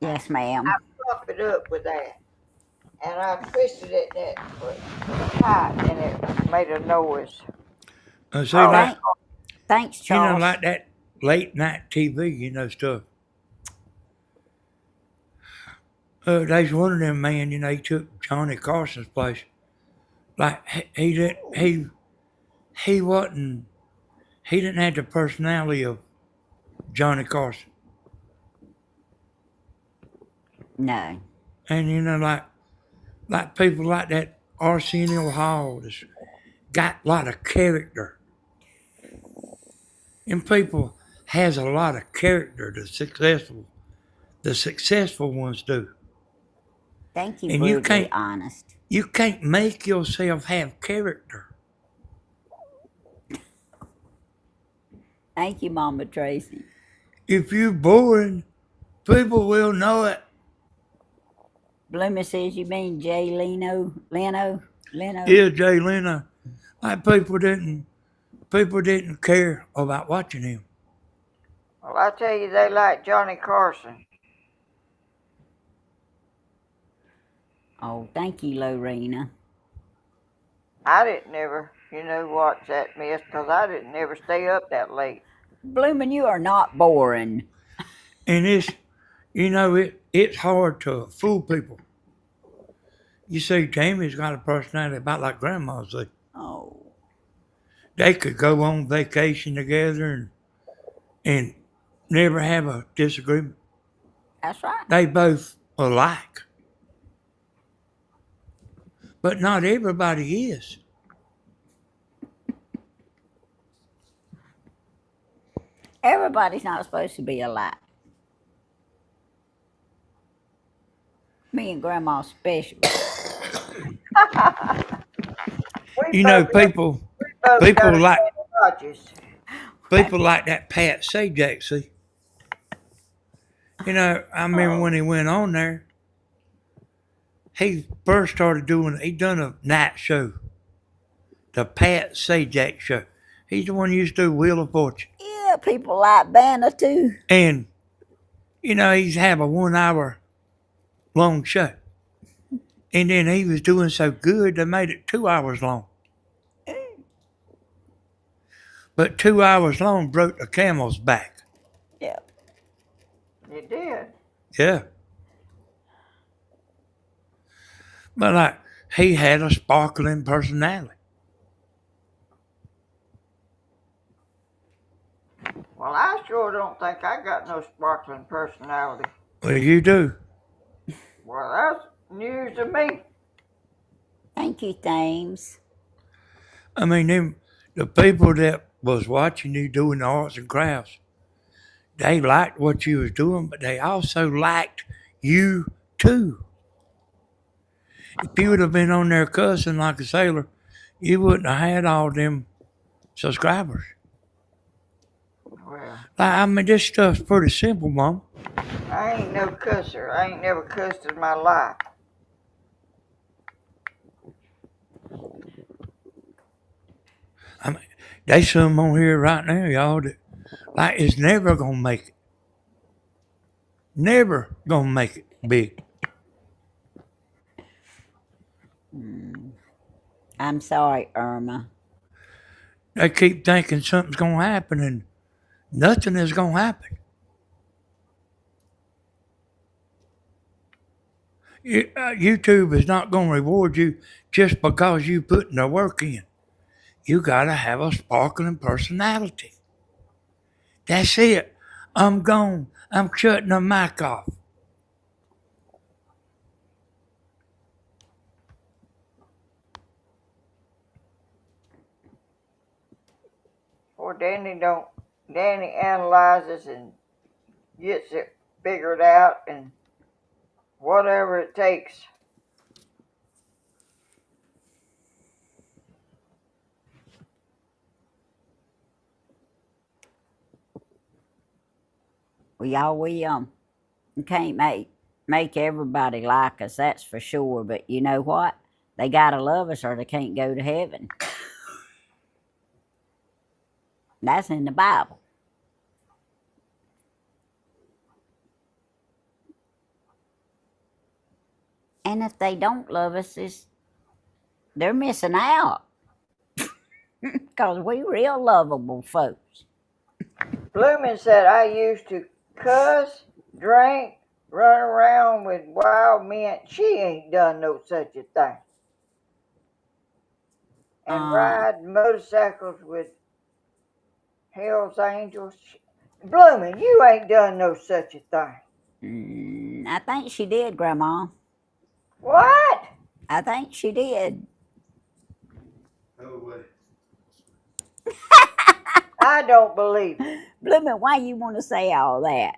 Speaker 1: Yes, ma'am.
Speaker 2: I puffed it up with that. And I twisted it that tight and it made a noise.
Speaker 3: See,
Speaker 2: Oh,
Speaker 3: like,
Speaker 1: Thanks,
Speaker 3: you know,
Speaker 1: Charles.
Speaker 3: like that late night TV, you know, stuff. There's one of them, man, you know, he took Johnny Carson's place. Like, he didn't have the personality of Johnny Carson.
Speaker 1: No.
Speaker 3: And, you know, like people like that Arsenio Hall that's got a lot of character. And people has a lot of character, the successful ones do.
Speaker 1: Thank you,
Speaker 3: And
Speaker 1: brutally honest.
Speaker 3: You can't make yourself have character.
Speaker 1: Thank you, Mama Tracy.
Speaker 3: If you're boring, people will know it.
Speaker 1: Bloomer says you mean Jay Leno?
Speaker 3: Yeah, Jay Leno. Like people didn't care about watching him.
Speaker 2: Well, I tell you, they like Johnny Carson.
Speaker 1: Oh, thank you, Lorena.
Speaker 2: I didn't never, watch that mess because I didn't never stay up that late.
Speaker 1: Bloomin', you are not boring.
Speaker 3: And it's hard to fool people. You see, Tammy's got a personality about like Grandma's.
Speaker 1: Oh.
Speaker 3: They could go on vacation together and never have a disagreement.
Speaker 1: That's right.
Speaker 3: They both alike. But not everybody is.
Speaker 1: Everybody's not supposed to be alike. Me and Grandma special.
Speaker 2: We
Speaker 3: You know,
Speaker 2: both done
Speaker 3: people like
Speaker 2: Hodges.
Speaker 3: people like that Pat Sajak. See, you know, I remember when he went on there. He first started doing. He done a night show, the Pat Sajak show. He's the one who used to do Wheel of Fortune,
Speaker 1: Yeah, people like Banner too.
Speaker 3: and you know he's have a 1 hour long show, and then he was doing so good they made it 2 hours long. But 2 hours long broke the camel's back.
Speaker 1: Yeah.
Speaker 2: It did.
Speaker 3: Yeah. But like he had a sparkling personality.
Speaker 2: Well, I sure don't think I got no sparkling personality.
Speaker 3: Well, you do.
Speaker 2: Well, that's news to me.
Speaker 1: Thank you, Thames.
Speaker 3: I mean, the people that was watching you doing the arts and crafts, they liked what you was doing, but they also liked you too. If you would have been on there cussing like a sailor, you wouldn't have had all them subscribers.
Speaker 2: Well,
Speaker 3: I mean, this stuff's pretty simple, Mom.
Speaker 2: I ain't no cusser. I ain't never cussed in my life.
Speaker 3: I mean, there's some on here right now, y'all, that like is never gonna make it. Never gonna make it big.
Speaker 1: I'm sorry, Irma.
Speaker 3: They keep thinking something's gonna happen and nothing is gonna happen. YouTube is not gonna reward you just because you put the work in. You gotta have a sparkling personality. That's it. I'm gone. I'm shutting the mic off.
Speaker 2: Or Danny analyzes and gets it figured out and whatever it takes.
Speaker 1: We can't make everybody like us, that's for sure. But you know what? They gotta love us or they can't go to heaven. That's in the Bible. And if they don't love us, they're missing out. Because we real lovable folks.
Speaker 2: Bloomin' said I used to cuss, drink, run around with wild men. She ain't done no such a thing. And ride motorcycles with Hell's Angels. Bloomin', you ain't done no such a thing.
Speaker 1: I think she did, Grandma.
Speaker 2: What?
Speaker 1: I think she did.
Speaker 3: No way.
Speaker 2: I don't believe it.
Speaker 1: Bloomin', why you want to say all that?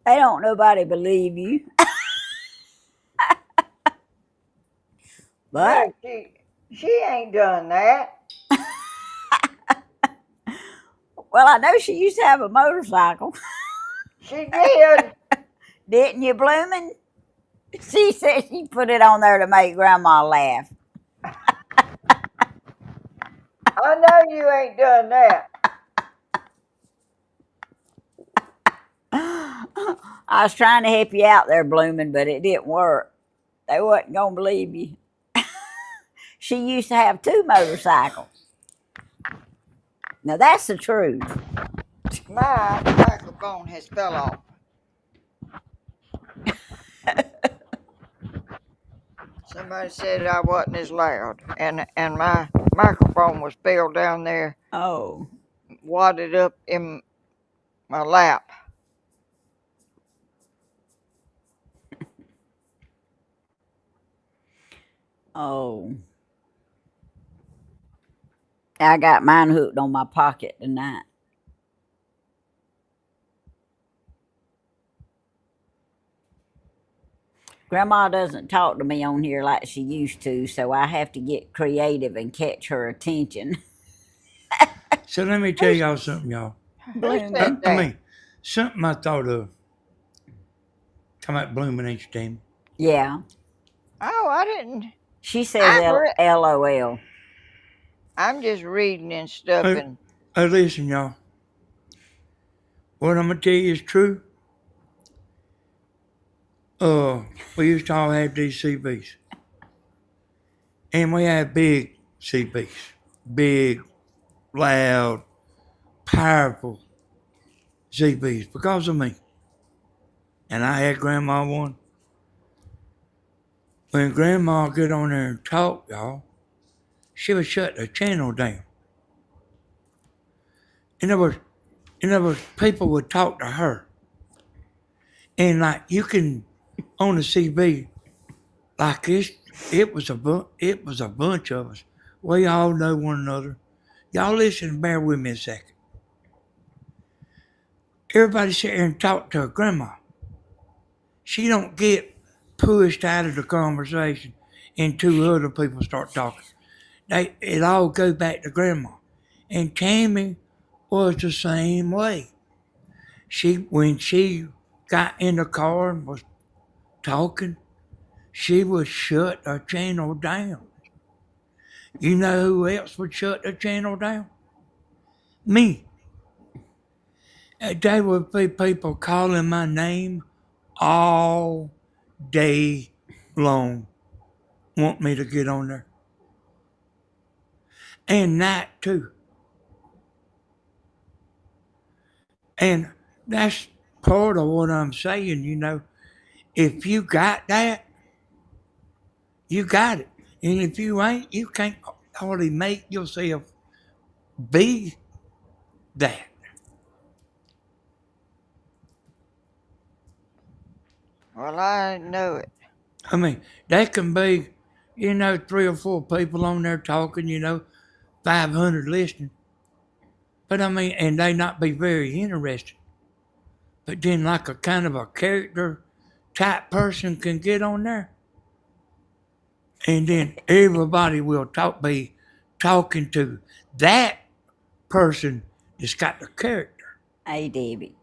Speaker 1: They don't nobody believe you. But
Speaker 2: No, she ain't done that.
Speaker 1: well, I know she used to have a motorcycle.
Speaker 2: She did.
Speaker 1: Didn't you, Bloomin'? She said she put it on there to make Grandma laugh.
Speaker 2: I know you ain't done that.
Speaker 1: I was trying to help you out there, Bloomin', but it didn't work. They wasn't gonna believe you. She used to have 2 motorcycles. Now that's the truth.
Speaker 2: My microphone has fell off. Somebody said I wasn't as loud, and my microphone was fell down there,
Speaker 1: Oh.
Speaker 2: wadded up in my lap.
Speaker 1: Oh. I got mine hooked on my pocket tonight. Grandma doesn't talk to me on here like she used to, so I have to get creative and catch her attention.
Speaker 3: So let me tell y'all something, y'all.
Speaker 2: Who
Speaker 1: Blooming.
Speaker 2: said
Speaker 3: I
Speaker 2: that?
Speaker 3: mean, something I thought of. Talking about blooming each day.
Speaker 1: Yeah.
Speaker 2: Oh, I didn't.
Speaker 1: She says
Speaker 2: I'm re-
Speaker 1: LOL.
Speaker 2: I'm just reading and stuff,
Speaker 3: Hey,
Speaker 2: and
Speaker 3: hey, listen, y'all. What I'm gonna tell you is true. We used to all have these CBs, and we had big CBs, big, loud, powerful CBs because of me. And I had Grandma one. When Grandma get on there and talk, y'all, she would shut the channel down. And there was people would talk to her, and like you can on the CB, like this, it was a bunch of us. We all know one another. Y'all listen and bear with me a second. Everybody sit here and talk to her grandma. She don't get pushed out of the conversation and two other people start talking. It all goes back to grandma. And Tammy was the same way. When she got in the car and was talking, she would shut the channel down. You know who else would shut the channel down? Me. There would be people calling my name all day long, want me to get on there. And night too. And that's part of what I'm saying, you know. If you got that, you got it. And if you ain't, you can't hardly make yourself be that.
Speaker 2: well, I know it.
Speaker 3: I mean, that can be, you know, three or four people on there talking, you know, 500 listening. But I mean, and they not be very interested. But then, like a kind of a character type person can get on there, and then everybody will be talking to that person that's got the character.
Speaker 1: Hey, Debbie.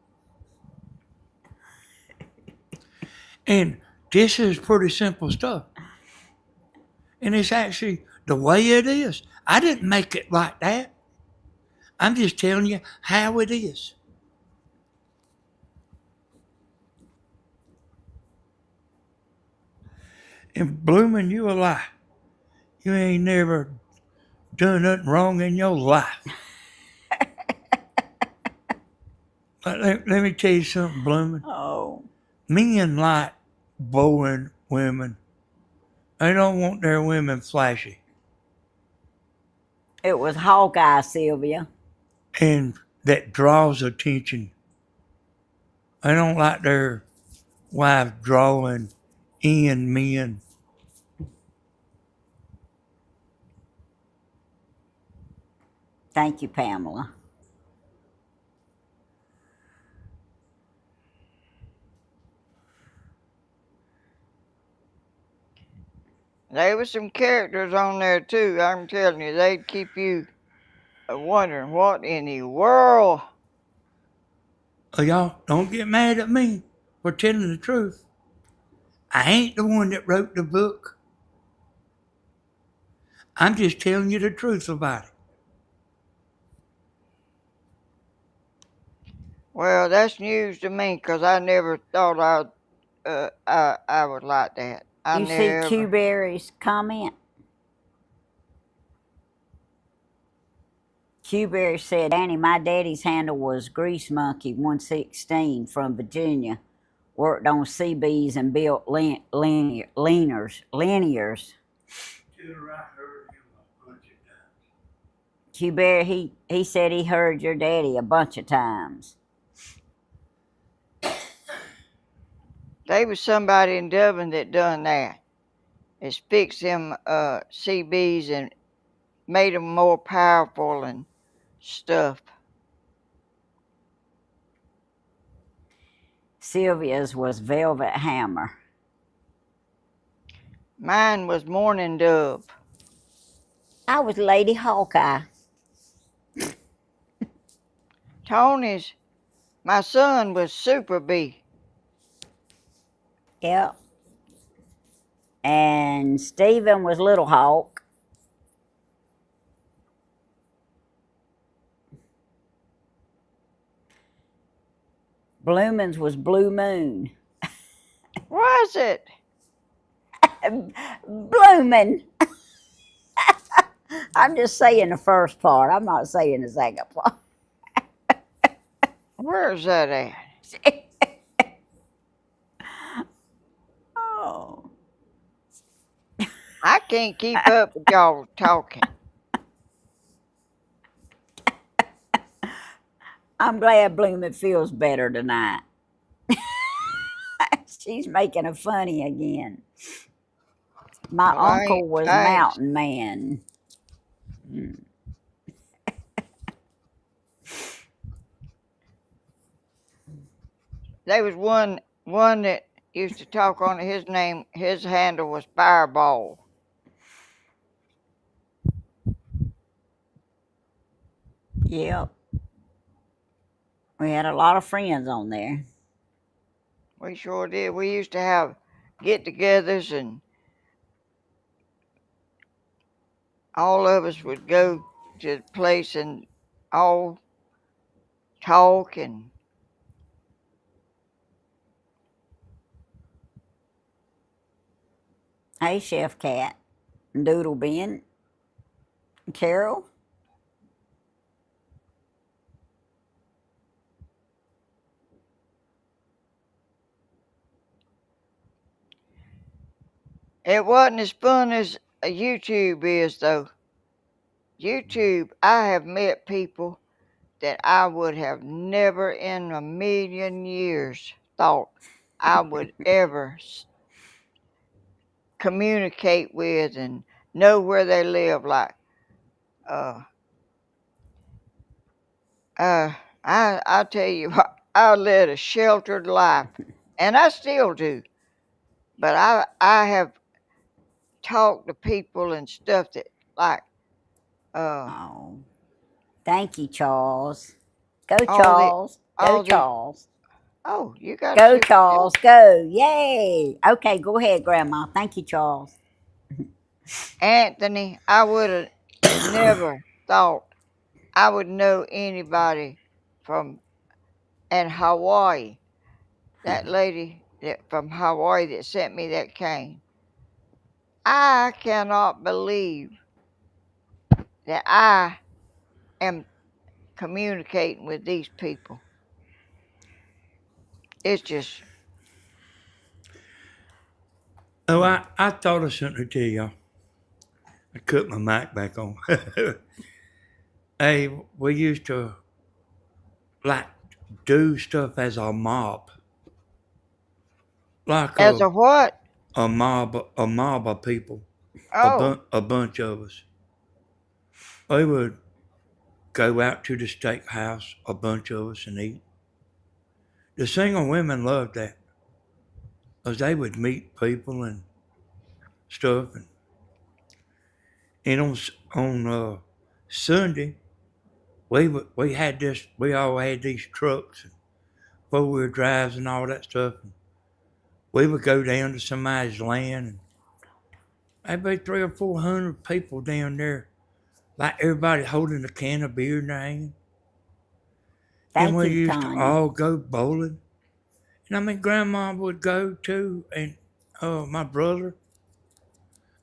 Speaker 3: And this is pretty simple stuff. And it's actually the way it is. I didn't make it like that. I'm just telling you how it is. And blooming, you a lie. You ain't never done nothing wrong in your life. But let me tell you something, blooming.
Speaker 1: Oh.
Speaker 3: Men like boring women. They don't want their women flashy.
Speaker 1: It was Hawkeye, Sylvia.
Speaker 3: And that draws attention. They don't like their wife drawing in men.
Speaker 1: Thank you, Pamela.
Speaker 2: There was some characters on there too. I'm telling you, they'd keep you wondering what in the world.
Speaker 3: Y'all don't get mad at me for telling the truth. I ain't the one that wrote the book. I'm just telling you the truth about it.
Speaker 2: Well, that's news to me because I never thought I would like that. I
Speaker 1: You see
Speaker 2: never.
Speaker 1: Q Berry's comment? Q Berry said, Annie, my daddy's handle was Grease Monkey 116 from Virginia. Worked on CBs and built linears. Q Berry, he said he heard your daddy a bunch of times.
Speaker 2: There was somebody in Dublin that done that. It's fixed them CBs and made them more powerful and stuff.
Speaker 1: Sylvia's was Velvet Hammer.
Speaker 2: Mine was Morning Dove.
Speaker 1: I was Lady Hawkeye.
Speaker 2: Tony's, my son was Super Bee.
Speaker 1: Yep. And Stephen was Little Hawk. Bloomins was Blue Moon.
Speaker 2: Was it?
Speaker 1: Bloomin'. I'm just saying the first part. I'm not saying the second part.
Speaker 2: Where's that at?
Speaker 1: Oh.
Speaker 2: I can't keep up with y'all talking.
Speaker 1: I'm glad Bloomin' feels better tonight. She's making a funny again. My
Speaker 2: Well,
Speaker 1: uncle was Mountain Man.
Speaker 2: There was one that used to talk on it. His handle was Fireball.
Speaker 1: Yep. We had a lot of friends on there.
Speaker 2: We sure did. We used to have get-togethers, and all of us would go to the place and all talk and
Speaker 1: Hey, Chef Cat. Doodle Ben. Carol.
Speaker 2: it wasn't as fun as YouTube is, though. YouTube, I have met people that I would have never in a million years thought I would ever communicate with and know where they live. Like, I tell you, I led a sheltered life, and I still do. But I have talked to people and stuff that like
Speaker 1: Oh. Thank you, Charles. Go,
Speaker 2: all the
Speaker 1: Charles. Go,
Speaker 2: all the
Speaker 1: Charles.
Speaker 2: oh, you got to
Speaker 1: Go,
Speaker 2: see what you.
Speaker 1: Charles. Go. Yay. Okay, go ahead, Grandma. Thank you, Charles.
Speaker 2: Anthony, I would have never thought I would know anybody from in Hawaii. That lady that from Hawaii that sent me that cane. I cannot believe that I am communicating with these people. It's just
Speaker 3: Oh, I thought of something to tell y'all. I cut my mic back on. Hey, we used to like do stuff as a mob, like
Speaker 2: as a what?
Speaker 3: a mob of people,
Speaker 2: Oh,
Speaker 3: a bunch of us. We would go out to the steakhouse, a bunch of us, and eat. The single women loved that, cause they would meet people and stuff. And on Sunday, we had this. We all had these trucks, and 4-wheel drives, and all that stuff. And we would go down to somebody's land, and there'd be 300 or 400 people down there, like everybody holding a can of beer in their hand. And
Speaker 1: Thank
Speaker 3: we
Speaker 1: you,
Speaker 3: used to
Speaker 1: Tanya.
Speaker 3: all go bowling. And I mean, Grandma would go too, and my brother.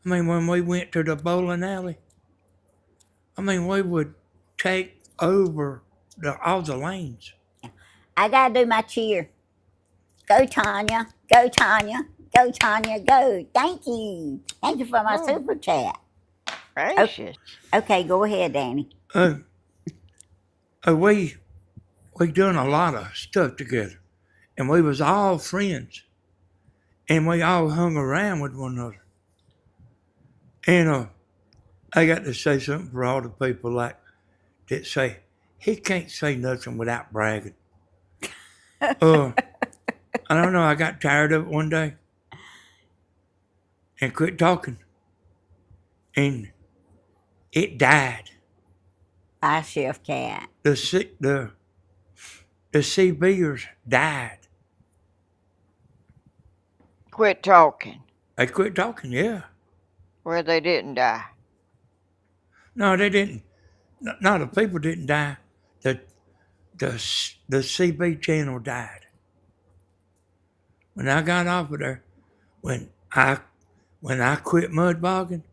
Speaker 3: I mean, when we went to the bowling alley, I mean, we would take over all the lanes.
Speaker 1: I gotta do my cheer. Go, Tanya. Go, Tanya. Go, Tanya. Go. Thank you. Thank you for my
Speaker 2: oh,
Speaker 1: super chat.
Speaker 2: gracious.
Speaker 1: Okay, go ahead, Danny.
Speaker 3: Uh, we done a lot of stuff together, and we was all friends, and we all hung around with one another. And I got to say something for all the people like that say he can't say nothing without bragging. I don't know. I got tired of it one day, and quit talking, and it died.
Speaker 1: Bye, Chef Cat.
Speaker 3: The CBers died.
Speaker 2: Quit talking.
Speaker 3: They quit talking. Yeah.
Speaker 2: Well, they didn't die.
Speaker 3: No, they didn't. No, the people didn't die. The the CB channel died. When I got off of there, when I when I quit mud bogging,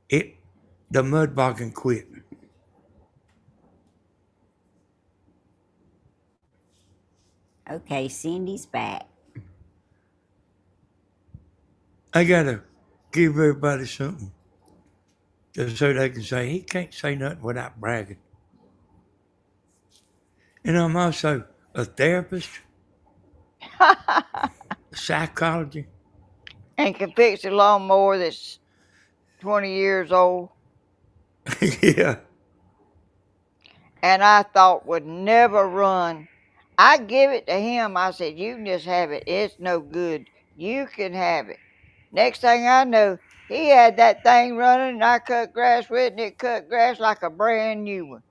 Speaker 3: it the mud bogging quit.
Speaker 1: Okay, Cindy's back.
Speaker 3: I gotta give everybody something just so they can say he can't say nothing without bragging. And I'm also a therapist, psychology.
Speaker 2: And can fix a lawnmower that's 20 years old.
Speaker 3: Yeah.
Speaker 2: And I thought would never run. I give it to him. I said, you can just have it. It's no good. You can have it. Next thing I know, he had that thing running and I cut grass with it and it cut grass like a brand new one.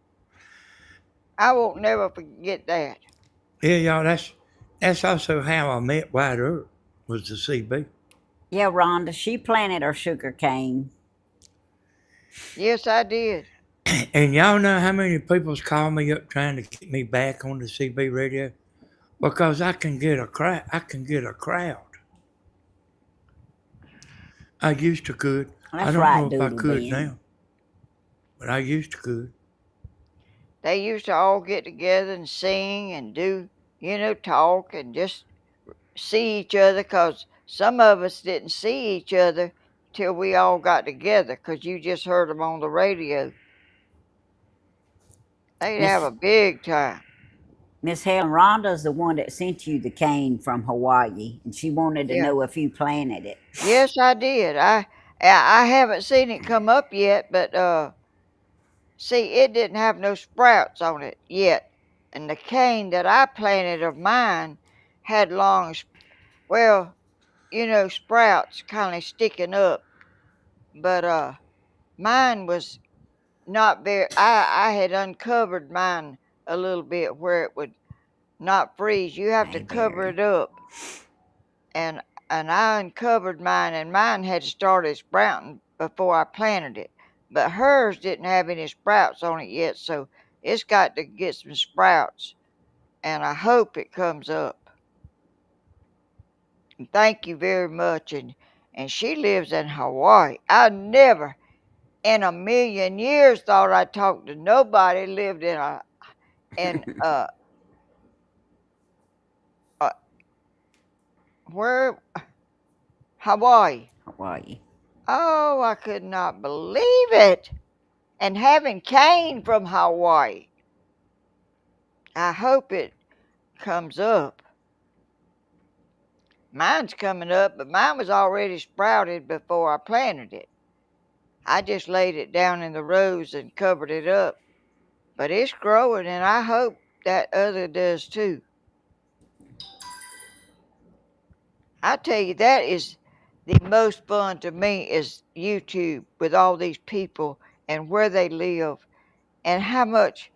Speaker 2: I won't never forget that.
Speaker 3: Yeah, y'all, that's also how I met White Earp, was the CB.
Speaker 1: Yeah, Rhonda, she planted her sugar cane.
Speaker 2: Yes, I did.
Speaker 3: And y'all know how many people's called me up trying to get me back on the CB radio? Because I can get a crowd. I can get a crowd. I used to could. I
Speaker 1: That's
Speaker 3: don't know
Speaker 1: right,
Speaker 3: if I
Speaker 1: Doodle
Speaker 3: could
Speaker 1: Ben.
Speaker 3: now, but I used to could.
Speaker 2: They used to all get together and sing and do, talk and just see each other because some of us didn't see each other till we all got together because you just heard them on the radio. They'd have
Speaker 1: Miss
Speaker 2: a big time.
Speaker 1: Miss Helen, Rhonda's the one that sent you the cane from Hawaii, and she wanted to
Speaker 2: Yeah.
Speaker 1: know if you planted it.
Speaker 2: Yes, I did. I haven't seen it come up yet, but see, it didn't have no sprouts on it yet. And the cane that I planted of mine had long, well, sprouts kind of sticking up. But mine was not very. I had uncovered mine a little bit where it would not freeze. You have to cover
Speaker 1: Mayberry.
Speaker 2: it up, and I uncovered mine, and mine had started sprouting before I planted it. But hers didn't have any sprouts on it yet, so it's got to get some sprouts, and I hope it comes up. And thank you very much. And she lives in Hawaii. I never in a million years thought I'd talk to nobody lived in uh where Hawaii.
Speaker 1: Hawaii.
Speaker 2: Oh, I could not believe it. And having cane from Hawaii. I hope it comes up. Mine's coming up, but mine was already sprouted before I planted it. I just laid it down in the rows and covered it up. But it's growing, and I hope that other does too. I tell you, that is the most fun to me is YouTube with all these people and where they live and how much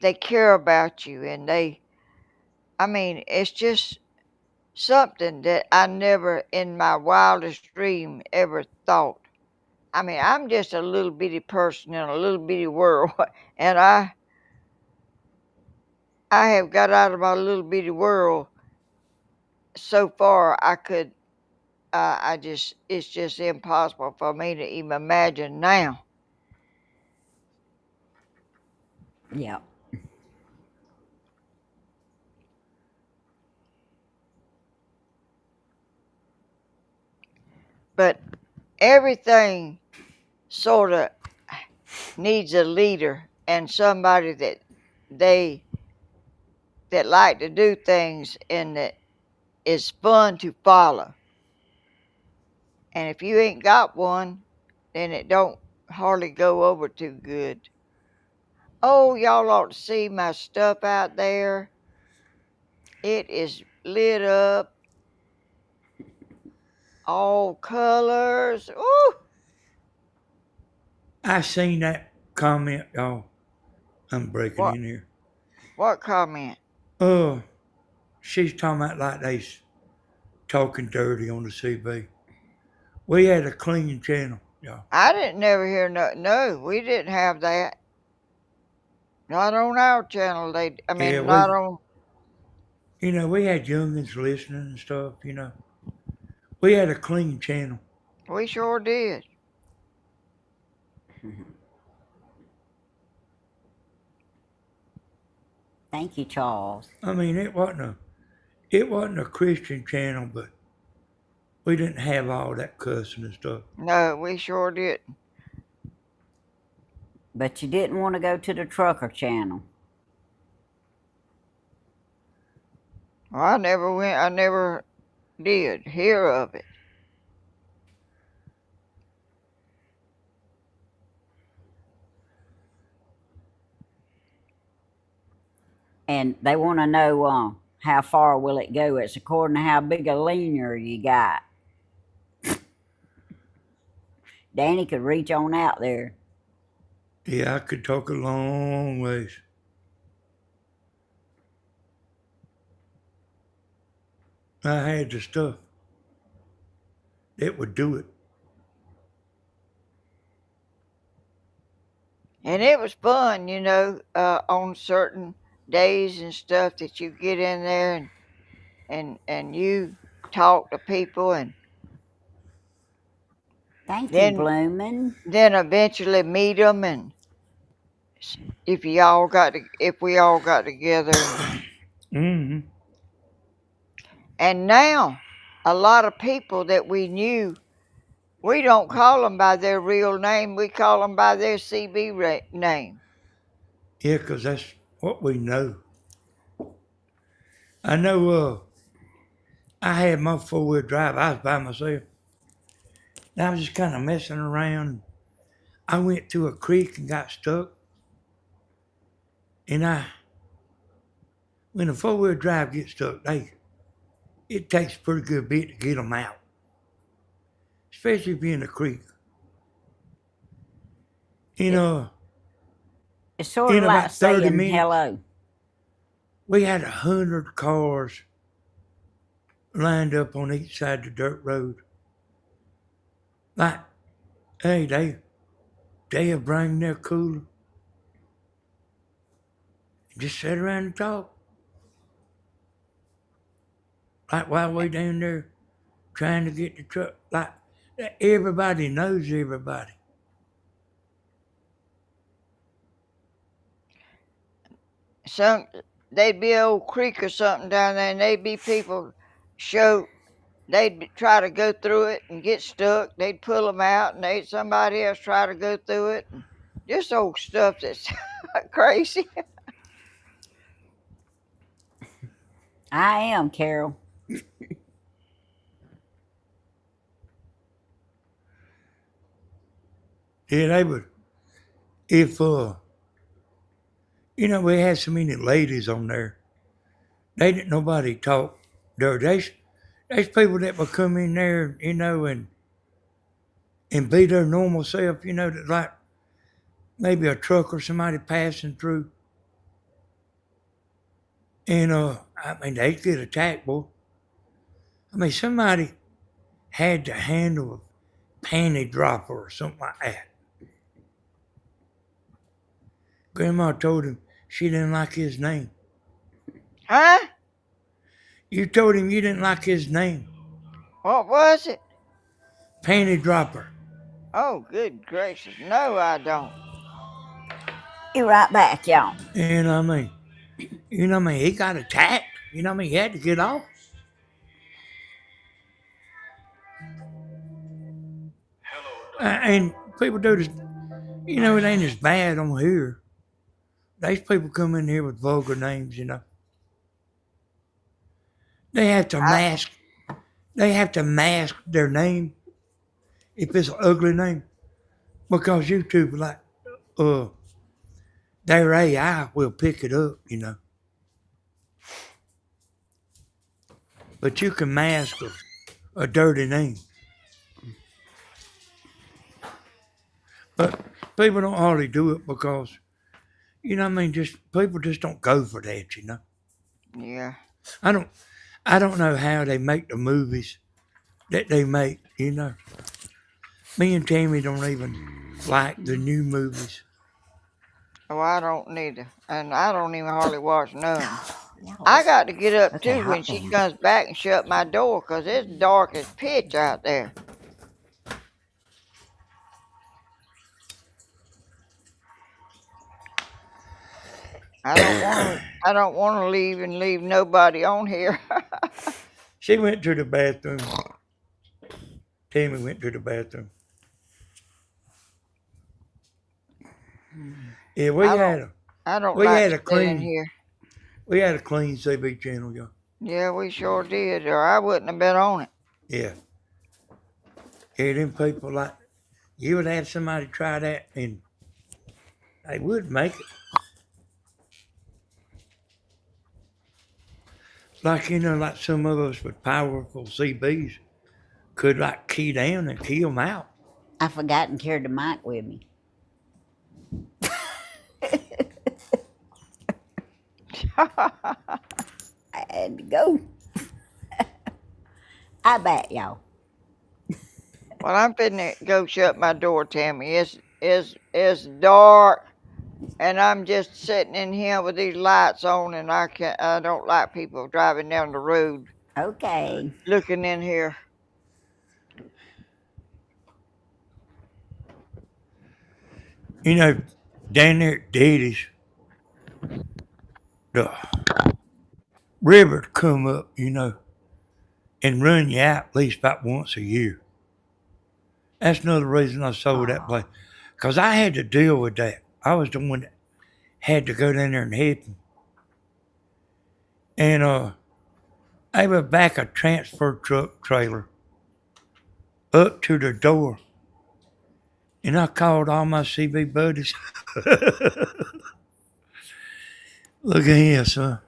Speaker 2: they care about you. And I mean, it's just something that I never in my wildest dream ever thought. I mean, I'm just a little bitty person in a little bitty world, and I have got out of my little bitty world so far. It's just impossible for me to even imagine now.
Speaker 1: Yeah.
Speaker 2: But everything sort of needs a leader and somebody they that like to do things and that is fun to follow. And if you ain't got one, then it don't hardly go over too good. Oh, y'all ought to see my stuff out there. It is lit up. All colors. Ooh,
Speaker 3: I seen that comment, y'all. I'm breaking
Speaker 2: what
Speaker 3: in here.
Speaker 2: what comment?
Speaker 3: She's talking about like they's talking dirty on the CB. We had a clean channel, y'all.
Speaker 2: I didn't never hear no, we didn't have that. Not on our channel.
Speaker 3: Yeah,
Speaker 2: Not on.
Speaker 3: we had youngins listening and stuff, We had a clean channel.
Speaker 2: We sure did.
Speaker 1: Thank you, Charles.
Speaker 3: I mean, it wasn't a Christian channel, but we didn't have all that cussing and stuff.
Speaker 2: No, we sure didn't.
Speaker 1: But you didn't want to go to the trucker channel.
Speaker 2: Well, I never went. I never did hear of it.
Speaker 1: And they want to know how far will it go. It's according to how big a leaner you got. Danny could reach on out there.
Speaker 3: Yeah, I could talk a long ways. I had the stuff that would do it.
Speaker 2: And it was fun, on certain days and stuff that you get in there and you talk to people and
Speaker 1: Thank you,
Speaker 2: then
Speaker 1: Bloomin'.
Speaker 2: then eventually meet them and if we all got together
Speaker 3: Mm-hmm.
Speaker 2: and now a lot of people that we knew, we don't call them by their real name, we call them by their CB name.
Speaker 3: Yeah, 'cause that's what we know. I know I had my 4-wheel drive. I was by myself. And I was just kind of messing around. I went to a creek and got stuck. And when a 4-wheel drive gets stuck, it takes a pretty good bit to get them out. Especially if you're in a creek.
Speaker 1: It's sort
Speaker 3: In
Speaker 1: of like
Speaker 3: about 30
Speaker 1: saying
Speaker 3: minutes.
Speaker 1: hello.
Speaker 3: We had 100 cars lined up on each side of the dirt road. Like, hey, they'll bring their cooler. Just sit around and talk. Like while we down there trying to get the truck. Like everybody knows everybody.
Speaker 2: They'd be an old creek or something down there and they'd be people they'd try to go through it and get stuck. They'd pull them out and somebody else try to go through it. And just old stuff that's crazy.
Speaker 1: I am, Carol.
Speaker 3: Yeah, they would. If we had so many ladies on there, they didn't nobody talk dirty. There's people that would come in there, and be their normal self, that like maybe a truck or somebody passing through. And they'd get attacked, boy. Somebody had to handle a panty dropper or something like that. Grandma told him she didn't like his name.
Speaker 2: Huh?
Speaker 3: You told him you didn't like his name.
Speaker 2: What was it?
Speaker 3: Panty dropper.
Speaker 2: Oh, good gracious. No, I don't.
Speaker 1: Be right back, y'all.
Speaker 3: And he got attacked. He had to get off. And people do this, it ain't as bad on here. These people come in here with vulgar names, They have to mask. They have to mask their name if it's an ugly name, because YouTube, like, their AI will pick it up, But you can mask a dirty name. But people don't hardly do it because, just people just don't go for that,
Speaker 2: Yeah.
Speaker 3: I don't I don't know how they make the movies that they make. Me and Tammy don't even like the new movies.
Speaker 2: Oh, I don't neither. And I don't even hardly watch none.
Speaker 1: Y'all
Speaker 2: I
Speaker 1: just-
Speaker 2: got to get up
Speaker 1: okay,
Speaker 2: too when
Speaker 1: hot
Speaker 2: she
Speaker 1: damn.
Speaker 2: comes back and shut my door 'cause it's dark as pitch out there. I don't want to leave and leave nobody on here.
Speaker 3: She went to the bathroom. Tammy went to the bathroom. Yeah, we
Speaker 2: I don't
Speaker 3: had a
Speaker 2: I don't
Speaker 3: we
Speaker 2: like
Speaker 3: had a
Speaker 2: staying
Speaker 3: clean
Speaker 2: here.
Speaker 3: we had a clean CB channel, y'all.
Speaker 2: Yeah, we sure did, or I wouldn't have been on it.
Speaker 3: Yeah. Yeah, them people like you would have somebody try that and they would make it. Like like some of us with powerful CBs could like key down and key them out.
Speaker 1: I forgot and carried the mic with me. I had to go. I bet y'all.
Speaker 2: Well, I'm finna go shut my door, Tammy. It's dark, and I'm just sitting in here with these lights on, and I don't like people driving down the road
Speaker 1: Okay.
Speaker 2: looking in here.
Speaker 3: Down there at Daddy's, the river come up, and run you out at least about once a year. That's another reason I sold that place. Because I had to deal with that. I was the one that had to go down there and help him. And I would back a transfer truck trailer up to the door. And I called all my CB buddies. Look at here, son.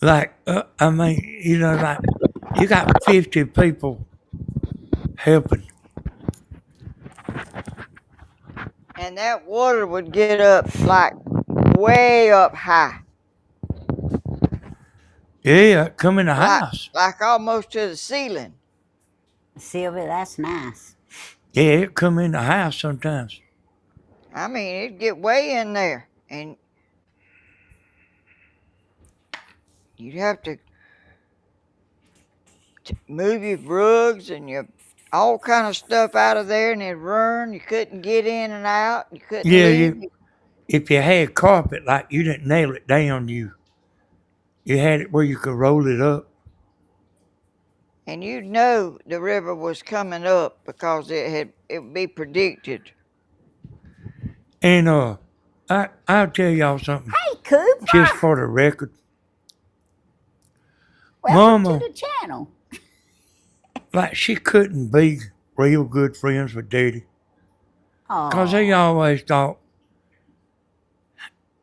Speaker 3: Like, like, you got 50 people helping.
Speaker 2: And that water would get up like way up high,
Speaker 3: Yeah, come in the
Speaker 2: like
Speaker 3: house.
Speaker 2: like almost to the ceiling.
Speaker 1: Sylvia, that's nice.
Speaker 3: Yeah, it come in the house sometimes.
Speaker 2: I mean, it'd get way in there, and you'd have to move your rugs and your all kind of stuff out of there, and it'd run. You couldn't get in and out. You couldn't
Speaker 3: Yeah,
Speaker 2: leave.
Speaker 3: if you had carpet, like you didn't nail it down, you had it where you could roll it up.
Speaker 2: And you'd know the river was coming up because it would be predicted.
Speaker 3: And I'll tell y'all something,
Speaker 1: Hey, Cooper.
Speaker 3: just for the record.
Speaker 1: Welcome
Speaker 3: Mama,
Speaker 1: to the channel.
Speaker 3: like she couldn't be real good friends with Daddy, cause he always thought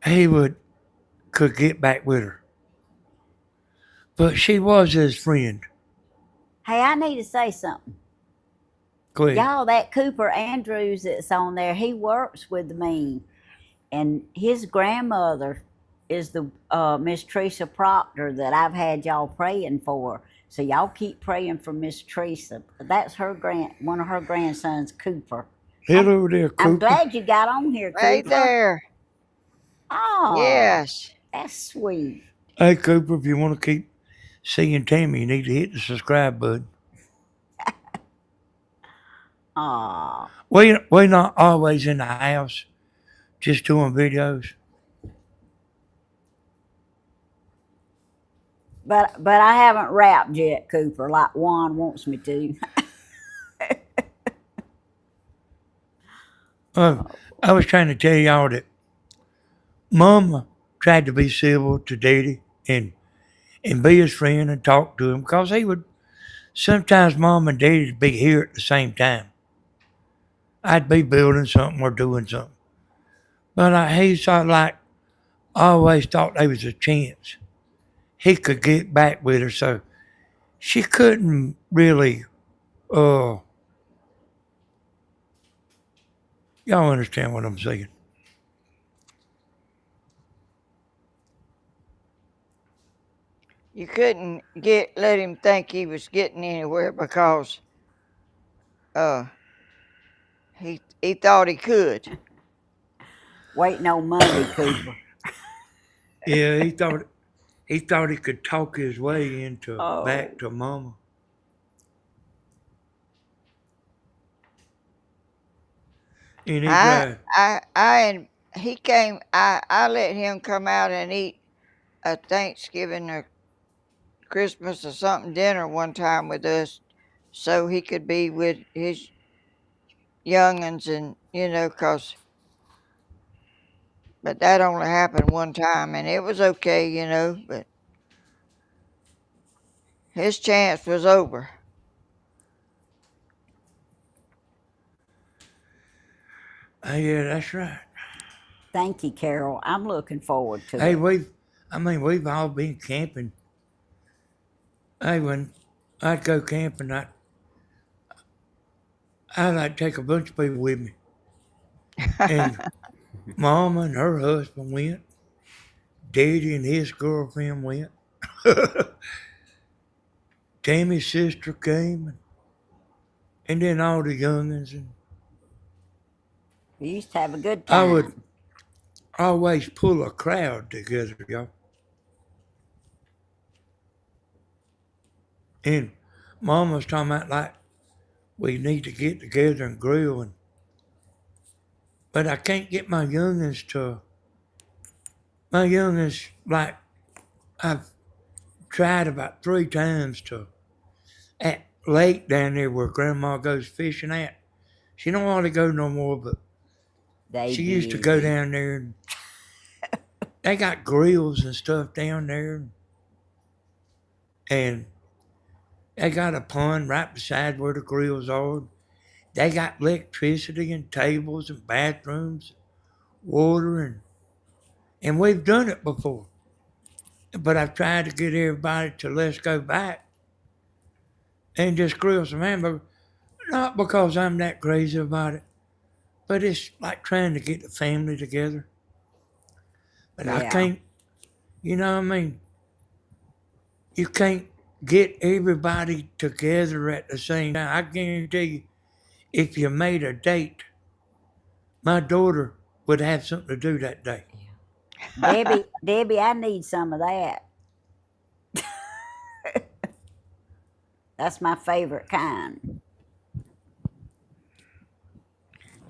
Speaker 3: he could get back with her. But she was his friend.
Speaker 1: Hey, I need to say something.
Speaker 3: Go ahead.
Speaker 1: Y'all, that Cooper Andrews that's on there, he works with me. And his grandmother is the Miss Teresa Proctor that I've had y'all praying for. So y'all keep praying for Miss Teresa. That's one of her grandsons, Cooper.
Speaker 3: Hello there, Cooper.
Speaker 1: I'm glad you got on here, Cooper.
Speaker 2: Right there.
Speaker 1: Oh,
Speaker 2: Yes.
Speaker 1: that's sweet.
Speaker 3: Hey, Cooper, if you want to keep seeing Tammy, you need to hit the subscribe button.
Speaker 1: Oh,
Speaker 3: We're not always in the house, just doing videos.
Speaker 1: but I haven't rapped yet, Cooper, like Juan wants me to.
Speaker 3: I was trying to tell y'all that Mama tried to be civil to Daddy and be his friend and talk to him because he would sometimes Mom and Daddy would be here at the same time. I'd be building something or doing something. But he sort of like always thought there was a chance he could get back with her, so she couldn't really Y'all understand what I'm saying?
Speaker 2: You couldn't let him think he was getting anywhere because uh he thought he could.
Speaker 1: Waiting on Monday, Cooper.
Speaker 3: Yeah, he thought he could talk his way into
Speaker 1: Oh,
Speaker 3: back to Mama. And he
Speaker 2: I
Speaker 3: tried.
Speaker 2: and he came. I let him come out and eat a Thanksgiving or Christmas or something dinner one time with us, so he could be with his youngins and cause. But that only happened one time, and it was okay, But his chance was over.
Speaker 3: Yeah, that's right.
Speaker 1: thank you, Carol. I'm looking forward to
Speaker 3: Hey,
Speaker 1: it.
Speaker 3: we've all been camping. Hey, when I'd go camping, I'd like take a bunch of people with me. And Mama and her husband went. Daddy and his girlfriend went. Tammy's sister came, and then all the youngins. And
Speaker 1: We used to have a good
Speaker 3: I would
Speaker 1: time.
Speaker 3: always pull a crowd together, y'all. And Mom was talking about like we need to get together and grill, but I can't get my youngins to. My youngins like I've tried about 3 times to at lake down there where Grandma goes fishing at. She don't want to go no more, but
Speaker 1: They
Speaker 3: she used to go
Speaker 1: busy.
Speaker 3: down there and they got grills and stuff down there, and they got a pond right beside where the grills are. They got electricity and tables and bathrooms, water, and we've done it before. But I've tried to get everybody to let's go back and just grill some hamburgers. Not because I'm that crazy about it, but it's like trying to get the family together. But I
Speaker 1: Yeah,
Speaker 3: can't, you know what I mean? You can't get everybody together at the same time. I guarantee you, if you made a date, my daughter would have something to do that day.
Speaker 1: Debbie, I need some of that. That's my favorite kind.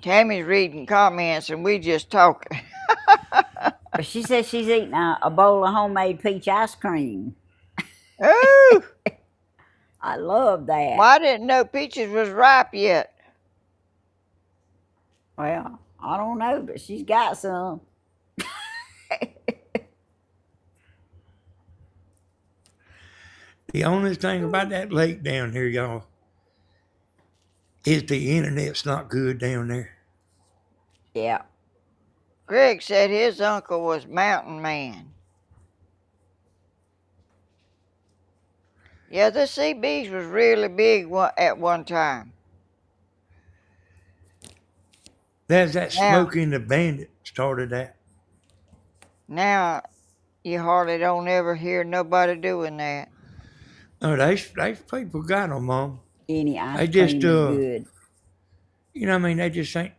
Speaker 2: Tammy's reading comments, and we just talking.
Speaker 1: But she says she's eating a bowl of homemade peach ice cream.
Speaker 2: Ooh,
Speaker 1: I love
Speaker 2: well,
Speaker 1: that.
Speaker 2: I didn't know peaches was ripe yet.
Speaker 1: Well, I don't know, but she's got some.
Speaker 3: The only thing about that lake down here, y'all, is the internet's not good down there.
Speaker 1: Yeah.
Speaker 2: Greg said his uncle was Mountain Man. Yeah, the CBs was really big at one time.
Speaker 3: There's that
Speaker 2: Now,
Speaker 3: Smokey and the Bandit started that.
Speaker 2: now you hardly don't ever hear nobody doing that.
Speaker 3: Oh, they people got them, Mom.
Speaker 1: Any ice
Speaker 3: They just,
Speaker 1: cream is good.
Speaker 3: you know what I mean? They just ain't,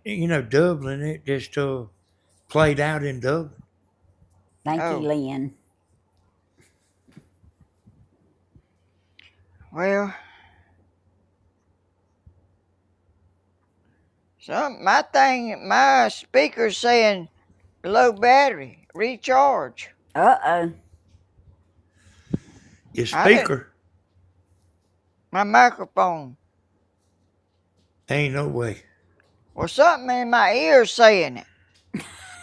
Speaker 3: Dublin, it just played out in Dublin.
Speaker 1: Thank you,
Speaker 2: Oh,
Speaker 1: Lynn.
Speaker 2: well, my speaker's saying low battery, recharge.
Speaker 1: Uh-oh.
Speaker 3: Your
Speaker 2: I didn't,
Speaker 3: speaker,
Speaker 2: my microphone.
Speaker 3: ain't no way.
Speaker 2: Well, something in my ear's saying it.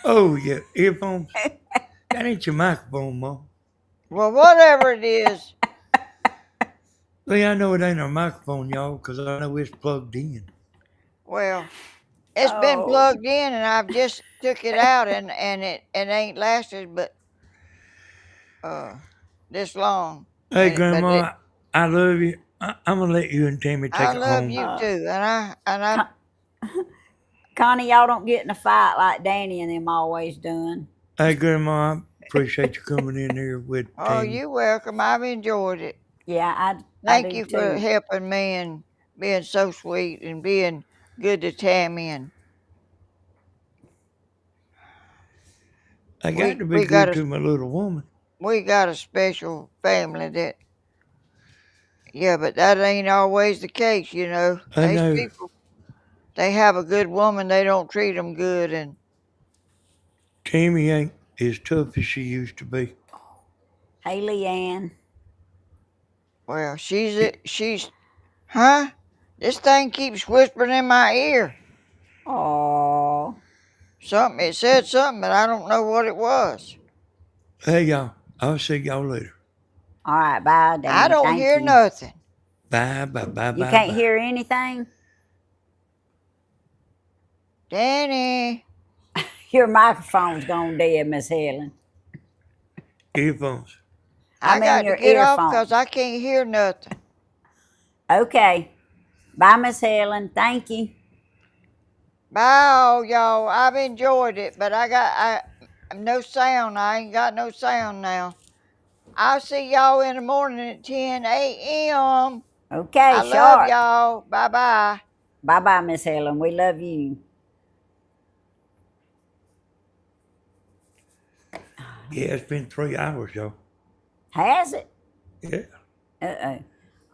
Speaker 3: Oh, yeah, earphones. That ain't your microphone, Mom.
Speaker 2: Well, whatever it is,
Speaker 3: See, I know it ain't a microphone, y'all, because I know it's plugged in.
Speaker 2: well, it's been
Speaker 1: Oh,
Speaker 2: plugged in and I've just took it out and it ain't lasted but uh this long.
Speaker 3: Hey,
Speaker 2: But it,
Speaker 3: Grandma, I love you. I'm going to let you and Tammy
Speaker 2: I
Speaker 3: take it
Speaker 2: love
Speaker 3: home.
Speaker 2: you too, and I
Speaker 1: co- Connie, y'all don't get in a fight like Danny and them always doing.
Speaker 3: Hey, Grandma, I appreciate you coming in here with
Speaker 2: Oh,
Speaker 3: Tammy.
Speaker 2: you're welcome. I've enjoyed it.
Speaker 1: Yeah, I
Speaker 2: Thank
Speaker 1: do
Speaker 2: you for
Speaker 1: too.
Speaker 2: helping me and being so sweet and being good to Tammy. And
Speaker 3: I got
Speaker 2: we
Speaker 3: to be
Speaker 2: we got
Speaker 3: good
Speaker 2: a
Speaker 3: to my little woman.
Speaker 2: we got a special family that, yeah, but that ain't always the case, you know.
Speaker 3: I
Speaker 2: These
Speaker 3: know
Speaker 2: people, they have a good woman, they don't treat them good, and
Speaker 3: Tammy ain't as tough as she used to be.
Speaker 1: Hey, Leanne.
Speaker 2: well, she's, huh? This thing keeps whispering in my ear.
Speaker 1: Oh,
Speaker 2: It said something, but I don't know what it was.
Speaker 3: Hey, y'all, I'll see y'all later.
Speaker 1: all right. Bye,
Speaker 2: I
Speaker 1: Danny.
Speaker 2: don't
Speaker 1: Thank
Speaker 2: hear
Speaker 1: you.
Speaker 2: nothing.
Speaker 3: Bye, bye, bye,
Speaker 1: You
Speaker 3: bye,
Speaker 1: can't
Speaker 3: bye.
Speaker 1: hear anything?
Speaker 2: Danny,
Speaker 1: Your microphone's gone dead, Miss Helen.
Speaker 3: Earphones.
Speaker 1: I
Speaker 2: I
Speaker 1: mean
Speaker 2: got to
Speaker 1: your
Speaker 2: get off 'cause
Speaker 1: earphones.
Speaker 2: I can't hear nothing.
Speaker 1: Okay. Bye, Miss Helen. Thank you.
Speaker 2: Bye, all y'all. I've enjoyed it, but I no sound. I ain't got no sound now. I'll see y'all in the morning at 10 a.m.
Speaker 1: Okay,
Speaker 2: I love
Speaker 1: sharp.
Speaker 2: y'all. Bye bye.
Speaker 1: Bye bye, Miss Helen. We love you.
Speaker 3: Yeah, it's been 3 hours, y'all.
Speaker 1: Has it?
Speaker 3: Yeah.
Speaker 1: Uh-oh.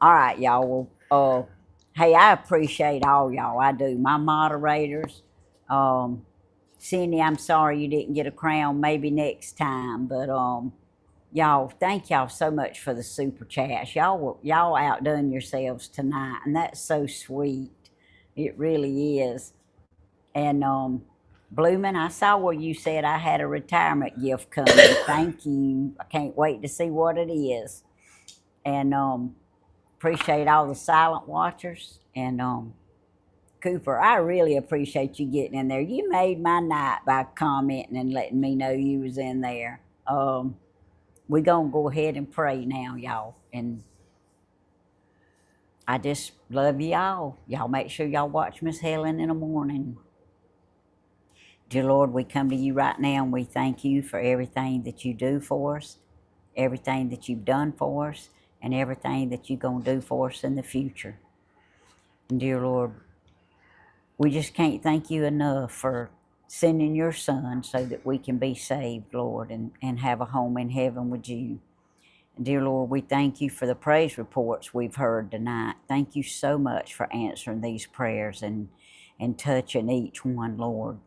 Speaker 1: All right, y'all. Well, hey, I appreciate all y'all. I do. My moderators. Cindy, I'm sorry you didn't get a crown. Maybe next time. But y'all, thank y'all so much for the super chats. Y'all outdone yourselves tonight, and that's so sweet. It really is. And Bloomin', I saw where you said I had a retirement gift coming. Thank you. I can't wait to see what it is. And appreciate all the silent watchers. And Cooper, I really appreciate you getting in there. You made my night by commenting and letting me know you was in there. We're gonna go ahead and pray now, y'all. And I just love y'all. Y'all make sure y'all watch Miss Helen in the morning. Dear Lord, we come to you right now and we thank you for everything that you do for us, everything that you've done for us, and everything that you're going to do for us in the future. And dear Lord, we just can't thank you enough for sending your son so that we can be saved, Lord, and have a home in heaven with you. And dear Lord, we thank you for the praise reports we've heard tonight. Thank you so much for answering these prayers and touching each one, Lord.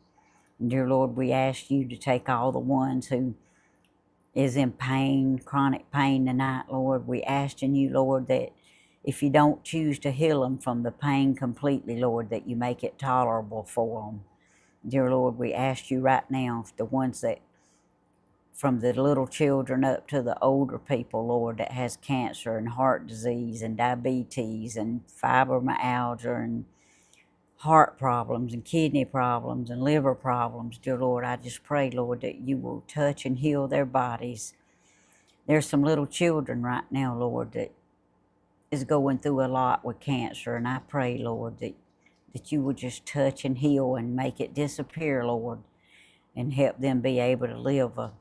Speaker 1: Dear Lord, we ask you to take all the ones who is in pain, chronic pain tonight, Lord. We asking you, Lord, that if you don't choose to heal them from the pain completely, Lord, that you make it tolerable for them. Dear Lord, we ask you right now, the ones that, from the little children up to the older people, Lord, that has cancer and heart disease and diabetes and fibromyalgia and heart problems and kidney problems and liver problems, dear Lord, I just pray, Lord, that you will touch and heal their bodies. There's some little children right now, Lord, that is going through a lot with cancer, and I pray, Lord, that you will just touch and heal and make it disappear, Lord, and help them be able to live a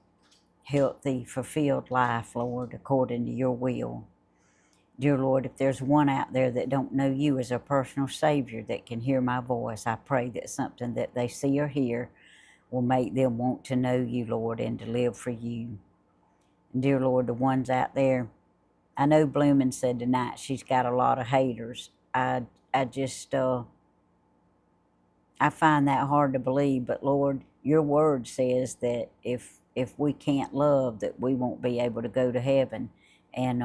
Speaker 1: healthy, fulfilled life, Lord, according to your will. Dear Lord, if there's one out there that don't know you as a personal Savior that can hear my voice, I pray that something that they see or hear will make them want to know you, Lord, and to live for you. And dear Lord, the ones out there, I know Bloomin' said tonight she's got a lot of haters. I just, I find that hard to believe, but Lord, your word says that if we can't love, that we won't be able to go to heaven. And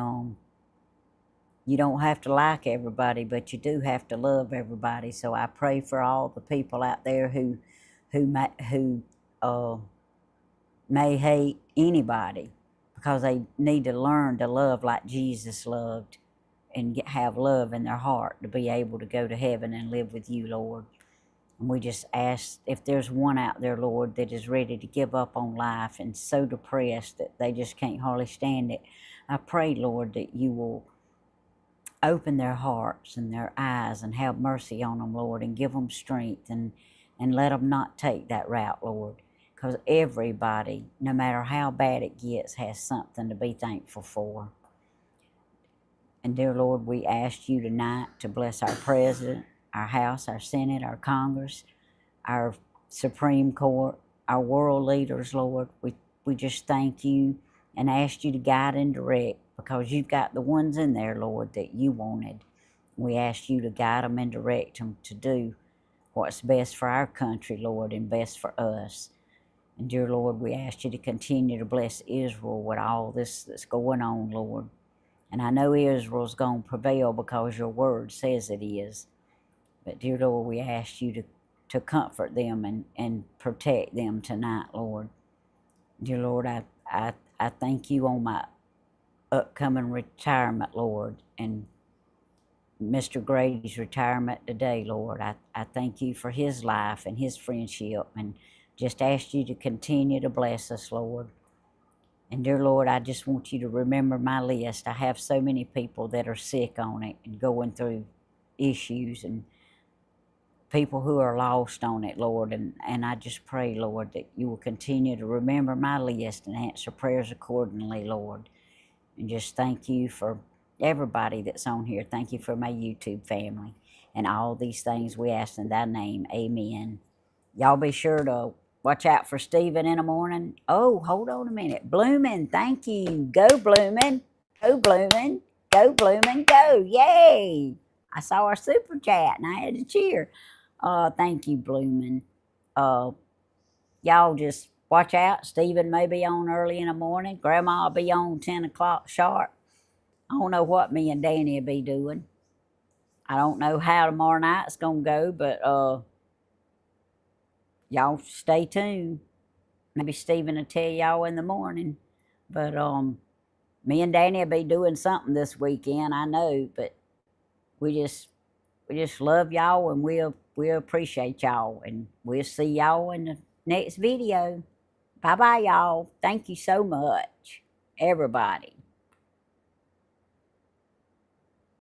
Speaker 1: you don't have to like everybody, but you do have to love everybody. So I pray for all the people out there who uh, may hate anybody, because they need to learn to love like Jesus loved and have love in their heart to be able to go to heaven and live with you, Lord. And we just ask, if there's one out there, Lord, that is ready to give up on life and so depressed that they just can't hardly stand it, I pray, Lord, that you will open their hearts and their eyes and have mercy on them, Lord, and give them strength and and let them not take that route, Lord. Because everybody, no matter how bad it gets, has something to be thankful for. And dear Lord, we ask you tonight to bless our president, our House, our Senate, our Congress, our Supreme Court, our world leaders, Lord. We just thank you and ask you to guide and direct, because you've got the ones in there, Lord, that you wanted. We ask you to guide them and direct them to do what's best for our country, Lord, and best for us. And dear Lord, we ask you to continue to bless Israel with all this that's going on, Lord. And I know Israel's going to prevail because your word says it is. But dear Lord, we ask you to comfort them and protect them tonight, Lord. Dear Lord, I thank you on my upcoming retirement, Lord, and Mr. Grady's retirement today, Lord. I thank you for his life and his friendship, and just ask you to continue to bless us, Lord. And dear Lord, I just want you to remember my list. I have so many people that are sick on it and going through issues, and people who are lost on it, Lord. And I just pray, Lord, that you will continue to remember my list and answer prayers accordingly, Lord. And just thank you for everybody that's on here. Thank you for my YouTube family. And all these things we ask in thy name. Amen. Y'all be sure to watch out for Stephen in the morning. Oh, hold on a minute. Bloomin', thank you. Go Bloomin'. Go Bloomin'. Go Bloomin', go. Yay. I saw our super chat and I had to cheer. Thank you, Bloomin'. Y'all just watch out. Stephen may be on early in the morning. Grandma will be on 10 o'clock sharp. I don't know what me and Danny will be doing. I don't know how tomorrow night's going to go, but y'all stay tuned. Maybe Stephen will tell y'all in the morning. But me and Danny will be doing something this weekend, I know. But we just love y'all, and we'll appreciate y'all, and we'll see y'all in the next video. Bye bye, y'all. Thank you so much, everybody.